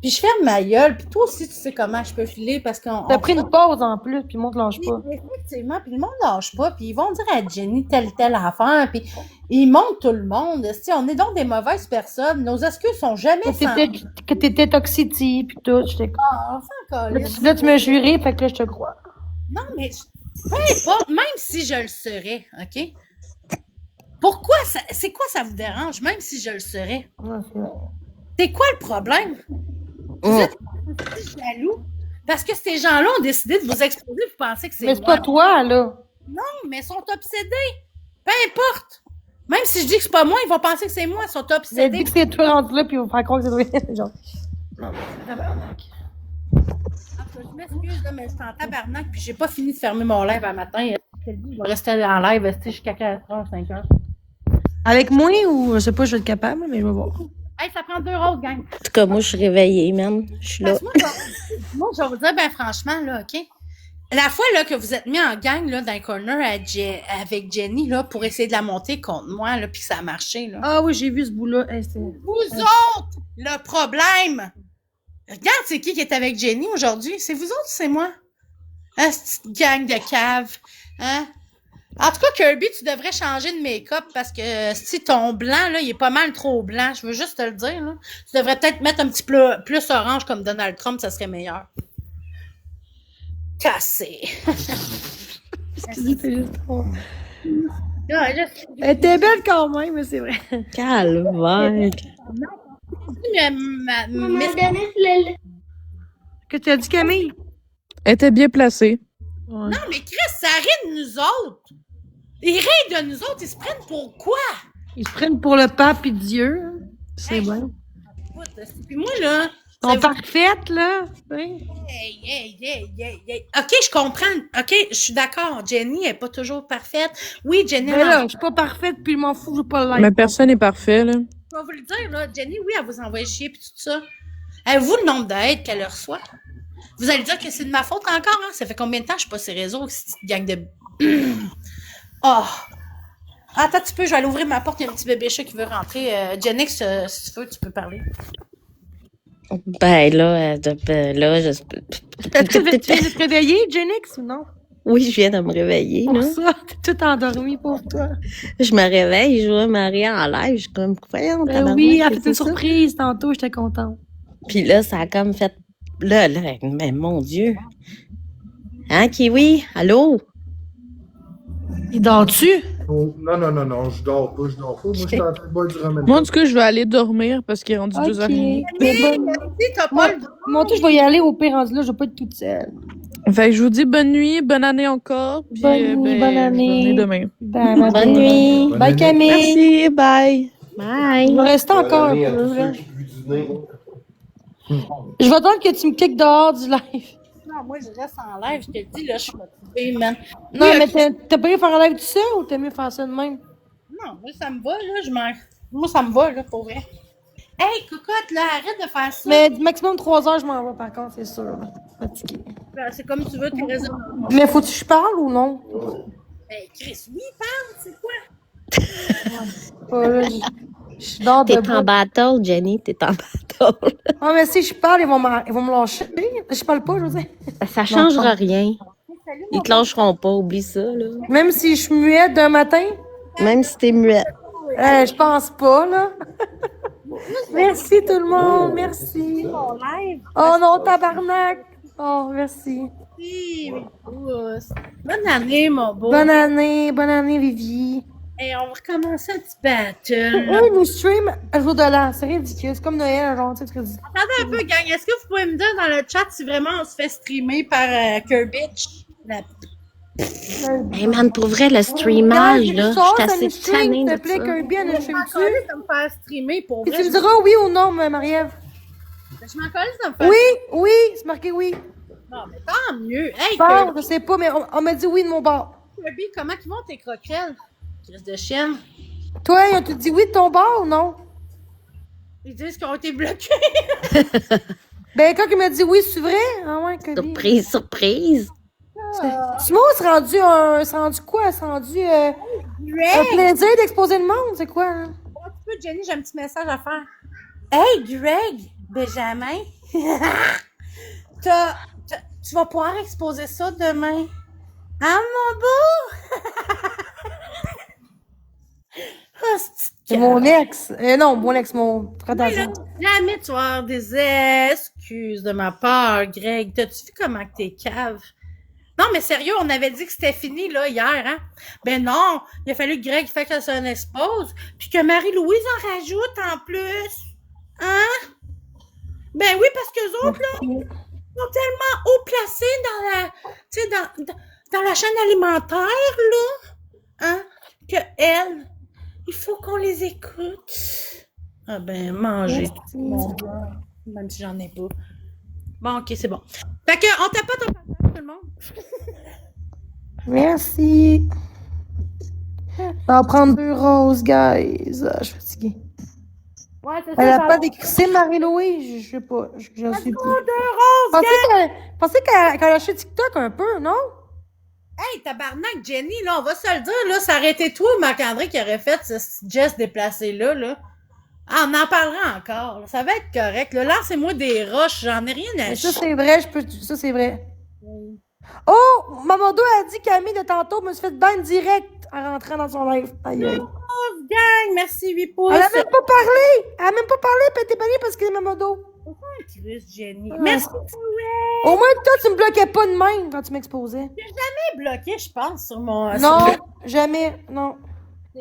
Puis je ferme ma gueule, puis toi aussi, tu sais comment je peux filer parce qu'on. T'as pris une pause en plus, puis le monde lâche Oui, pas. effectivement, puis le monde lâche pas, puis ils vont dire à Jenny telle affaire, puis ils montent tout le monde. Si on est donc des mauvaises personnes, nos excuses sont jamais Que t'étais toxiti, puis tout. J'étais comme. Ah, on s'en Là, calisse. tu me juré, fait que là, je te crois. Non, mais peu importe, même si je le serais, OK? Pourquoi ça. C'est quoi ça vous dérange, même si je le serais? Ouais, c'est vrai. C'est quoi le problème? Vous êtes jaloux? Parce que ces gens-là ont décidé de vous exposer, vous pensez que c'est Mais c'est moi. pas toi, là. Non, mais ils sont obsédés. Peu importe. Même si je dis que c'est pas moi, ils vont penser que c'est moi, ils sont J'ai obsédés. dit que c'est toi rendu là, puis ils vont faire croire que c'est toi. Genre. Non, mais tabarnak. Je m'excuse, là, mais je suis en tabarnak, puis j'ai pas fini de fermer mon live un matin. Je vais rester en live jusqu'à 4h, 5h. Avec moi ou je sais pas, je vais être capable, mais je vais voir. Hey, ça prend 2 rôles, gang. En tout cas, moi, je suis réveillée, man. Je suis là. Parce que moi, je vais vous dire, ben franchement, là, OK? La fois là, que vous êtes mis en gang là, dans le corner avec Jenny là, pour essayer de la monter contre moi, là, puis que ça a marché. Là. Ah oui, j'ai vu ce bout-là. Hey, Vous autres, le problème! Regarde, c'est qui est avec Jenny aujourd'hui? C'est vous autres, c'est moi? Ah, cette gang de cave. Hein? En tout cas, Kirby, tu devrais changer de make-up parce que si ton blanc, là, il est pas mal trop blanc. Je veux juste te le dire. Là. Tu devrais peut-être mettre un petit peu plus orange comme Donald Trump, ça serait meilleur. Cassé. Elle était belle quand même, mais c'est vrai. Calvaire. Que tu as dit, Camille? Elle était bien placée. Ouais. Non, mais Chris, ça rit de nous autres. Ils rient de nous autres. Ils se prennent pour quoi? Ils se prennent pour le pape et Dieu. C'est bon. Puis moi, là... Ils sont parfaites, là. Oui. Hey. OK, je comprends. OK, je suis d'accord. Jenny est pas toujours parfaite. Oui, Jenny... Mais là, je suis pas parfaite, puis je m'en fous, je veux pas le like. Mais personne n'est parfait, là. Je vais vous le dire, là. Jenny, oui, elle vous envoie chier puis tout ça. Avez-vous le nombre d'aides qu'elle reçoit? Vous allez dire que c'est de ma faute encore, hein? Ça fait combien de temps que je suis pas sur les réseaux, cette gang de... Oh! Attends un petit peu, je vais aller ouvrir ma porte, il y a un petit bébé chat qui veut rentrer. Jenny, si tu veux, tu peux parler. Ben là, je... Est-ce que tu viens de te réveiller, Jenix, ou non? Oui, je viens de me réveiller, Pour là. ça, t'es tout endormi pour toi. Je me réveille, je vois Marie en live, je suis comme, voyons, tabarnak, Oui, elle a fait c'est une ça? surprise tantôt, j'étais contente. Puis là, ça a comme fait, là, mais mon Dieu. Hein, Kiwi? Allô? Il dort-tu? Oh, non, je dors pas. Moi, je suis en train de boire du rhum. Moi, en tout cas, je vais aller dormir parce qu'il est rendu 2h30. Mais bon, Si t'as moi, pas le... moi, tout, je vais y aller au pire rendu là, je vais pas être toute seule. Fait que je vous dis bonne nuit, bonne année encore. Puis, Bonne nuit, bonne année. je vais venir demain. Bonne nuit. Bonne Bye, nuit. Camille. Merci, bye. Bye. Il va rester encore un Bonne année à peu, tous là. ceux qui puent du nez. Je vais attendre que tu me kicks dehors du live. Non, moi, je reste en live, je te le dis, là, je suis motivée, man. Non, Oui, mais ok. t'as pas mieux faire un live tout seul ou t'as mieux faire ça de même? Non, moi, ça me va, là, Moi, ça me va, là, pour vrai. Hey, cocotte, là, arrête de faire ça. Mais maximum 3 heures, je m'en vais par contre, c'est sûr. Là. Fatiguée. Ben, c'est comme tu veux, tu raisonnes. Mais faut-tu que je parle ou non? Ben, Chris, oui, parle, c'est quoi? Pas là, je dors T'es debout. en battle, Jenny, t'es en battle. Ah, mais si je parle, ils vont me lâcher. Je parle pas, je veux dire. Ça changera rien. Ils te lâcheront pas, oublie ça, là. Même si je suis muette d'un matin, Même si t'es muette. je pense pas, là. Merci tout le monde, merci. Mon live. Oh non, tabarnak. Oh, merci. Oui, mais pousse. Bonne année, mon beau. Bonne année, Vivi. Et on va recommencer un petit battle. là. Oui, nous stream à jour de l'an. C'est ridicule. C'est comme Noël, genre, tu sais, c'est ridicule. Attendez un peu, gang. Est-ce que vous pouvez me dire dans le chat si vraiment on se fait streamer par Kirby? Hey man, pour vrai, le streamage, là, je suis assez tannée s'il te de plaît, ça. Kirby, elle nous Je stream m'en dessus. calisse de me faire streamer pour Et vrai. tu me diras oui ou non, Marie-Ève. Je m'en calisse de me faire Oui, c'est marqué oui. Non, mais tant mieux. Hey, Bon, Kirby, je sais pas, mais on m'a dit oui de mon bord. comment ils vont tes croquerelles? Crise de chienne. Toi, ils ont-tu dit oui de ton bord ou non? Ils disent qu'ils ont été bloqués. Ben, quand il m'a dit oui, c'est vrai? Ah ouais, Kirby. Surprise, surprise. Simon, c'est rendu quoi? C'est rendu un Greg! plaisir d'exposer le monde, c'est quoi? Hein? Un petit peu, Jenny, j'ai un petit message à faire. Hey, Greg! Benjamin! Tu vas pouvoir exposer ça demain. Ah, mon beau! Oh, C'est mon ex. Non, mon ex, mon frère Oui, là, d'argent. jamais tu vas avoir des excuses de ma part, Greg. T'as-tu vu comment que t'es cave? Non, mais sérieux, on avait dit que c'était fini, là, hier, hein? Ben non, il a fallu que Greg fasse que ça expose, puis que Marie-Louise en rajoute en plus. Hein? Ben oui, parce que les autres, là, sont tellement haut placés dans la, tu sais, dans la chaîne alimentaire, là, hein, que elle, il faut qu'on les écoute. Ah ben, manger tout mon gars, même si j'en ai pas. Bon, ok, c'est bon. Fait que, on tape pas ton passage, tout le monde. Merci. Ça va prendre 2 roses, guys. Ah, je suis fatiguée. Ouais, c'est Elle ça. a pas décrissé Marie-Louise? Je sais pas. Je sais plus. De rose, Pensais qu'elle a lâché TikTok un peu, non? Hey, tabarnak, Jenny, là, on va se le dire, là, ça aurait été toi ou Marc-André qui aurait fait ce geste déplacé-là, là. Ah, on en parlera encore, là. Ça va être correct, là. Lancez-moi des roches, j'en ai rien à Mais ça, chier. c'est vrai, ça, c'est vrai. Oh! Mamodo a dit Camille de tantôt me suis fait ban direct en rentrant dans son live. Aïe, aïe. Gang, merci, 8 pouces. Elle a même pas parlé! Elle a même pas parlé, puis elle était bannie parce qu'elle est Mamodo. Chris, Jenny. Ah. Merci, Au moins, toi, tu me bloquais pas de même quand tu m'exposais. t'es bloqué, je pense, sur mon... Non, sur jamais, non.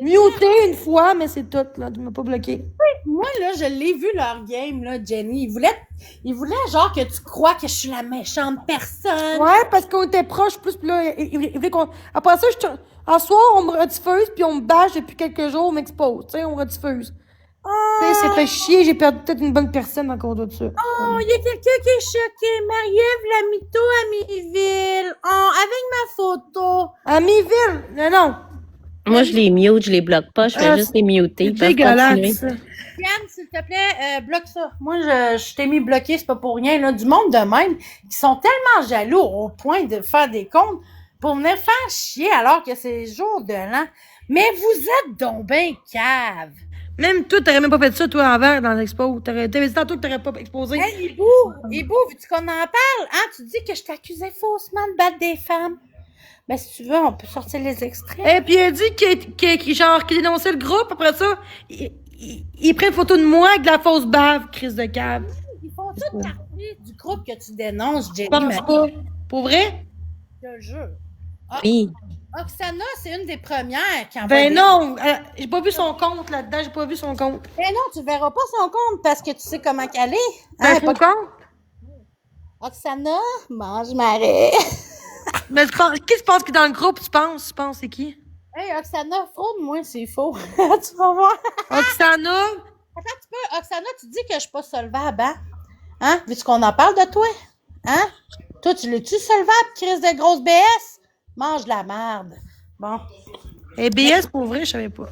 Muté une fois, mais c'est tout, là. Tu m'as pas bloqué. Moi, là, je l'ai vu leur game, là, Jenny. Ils voulaient genre que tu crois que je suis la méchante personne. Ouais, parce qu'on était proches plus, puis là, il voulait qu'on. Après ça, en soir, on me rediffuse, puis on me bâche depuis quelques jours, on m'expose. Tu sais, on me rediffuse. Tu sais, c'est fait chier, j'ai perdu peut-être une bonne personne à cause de ça. Oh, il y a quelqu'un qui est choqué. Marie-Ève, la mytho à Miville. Oh, avec ma photo. Amiville! Non. Moi, je les mute, je les bloque pas, je fais Ah, juste les muter. C'est Ils peuvent dégueulasse, continuer. ça. Yann, s'il te plaît, bloque ça. Moi, je t'ai mis bloqué, c'est pas pour rien, là. Du monde de même, qui sont tellement jaloux au point de faire des comptes pour venir faire chier alors que c'est jour de l'an. Mais vous êtes donc ben cave. Même toi, t'aurais même pas fait ça, toi, avant, dans l'expo. T'avais dit tantôt que t'aurais pas exposé. Hey, Ibou, veux-tu qu'on en parle? Hein, tu dis que je t'accusais faussement de battre des femmes. Ben, si tu veux, on peut sortir les extraits. Et puis, il a dit qu'il dénonçait le groupe. Après ça, il prend une photo de moi avec de la fausse bave, crise de cave. Ils font toute partie du groupe que tu dénonces, Jenny. Je pense pas. Pour vrai? Je te jure. Oui. Oksana, c'est une des premières qui envoie Ben des- non, j'ai pas vu son compte là-dedans, j'ai pas vu son compte. Ben non, tu verras pas son compte parce que tu sais comment qu'elle est. Ben, Hein, son compte? Oksana, mange marais. Mais qui se passe qui est dans le groupe, tu penses? C'est qui? Hey, Oksana, fraude-moi, c'est faux. Tu vas voir. Oksana? Attends un petit peu, Oksana, tu dis que je suis pas solvable, hein? Hein? Veux-tu qu'on en parle de toi? Hein? Toi, tu l'es-tu solvable, crise de grosse BS? Mange de la merde. Bon. Et BS, pour vrai, je savais pas.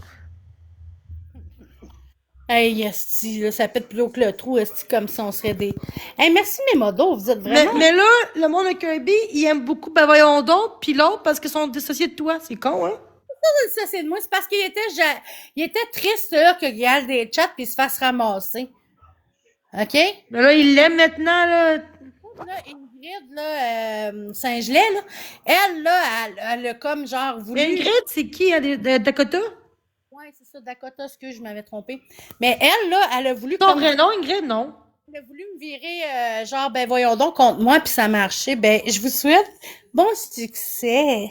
Hey, esti, là, ça pète plus haut que le trou, esti, comme si on serait des... Hey, merci mes modos, vous êtes vraiment... Mais là, le monde de Kirby, il aime beaucoup Ben voyons donc, pis l'autre parce qu'ils sont dissociés de toi. C'est con, hein? Ça, c'est de moi, c'est parce qu'il était triste, là, que Gaël des chats puis il se fasse ramasser. OK? Mais là, il l'aime maintenant, là. Là, Ingrid, là, Saint-Gelais, là, elle, là, elle a comme genre voulu... Ingrid, c'est qui, hein, de Dakota? Ouais, c'est ça, Dakota, excuse, je m'avais trompée. Mais elle, là, elle a voulu... Ton comme- vrai nom, Ingrid, non? Elle a voulu me virer, genre, ben voyons donc, contre moi, puis ça marchait. Ben, je vous souhaite bon succès.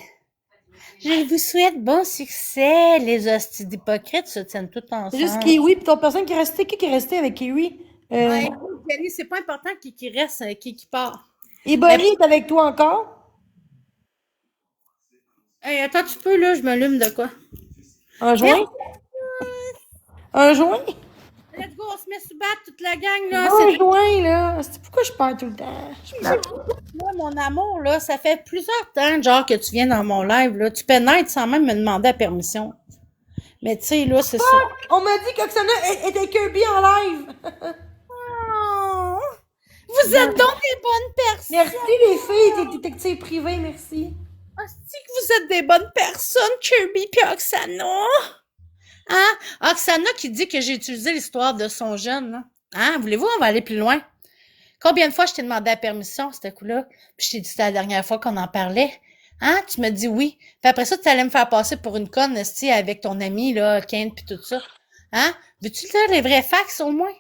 Je vous souhaite bon succès. Les hosties d'hypocrites se tiennent tout ensemble. C'est juste Kiwi, pis ton personne qui est restée. Qui est resté avec Kiwi? Ouais, Jenny, c'est pas important qui reste, qui part. Et Bonnie est avec toi encore? Hey, attends un petit peu, là, je m'allume de quoi? Un joint? Un joint? Let's go, on se met sous battre toute la gang, là. Un joint, là. C'est pourquoi je perds tout le temps? Moi, mon amour, là, ça fait plusieurs temps, genre, que tu viens dans mon live, là. Tu pénètres sans même me demander la permission. Mais tu sais, là, c'est ça. On m'a dit qu'Oksana était Kirby en live. Oh, vous êtes donc des bonnes personnes. Merci les filles, t'es détective privé, merci. Est-ce que vous êtes des bonnes personnes, Kirby puis Oksana? Hein? Oksana qui dit que j'ai utilisé l'histoire de son jeune, là. Hein? Voulez-vous, on va aller plus loin? Combien de fois je t'ai demandé la permission, ce coup-là? Puis je t'ai dit c'était la dernière fois qu'on en parlait. Hein? Tu m'as dit oui. Puis après ça, tu allais me faire passer pour une conne, avec ton ami, là, Kent puis tout ça. Hein? Veux-tu dire les vrais facts, au moins?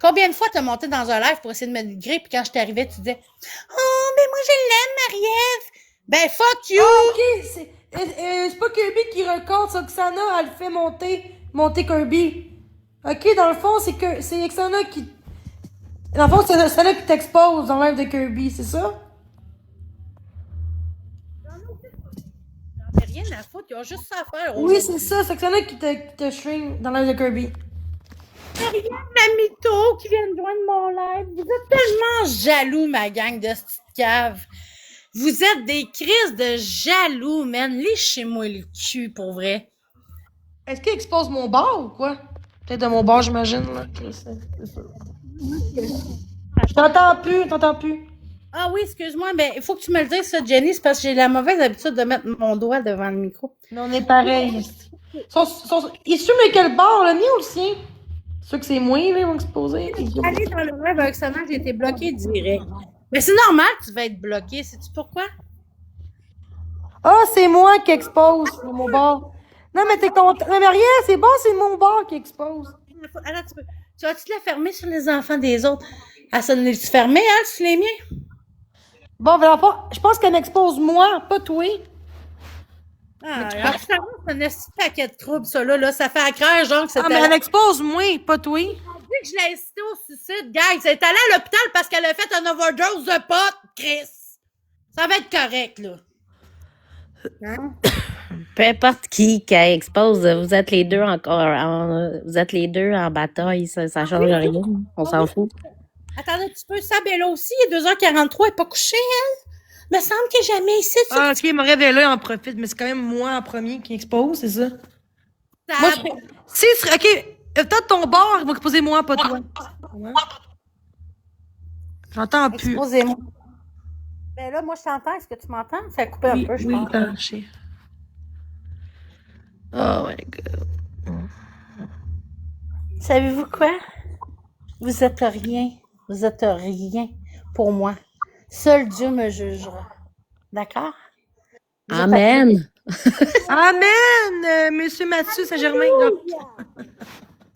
Combien de fois t'as monté dans un live pour essayer de me dénigrer, puis quand je t'arrivais, tu disais « Oh, mais moi, je l'aime, Marie-Ève! » Ben, fuck you! Ah, ok, c'est pas Kirby qui record, c'est Oksana, elle fait monter Kirby. Ok, dans le fond, c'est Oksana qui... Dans le fond, c'est Oksana qui t'expose dans l'œuvre de Kirby, c'est ça? J'en ai rien à foutre, ils ont juste ça à faire. Oui, c'est ça, c'est Oksana qui te shrink dans l'œuvre de Kirby. Ma mytho qui vient de joindre mon live. Vous êtes tellement jaloux, ma gang de petites caves. Vous êtes des crises de jaloux, man. Léchez-moi le cul, pour vrai. Est-ce qu'il expose mon bar ou quoi? Peut-être de mon bar, j'imagine, là. C'est sûr. Je t'entends plus. Ah oui, excuse-moi, mais il faut que tu me le dises, ça, Jenny, c'est parce que j'ai la mauvaise habitude de mettre mon doigt devant le micro. Mais on est pareil. Ils fument quel bar, le mien ou le sien? C'est sûr que c'est moi, là, ils vont exposer. Allez dans le live avec ça, j'ai été bloqué direct. Mais c'est normal que tu vas être bloqué, sais-tu pourquoi? Ah, c'est moi qui expose mon bar. Non, mais t'es content. Mais rien, c'est bon, c'est mon bar qui expose. Alors, tu vas-tu la fermer sur les enfants des autres? Ah, ça ne tu fermée, hein, sur les miens? Bon, ben, je pense qu'elle m'expose moi, pas toi. Ah, alors, ça va, c'est un esti de paquet de troubles, ça, là. Ça fait à craindre, genre, que c'était... Ah, mais elle expose moi, pas toi. On dit que je l'ai incité au suicide, guys. Elle est allée à l'hôpital parce qu'elle a fait un overdose de pot, Chris. Ça va être correct, là. Hein? Peu importe qui expose, vous êtes les deux vous êtes les deux en bataille, ça change rien. On s'en fout. Attendez un petit peu, Sabella aussi, il est 2h43, elle n'est pas couchée, elle? Me semble que jamais ici, tu... Ah, ok, me révéler en profite, mais c'est quand même moi en premier qui expose, c'est ça? Moi, ok, peut-être ton bar, il va exposer moi, pas toi. Ouais. J'entends plus. Exposez-moi. Ben là, moi, je t'entends. Est-ce que tu m'entends? Ça a coupé un peu, je pense. Oh my God. Savez-vous quoi? Vous êtes rien. Vous êtes rien pour moi. Seul Dieu me jugera. D'accord? Amen. Amen, Monsieur Mathieu Saint-Germain.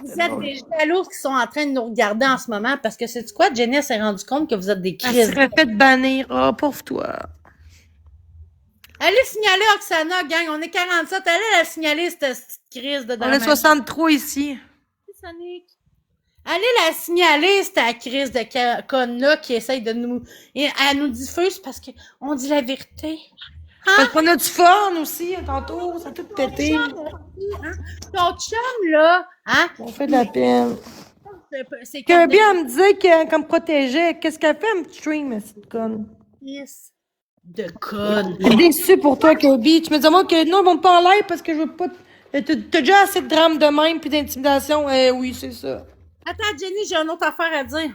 Vous êtes des jaloux qui sont en train de nous regarder en ce moment parce que c'est quoi? Jenny s'est rendu compte que vous êtes des Elle crises. serait fait bannir. Oh, pauvre toi. Allez signaler Oksana, gang. On est 47. Allez la signaler, cette crise de On est 63 ici. Sonic. Allez la signaler, cette crise de conne-là qui essaye de nous... Elle nous diffuse parce qu'on dit la vérité. Parce qu'on a du fun aussi, tantôt. Ça a tout pété. Ton chum, là, hein? On fait de la peine. C'est Kirby, elle me disait qu'elle me protégeait. Qu'est-ce qu'elle fait, un petit stream, cette conne? De conne. Je suis déçue pour toi, Kirby. Tu me disais, moi, que non, ils vont pas en live parce que je veux pas... T'as déjà assez de drame de même puis d'intimidation. Oui, c'est ça. Attends, Jenny, j'ai une autre affaire à dire.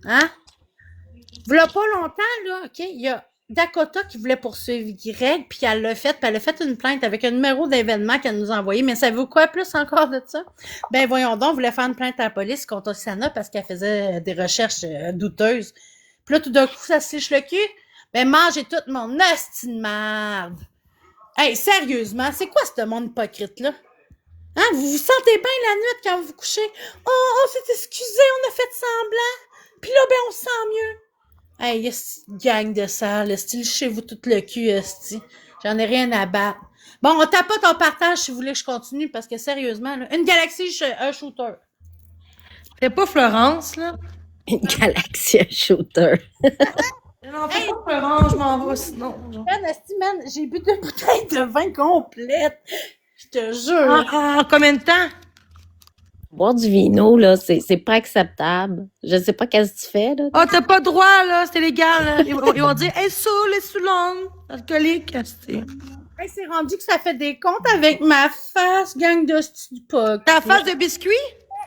Hein? V'là pas longtemps, là, OK, il y a Dakota qui voulait poursuivre Greg, puis elle l'a fait, puis elle a fait une plainte avec un numéro d'événement qu'elle nous a envoyé. Mais savez-vous quoi plus encore de ça? Ben voyons donc, on voulait faire une plainte à la police contre Oksana parce qu'elle faisait des recherches douteuses. Puis là, tout d'un coup, ça se liche le cul. Ben mangez toute mon hostie de merde. Hey, sérieusement, c'est quoi ce monde hypocrite-là? Hein? Vous vous sentez bien la nuit quand vous vous couchez? Oh, on s'est excusé, on a fait semblant. Puis là, ben, on se sent mieux. Hey, gang de sale, style chez vous tout le cul, esti. J'en ai rien à battre. Bon, on tapote en partage si vous voulez que je continue, parce que sérieusement, là, une galaxie, un shooter. C'est pas Florence, là? Galaxy Shooter. Non, fais pas peur, je m'en vais sinon. Genre. Man, esti, man, j'ai bu 2 bouteilles de vin complètes. Je te jure. En combien de temps? Boire du vino, là, c'est pas acceptable. Je sais pas qu'est-ce que tu fais, là. Ah, t'as pas le droit, là, c'est illégal. Là. Ils vont dire, hey, saoul, sous longue, alcoolique. Hey, c'est rendu que ça fait des comptes avec ma face, gang de stupoc. Ta face de biscuit?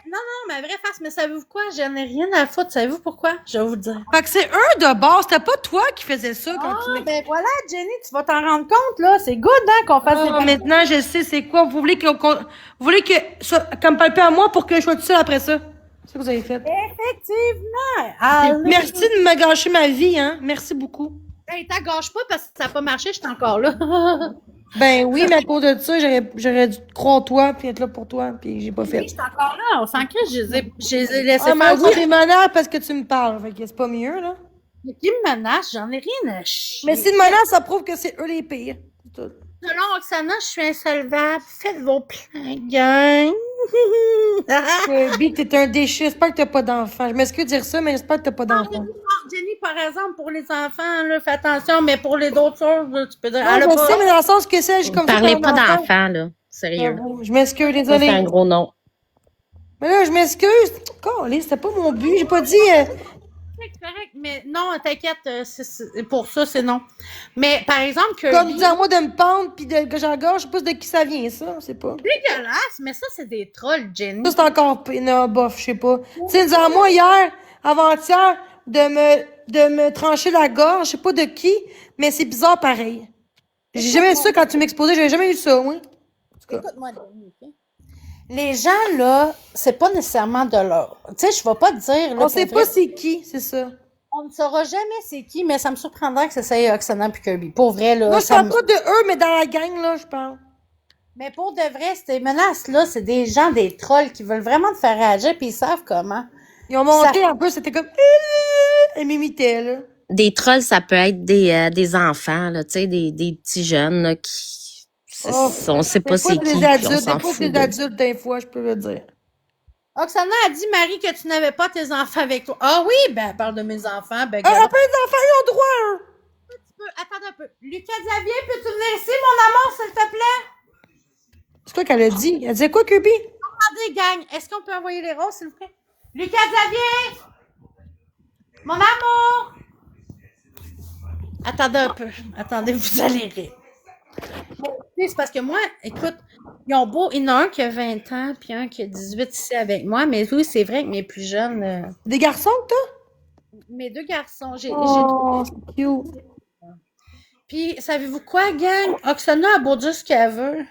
Non, ma vraie face, mais savez-vous quoi? J'en ai rien à foutre. Savez-vous pourquoi? Je vais vous le dire. Fait que c'est eux de base, c'était pas toi qui faisais ça quand tu Ben voilà, Jenny, tu vas t'en rendre compte, là. C'est good, hein, qu'on fasse des maintenant, je sais c'est quoi. Vous voulez que me parle pas à moi pour que je sois tout seul après ça. C'est ce que vous avez fait. Effectivement. Allez. Merci de me gâcher ma vie, hein. Merci beaucoup. Hey, t'agâche pas parce que ça n'a pas marché, je suis encore là. Ben oui, mais à cause de ça, j'aurais dû te croire toi puis être là pour toi, puis j'ai pas fait. Je suis encore là. On s'en crée, je les ai laissés Ah, mais faire. oui, des menaces parce que tu me parles. Fait que c'est pas mieux, là. Mais qui me menace? J'en ai rien à chier. Mais si une menace, ça prouve que c'est eux les pires. C'est tout. Selon Oksana, je suis insolvable. Faites vos plans, gang. Kirby, t'es un déchet. J'espère que t'as pas d'enfant. Je m'excuse de dire ça, mais j'espère que t'as pas d'enfant. Jenny, par exemple, pour les enfants, là, fais attention, mais pour les autres choses, là, tu peux dire. Non, je sais, mais dans le sens que c'est, j'ai comme ça. Parlez un pas enfant. d'enfants, là. Sérieux. Je m'excuse, Ça, désolée. c'est un gros nom. Mais là, je m'excuse. Calé, c'était pas mon but. J'ai pas dit. C'est correct, mais non, t'inquiète, pour ça, c'est non. Mais par exemple, que. Comme dis à moi de me pendre puis que j'engorge, je sais pas de qui ça vient, ça. C'est pas. Dégueulasse, mais ça, c'est des trolls, Jenny. Ça, c'est encore pire. Non, bof, je sais pas. Tu sais, dis à moi hier, avant-hier, de me trancher la gorge, je sais pas de qui, mais c'est bizarre pareil. J'ai jamais eu ça quand tu m'exposais, j'avais jamais eu ça, oui. Écoute-moi, Jenny, OK? Les gens, là, c'est pas nécessairement de leur. Tu sais, je vais pas te dire. Là, On sait pas c'est qui, c'est ça. On ne saura jamais c'est qui, mais ça me surprendrait que ce soit Oksana puis Kirby. Pour vrai, là. Moi, je parle pas de eux, mais dans la gang, là, je parle. Mais pour de vrai, ces menaces-là, c'est des gens, des trolls qui veulent vraiment te faire réagir puis ils savent comment. Ils ont monté un peu, c'était comme. Ils m'imitaient, là. Des trolls, ça peut être des enfants, là, tu sais, des petits jeunes, là, qui. On sait pas c'est qui, des puis adultes, on s'en des fois, fout. des adultes, des fois, je peux le dire. Oksana a dit, Marie, que tu n'avais pas tes enfants avec toi. Ah oui, ben, elle parle de mes enfants. Ben, Après, les enfants, ils ont droit, eux. Attends un peu. Lucas Xavier, peux-tu venir ici, mon amour, s'il te plaît? C'est quoi qu'elle a dit? Elle disait quoi, Kirby? Attendez, gang, est-ce qu'on peut envoyer les roses, s'il vous plaît? Lucas Xavier! Mon amour! Attendez un peu. Attendez, vous allez rire. C'est parce que moi, écoute, ils ont beau, il y en a un qui a 20 ans, puis un qui a 18 ici avec moi, mais oui, c'est vrai que mes plus jeunes, Des garçons, toi? mes 2 garçons, Oh, c'est cute. Puis, savez-vous quoi, gang? Oksana a beau dire ce qu'elle veut.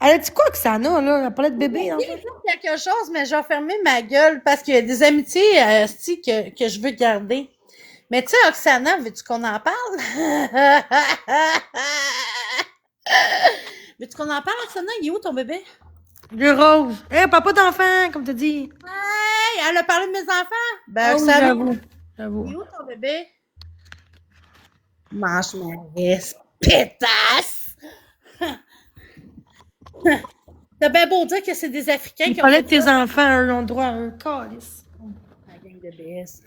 Elle a dit quoi que ça, là? Elle parlait de bébé, hein? Il y a quelque chose, mais je vais fermer ma gueule parce qu'il y a des amitiés que je veux garder. Mais tu sais, Oksana, veux-tu qu'on en parle? Veux-tu qu'on en parle, Oksana? Il est où ton bébé? Le rose. Hey, papa d'enfant, comme t'as dit. Hey, elle a parlé de mes enfants? Ben, Ah oui, Oksana, j'avoue. il est où ton bébé? Mange ma reste, pétasse! T'as bien beau dire que c'est des Africains Il qui ont parlait fait de tes ça. enfants, eux, ont droit à un calice. La gang de BS.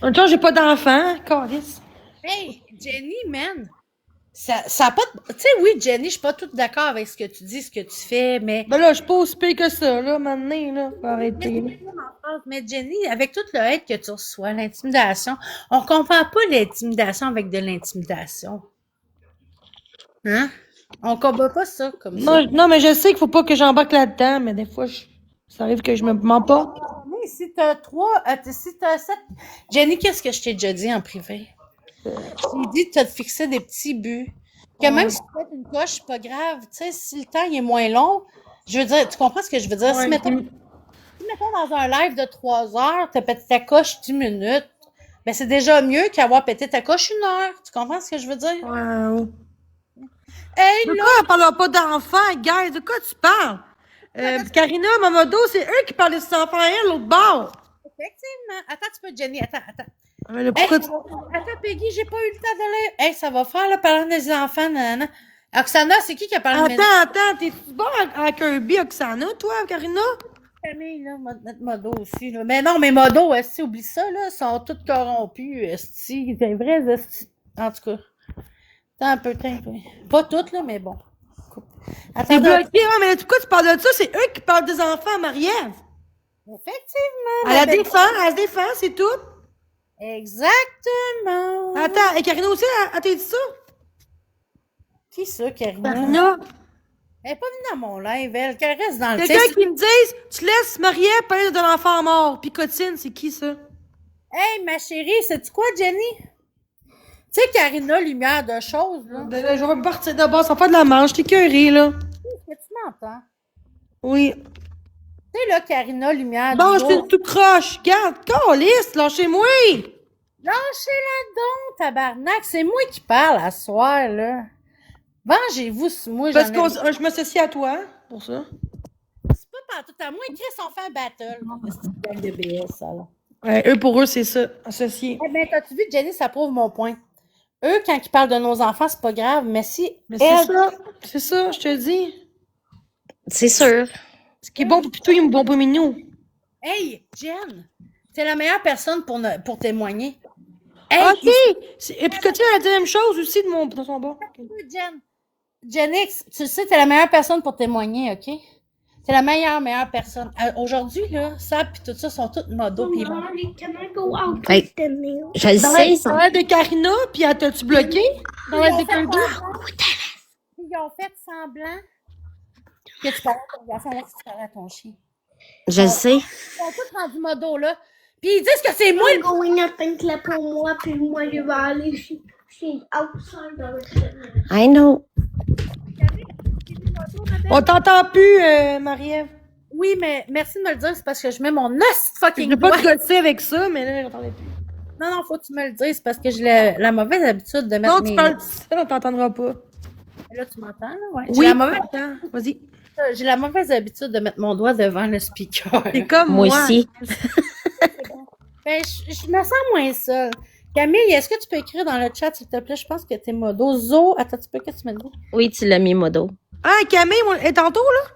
En même temps, j'ai pas d'enfants, calice. Hey, Jenny, man! Ça a pas de... Tu sais, oui, Jenny, je suis pas toute d'accord avec ce que tu dis, ce que tu fais, mais... Ben là, je suis pas aussi pire que ça, là, maintenant, là. Faut arrêter, là. Mais Jenny, avec tout le hate que tu reçois, l'intimidation, on comprend pas l'intimidation avec de l'intimidation. Hein? On combat pas ça comme ça. Non, mais je sais qu'il faut pas que j'embarque là-dedans, mais des fois, ça arrive que je me mens pas. Mais si t'as 7... Jenny, qu'est-ce que je t'ai déjà dit en privé? J'ai dit de te fixer des petits buts. Que même si tu fais une coche, c'est pas grave. Tu sais, si le temps il est moins long, je veux dire, tu comprends ce que je veux dire? Si, mettons, dans un live de 3 heures, t'as pété ta coche 10 minutes, ben c'est déjà mieux qu'avoir pété ta coche 1 heure. Tu comprends ce que je veux dire? Wow. Hey, De là! quoi elle parle pas d'enfants, guys? De quoi tu parles? Karina, Mamodo, c'est eux qui parlent de ces enfants à elle, l'autre bord. Effectivement. Attends, tu peux, Jenny. Attends. Mais là, Hey, pourquoi attends, Peggy, j'ai pas eu le temps de lire. Hey, ça va faire, là, parlant des enfants, nanana. Oksana, c'est qui a parlé de mes... Attends, t'es-tu bon à Kirby, Oksana, toi, Karina? Camille, là, notre modo aussi. Là. Mais non, mes modos, esti, oublie ça, là, sont tous corrompus, esti. Des vrais esti. En tout cas. T'as un peu, pas toutes, là, mais bon. T'es Attends, bloqué, hein, mais pourquoi tu parles de ça? C'est eux qui parlent des enfants à Marie-Ève. effectivement. Elle mais- elle se défend, c'est tout. Exactement. Attends, et Karina aussi, elle t'a dit ça? Qui ça, Karina? Karina. Elle est pas venue dans mon live, elle. Qu'elle reste dans le Quelqu'un qui me dise, tu laisses Marie-Ève parler d'un enfant mort. Picotine, c'est qui ça? Hey, ma chérie, sais-tu quoi, Jenny? Tu sais, Karina, lumière de choses, là. Je vais partir de bas, ça fait de la manche, t'es curée, là. Est-ce que tu m'entends? Oui. Tu sais, là, Karina, lumière Bon, du je fais jour. tout croche. Garde, calisse, lâchez-moi. Lâchez-la donc, tabarnak. C'est moi qui parle à soir, là. Vengez-vous sur moi, Parce j'en ai... que je m'associe à toi, pour ça. C'est pas partout à moi. Chris, on fait un battle. C'est une gang de BS, ça, là. Ouais, eux, pour eux, c'est ça, associé. Eh ben, t'as-tu vu, Jenny, ça prouve mon point. Eux, quand ils parlent de nos enfants, c'est pas grave, mais si Mais elle... c'est ça, je te le dis. C'est sûr. Ce qui est bon pour Pitou, il est bon pour Minou. Hey, Jen, t'es la meilleure personne pour témoigner. Hey, Ok! Et puis que tu as dit la même chose aussi de son bord. Jen. Jenix, tu le sais, t'es la meilleure personne pour témoigner, OK? T'es la meilleure personne. Aujourd'hui, là, ça pis tout ça sont toutes modos pis bon. Hey, je le sais, ça. Dans l'aide de Karina, puis elle t'a-tu bloqué? Dans l'aide de Karina? Ils ont fait semblant que tu parlais à ton garçon, là, que tu parlais à ton chien. Je le sais. Ils sont tous rendus modos, là. Pis ils disent que c'est moi le... Going up and clap pour moi, puis moi je vais aller chez outside dans le I know. On t'entend plus, Marie-Ève. Oui, mais merci de me le dire, c'est parce que je mets mon os Je fucking veux pas doigt. te gosser avec ça, mais là, j'entendais plus. Non, faut que tu me le dises, parce que j'ai la mauvaise habitude de mettre Non, tu parles de ça, on t'entendra pas. Là, tu m'entends, là? Ouais. Oui, J'ai vas-y. j'ai la mauvaise habitude de mettre mon doigt devant le speaker. C'est comme Moi moi. aussi. Ben, je me sens moins seule. Camille, est-ce que tu peux écrire dans le chat, s'il te plaît? Je pense que t'es modo. Zo, attends, tu peux, qu'est-ce que tu m'as dit? Oui, tu l'as mis modo. Ah, Camille, et tantôt, là?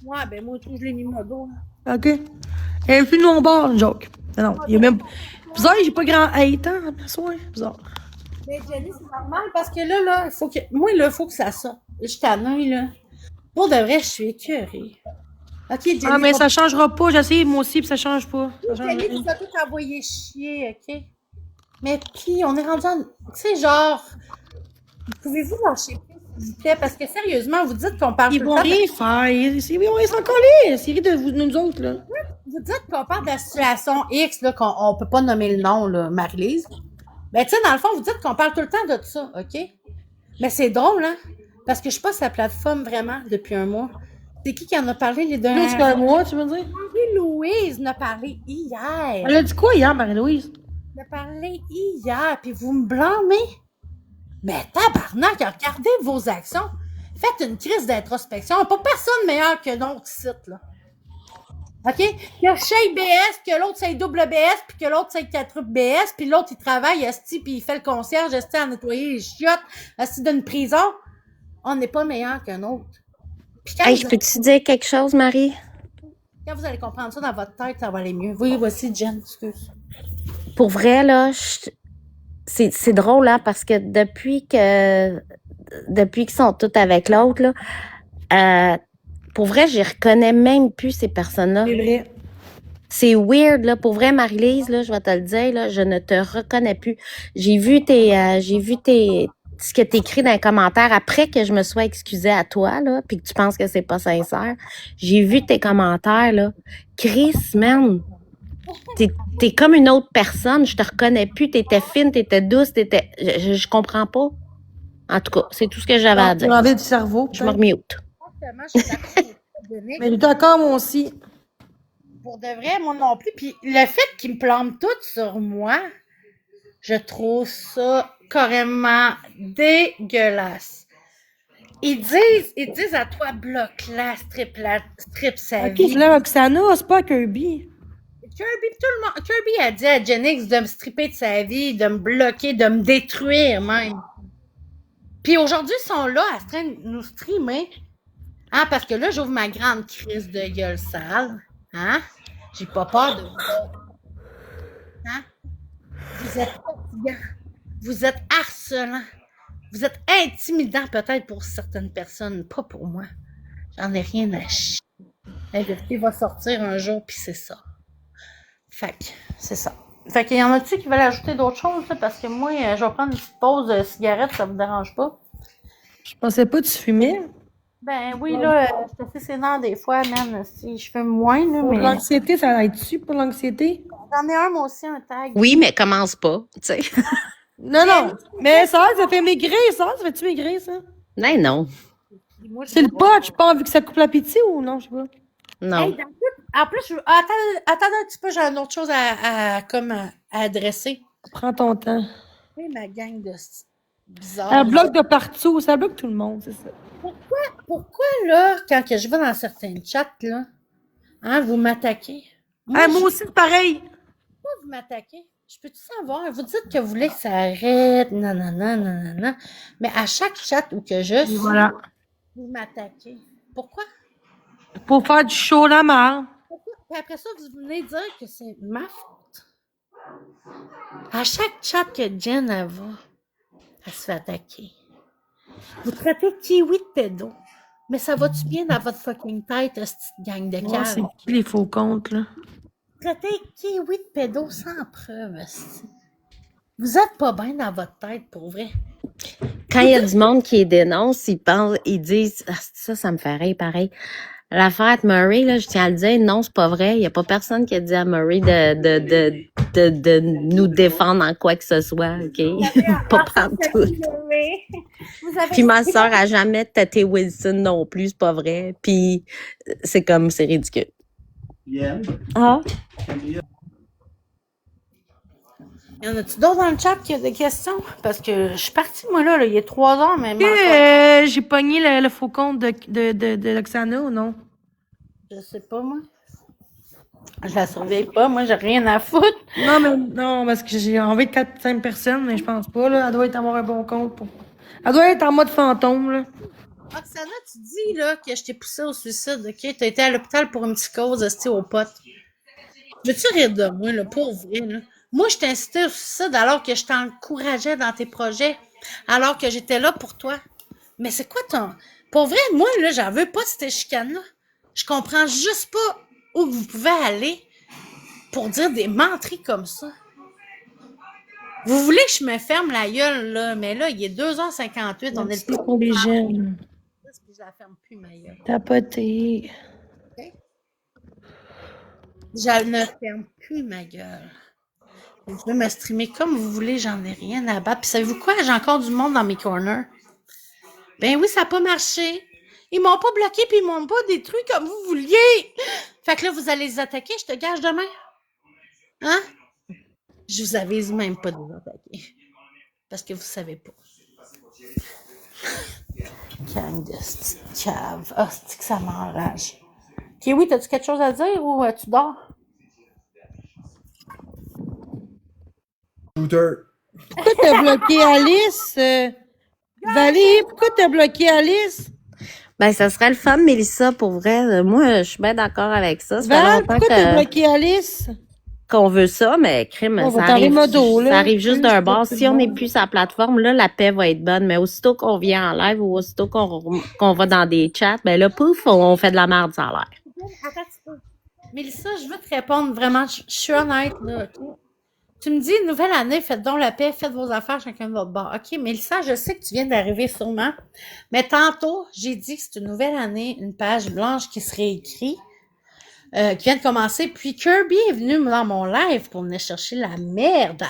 Ouais, ben, moi, je l'ai mis modo. Là. OK. Elle est plus de mon bord, une joke. Non, il y a même... Bizarre, j'ai pas grand hate, hein, à soir. Bizarre. Mais Jenny, c'est normal parce que là, faut que. Moi, là, faut que ça sorte. Je suis tannée, là. Pour de vrai, je suis écœurée. Ok, Jenny. Ah, mais ça changera pas. J'essaie, moi aussi, puis ça change pas. Ça change Jenny, rien. tu vas tout envoyer chier, ok? Mais puis, on est rendu en. Tu sais, genre. Pouvez-vous lâcher plus, s'il vous plaît? Parce que sérieusement, vous dites qu'on parle Ils tout le vont temps de- rien faire. Ils s'en coller. C'est rire de nous autres, là. Vous dites qu'on parle de la situation X, là, qu'on peut pas nommer le nom, là, Marie-Lise. Ben, tu sais, dans le fond, vous dites qu'on parle tout le temps de ça, OK? Mais c'est drôle, hein? Parce que je suis pas sur la plateforme vraiment depuis un mois. C'est qui en a parlé les deux? Plus qu'un mois, tu veux dire? Marie-Louise en a parlé hier. Elle a dit quoi hier, Marie-Louise? Elle a parlé hier, puis vous me blâmez? Mais tabarnak, regardez vos actions. Faites une crise d'introspection. Pas personne meilleur que notre site, là. OK? Il y a chez BS, que l'autre c'est double BS, puis que l'autre c'est 4 BS, puis l'autre il travaille esti, puis il fait le concierge esti à nettoyer les chiottes esti d'une prison. On n'est pas meilleur qu'un autre. Puis Hey, je peux-tu dire quelque chose, Marie? quand vous allez comprendre ça dans votre tête, ça va aller mieux. Oui, voici Jen, excuse. Pour vrai, là, c'est drôle, hein, parce que depuis qu'ils sont tous avec l'autre, là, pour vrai, je reconnais même plus ces personnes-là. C'est vrai. C'est weird, là. Pour vrai, Marie-Lise, là, je vais te le dire, là, je ne te reconnais plus. J'ai vu ce que t'écris dans les commentaires après que je me sois excusée à toi, là, puis que tu penses que c'est pas sincère. J'ai vu tes commentaires, là. Chris, man. T'es comme une autre personne. Je te reconnais plus. T'étais fine, t'étais douce, je comprends pas. En tout cas, c'est tout ce que j'avais à Tu dire. m'as enlevé du cerveau. Je me remute. Exactement, je suis d'accord avec toi, Denis. Mais je suis d'accord, moi aussi. Pour de vrai, moi non plus. Puis le fait qu'ils me plantent tout sur moi, je trouve ça carrément dégueulasse. Ils disent à toi, bloque-la, strip sa Ok, vie. je l'aime à Xana, c'est pas à Kirby. Kirby a dit à Genix de me stripper de sa vie, de me bloquer, de me détruire même. Puis aujourd'hui, ils sont là à nous streamer. Ah, parce que là, j'ouvre ma grande crise de gueule sale. Hein? J'ai pas peur de vous autres. Hein? Vous êtes fatigants. Vous êtes harcelants. Vous êtes intimidants peut-être pour certaines personnes, pas pour moi. J'en ai rien à chier. La vérité va sortir un jour, puis c'est ça. Fait que, c'est ça. Fait qu'il y en a-tu qui veulent ajouter d'autres choses, là? Parce que moi, je vais prendre une petite pause de cigarette, ça vous dérange pas? Je pensais pas que tu fumais. Ben oui, là, je suis assez sénère des fois, man. Si je fume moins, là, Pour mais. l'anxiété, ça aide-tu pour l'anxiété? J'en ai un, moi aussi, un tag. Oui, mais commence pas, tu sais. Non, non. Mais ça fait maigrir, ça fait-tu maigrir, ça? Non. Moi, C'est le pot, je pense, vu que ça coupe l'appétit ou non, je sais pas. Non. Hey, en plus, attends un petit peu, j'ai une autre chose à adresser. Prends ton temps. Oui, ma gang de bizarres. Ça bloque de partout, ça bloque tout le monde, c'est ça. Pourquoi, là, quand que je vais dans certains chats, là, hein, vous m'attaquez? Moi aussi, c'est pareil. Pourquoi vous m'attaquez? Je peux-tu savoir? Vous dites que vous voulez que ça arrête, nanana. Mais à chaque chat où que je suis, Voilà. vous m'attaquez. Pourquoi? Pour faire du chaud la marre. Puis après ça, vous venez dire que c'est ma faute. À chaque chat que Jen elle va, elle se fait attaquer. Vous traitez Kiwi de pédo. Mais ça va-tu bien dans votre fucking tête, cette petite gang de Ouais, cave? c'est qui les faux comptes, là? Vous traitez Kiwi de pédo sans preuve, esti. Vous êtes pas bien dans votre tête, pour vrai. Quand il y a du monde qui les dénonce, ils disent, ah, ça me fait rire pareil. L'affaire de Murray, là, je tiens à le dire, non, c'est pas vrai. Il n'y a pas personne qui a dit à Murray de nous défendre en quoi que ce soit, OK? Pas prendre tout. Puis ma soeur a jamais tâté Wilson non plus, c'est pas vrai. Puis c'est ridicule. Ah? Y en a-tu d'autres dans le chat qui a des questions? Parce que je suis partie, moi, là, il est 3 heures, mais J'ai pogné le faux compte de Loxana ou non? je sais pas, moi. Je la surveille pas, moi, j'ai rien à foutre. Non, parce que j'ai envie de 4-5 personnes, mais je pense pas, là. Elle doit avoir un bon compte. Elle doit être en mode fantôme, là. Oksana, tu dis, là, que je t'ai poussé au suicide, OK? T'as été à l'hôpital pour une psychose, esti, au pote. Veux-tu rire de moi, là, pour vrai, là? Moi, je t'ai incité au suicide alors que je t'encourageais dans tes projets, alors que j'étais là pour toi. Mais c'est quoi ton... Pour vrai, moi, là, j'en veux pas de cette chicane-là. Je comprends juste pas où vous pouvez aller pour dire des menteries comme ça. Vous voulez que je me ferme la gueule, là, mais là, il est 2h58, on est le pour les jeunes. Puis je la ferme plus, ma gueule. Tapoter. Je ne ferme plus ma gueule. Vous pouvez me streamer comme vous voulez, j'en ai rien à battre. Puis savez-vous quoi? J'ai encore du monde dans mes corners. Ben oui, ça n'a pas marché. Ils m'ont pas bloqué puis ils m'ont pas détruit comme vous vouliez. Fait que là, vous allez les attaquer, je te gage demain. Hein? Je vous avise même pas de les attaquer. Parce que vous savez pas. Gang de petite cave. Ah, c'est que ça m'enrage. Ok, oui, t'as-tu quelque chose à dire ou tu dors? Shooter. Pourquoi t'as bloqué Alice? Valérie, pourquoi t'as bloqué Alice? Ben, ça serait le fun, Mélissa, pour vrai. Moi, je suis bien d'accord avec ça. Ça fait Val, longtemps pourquoi t'as bloqué Alice? qu'on veut ça, mais crime, On va ça parler arrive, modo, là. ça arrive juste Oui, d'un c'est bord. pas tout Si le on n'est monde. plus sur la plateforme, là, la paix va être bonne. Mais aussitôt qu'on vient en live ou aussitôt qu'on va dans des chats, ben là, pouf, on fait de la merde, ça a l'air. Attends un petit peu. Mélissa, je veux te répondre vraiment. Je suis honnête, là, OK? Tu me dis, nouvelle année, faites donc la paix, faites vos affaires chacun de votre bord. OK, Mélissa, je sais que tu viens d'arriver sûrement. Mais tantôt, j'ai dit que c'est une nouvelle année, une page blanche qui se réécrit, qui vient de commencer. Puis Kirby est venu dans mon live pour venir chercher la merde.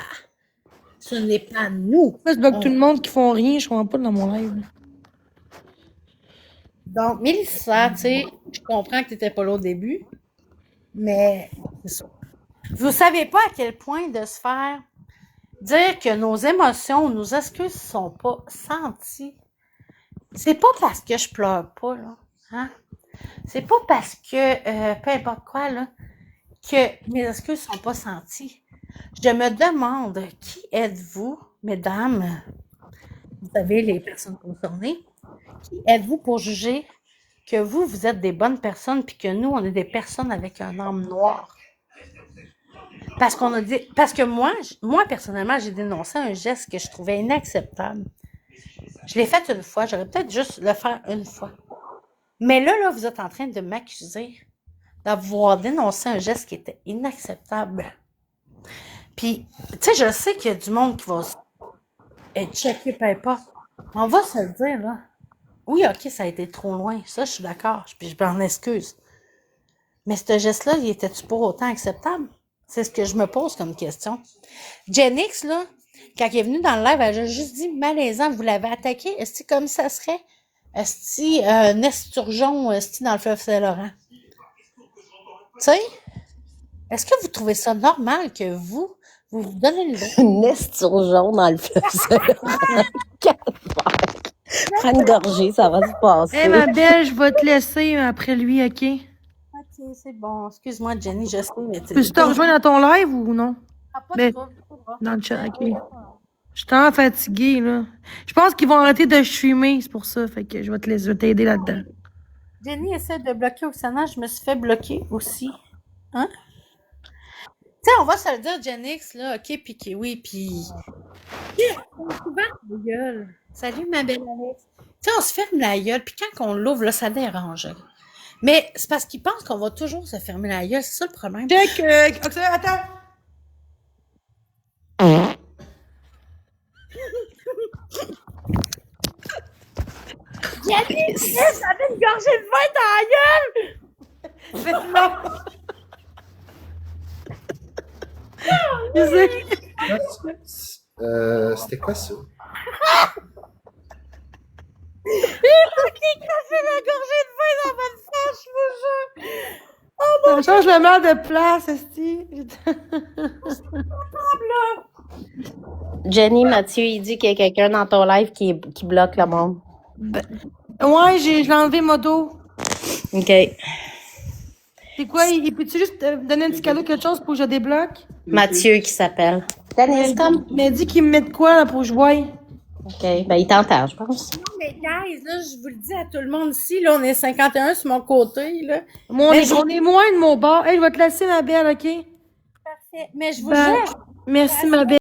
Ce n'est pas nous. Pourquoi je bloque tout le monde qui font rien? Je comprends pas dans mon live. Donc, Mélissa, tu sais, je comprends que tu n'étais pas là au début, mais c'est ça. Vous savez pas à quel point de se faire dire que nos émotions, nos excuses sont pas senties. C'est pas parce que je pleure pas, là. Hein? C'est pas parce que, peu importe quoi, là, que mes excuses sont pas senties. Je me demande, qui êtes-vous, mesdames, vous savez, les personnes concernées, qui êtes-vous pour juger que vous êtes des bonnes personnes, puis que nous, on est des personnes avec un âme noire. Parce que moi, personnellement, j'ai dénoncé un geste que je trouvais inacceptable. Je l'ai fait une fois, j'aurais peut-être juste le faire une fois. Mais là, vous êtes en train de m'accuser d'avoir dénoncé un geste qui était inacceptable. Puis, tu sais, je sais qu'il y a du monde qui va être checké, pas. On va se le dire, là. Oui, OK, ça a été trop loin. Ça, je suis d'accord. Puis je m'en excuse. Mais ce geste-là, il était-tu pour autant acceptable? C'est ce que je me pose comme question. Jenix, là, quand il est venu dans le live, elle a juste dit malaisant, vous l'avez attaqué. Est-ce que comme ça serait? Est-ce un esturgeon dans le fleuve Saint-Laurent? Tu sais? Est-ce que vous trouvez ça normal que vous donnez le droit? Une esturgeon dans le fleuve Saint-Laurent. Prends une gorgée, ça va se passer. Hé, ma belle, je vais te laisser après lui, OK? OK, c'est bon. Excuse-moi, Jenny, je sais, mais tu Peux-tu te rejoindre dans ton live ou non? pas Mais- de trouble, pas de trouble. Dans le chat, OK. Je suis tellement fatiguée, là. Je pense qu'ils vont arrêter de streamer, c'est pour ça. Fait que je vais t'aider là-dedans. Jenny essaie de bloquer Oksana, je me suis fait bloquer aussi. Hein? Tu sais, on va se le dire, Jenix, là, OK, puis Kiwi, puis... On se ferme la gueule. Salut, ma belle Alex. Tu sais, on se ferme la gueule, puis quand on l'ouvre, là, ça dérange. Mais c'est parce qu'ils pensent qu'on va toujours se fermer la gueule, c'est ça le problème. Check, Oxana, attends. Jenny, ça avait une gorgée de vin dans la gueule! C'était quoi ça? Qui craché la gorgée de vin dans votre face, je vous jure! Ça change le mal de place, esti. Jenny, Mathieu, il dit qu'il y a quelqu'un dans ton live qui bloque le monde. Ouais, je l'ai enlevé modo. OK. C'est quoi, il peut-tu juste donner un petit cadeau, quelque chose pour que je débloque? Mathieu qui s'appelle. Dennis, comme. Il m'a dit qu'il me met de quoi, là, pour que je voie? OK. Ben, il t'entend, je pense. Non, mais guys, là, je vous le dis à tout le monde ici, là, on est 51 sur mon côté, là. Moi, on Mais est, on est moins de mon bord. Hey, je vais te laisser, ma belle, OK? Parfait. Mais je vous Bye. jure, Merci, ma belle.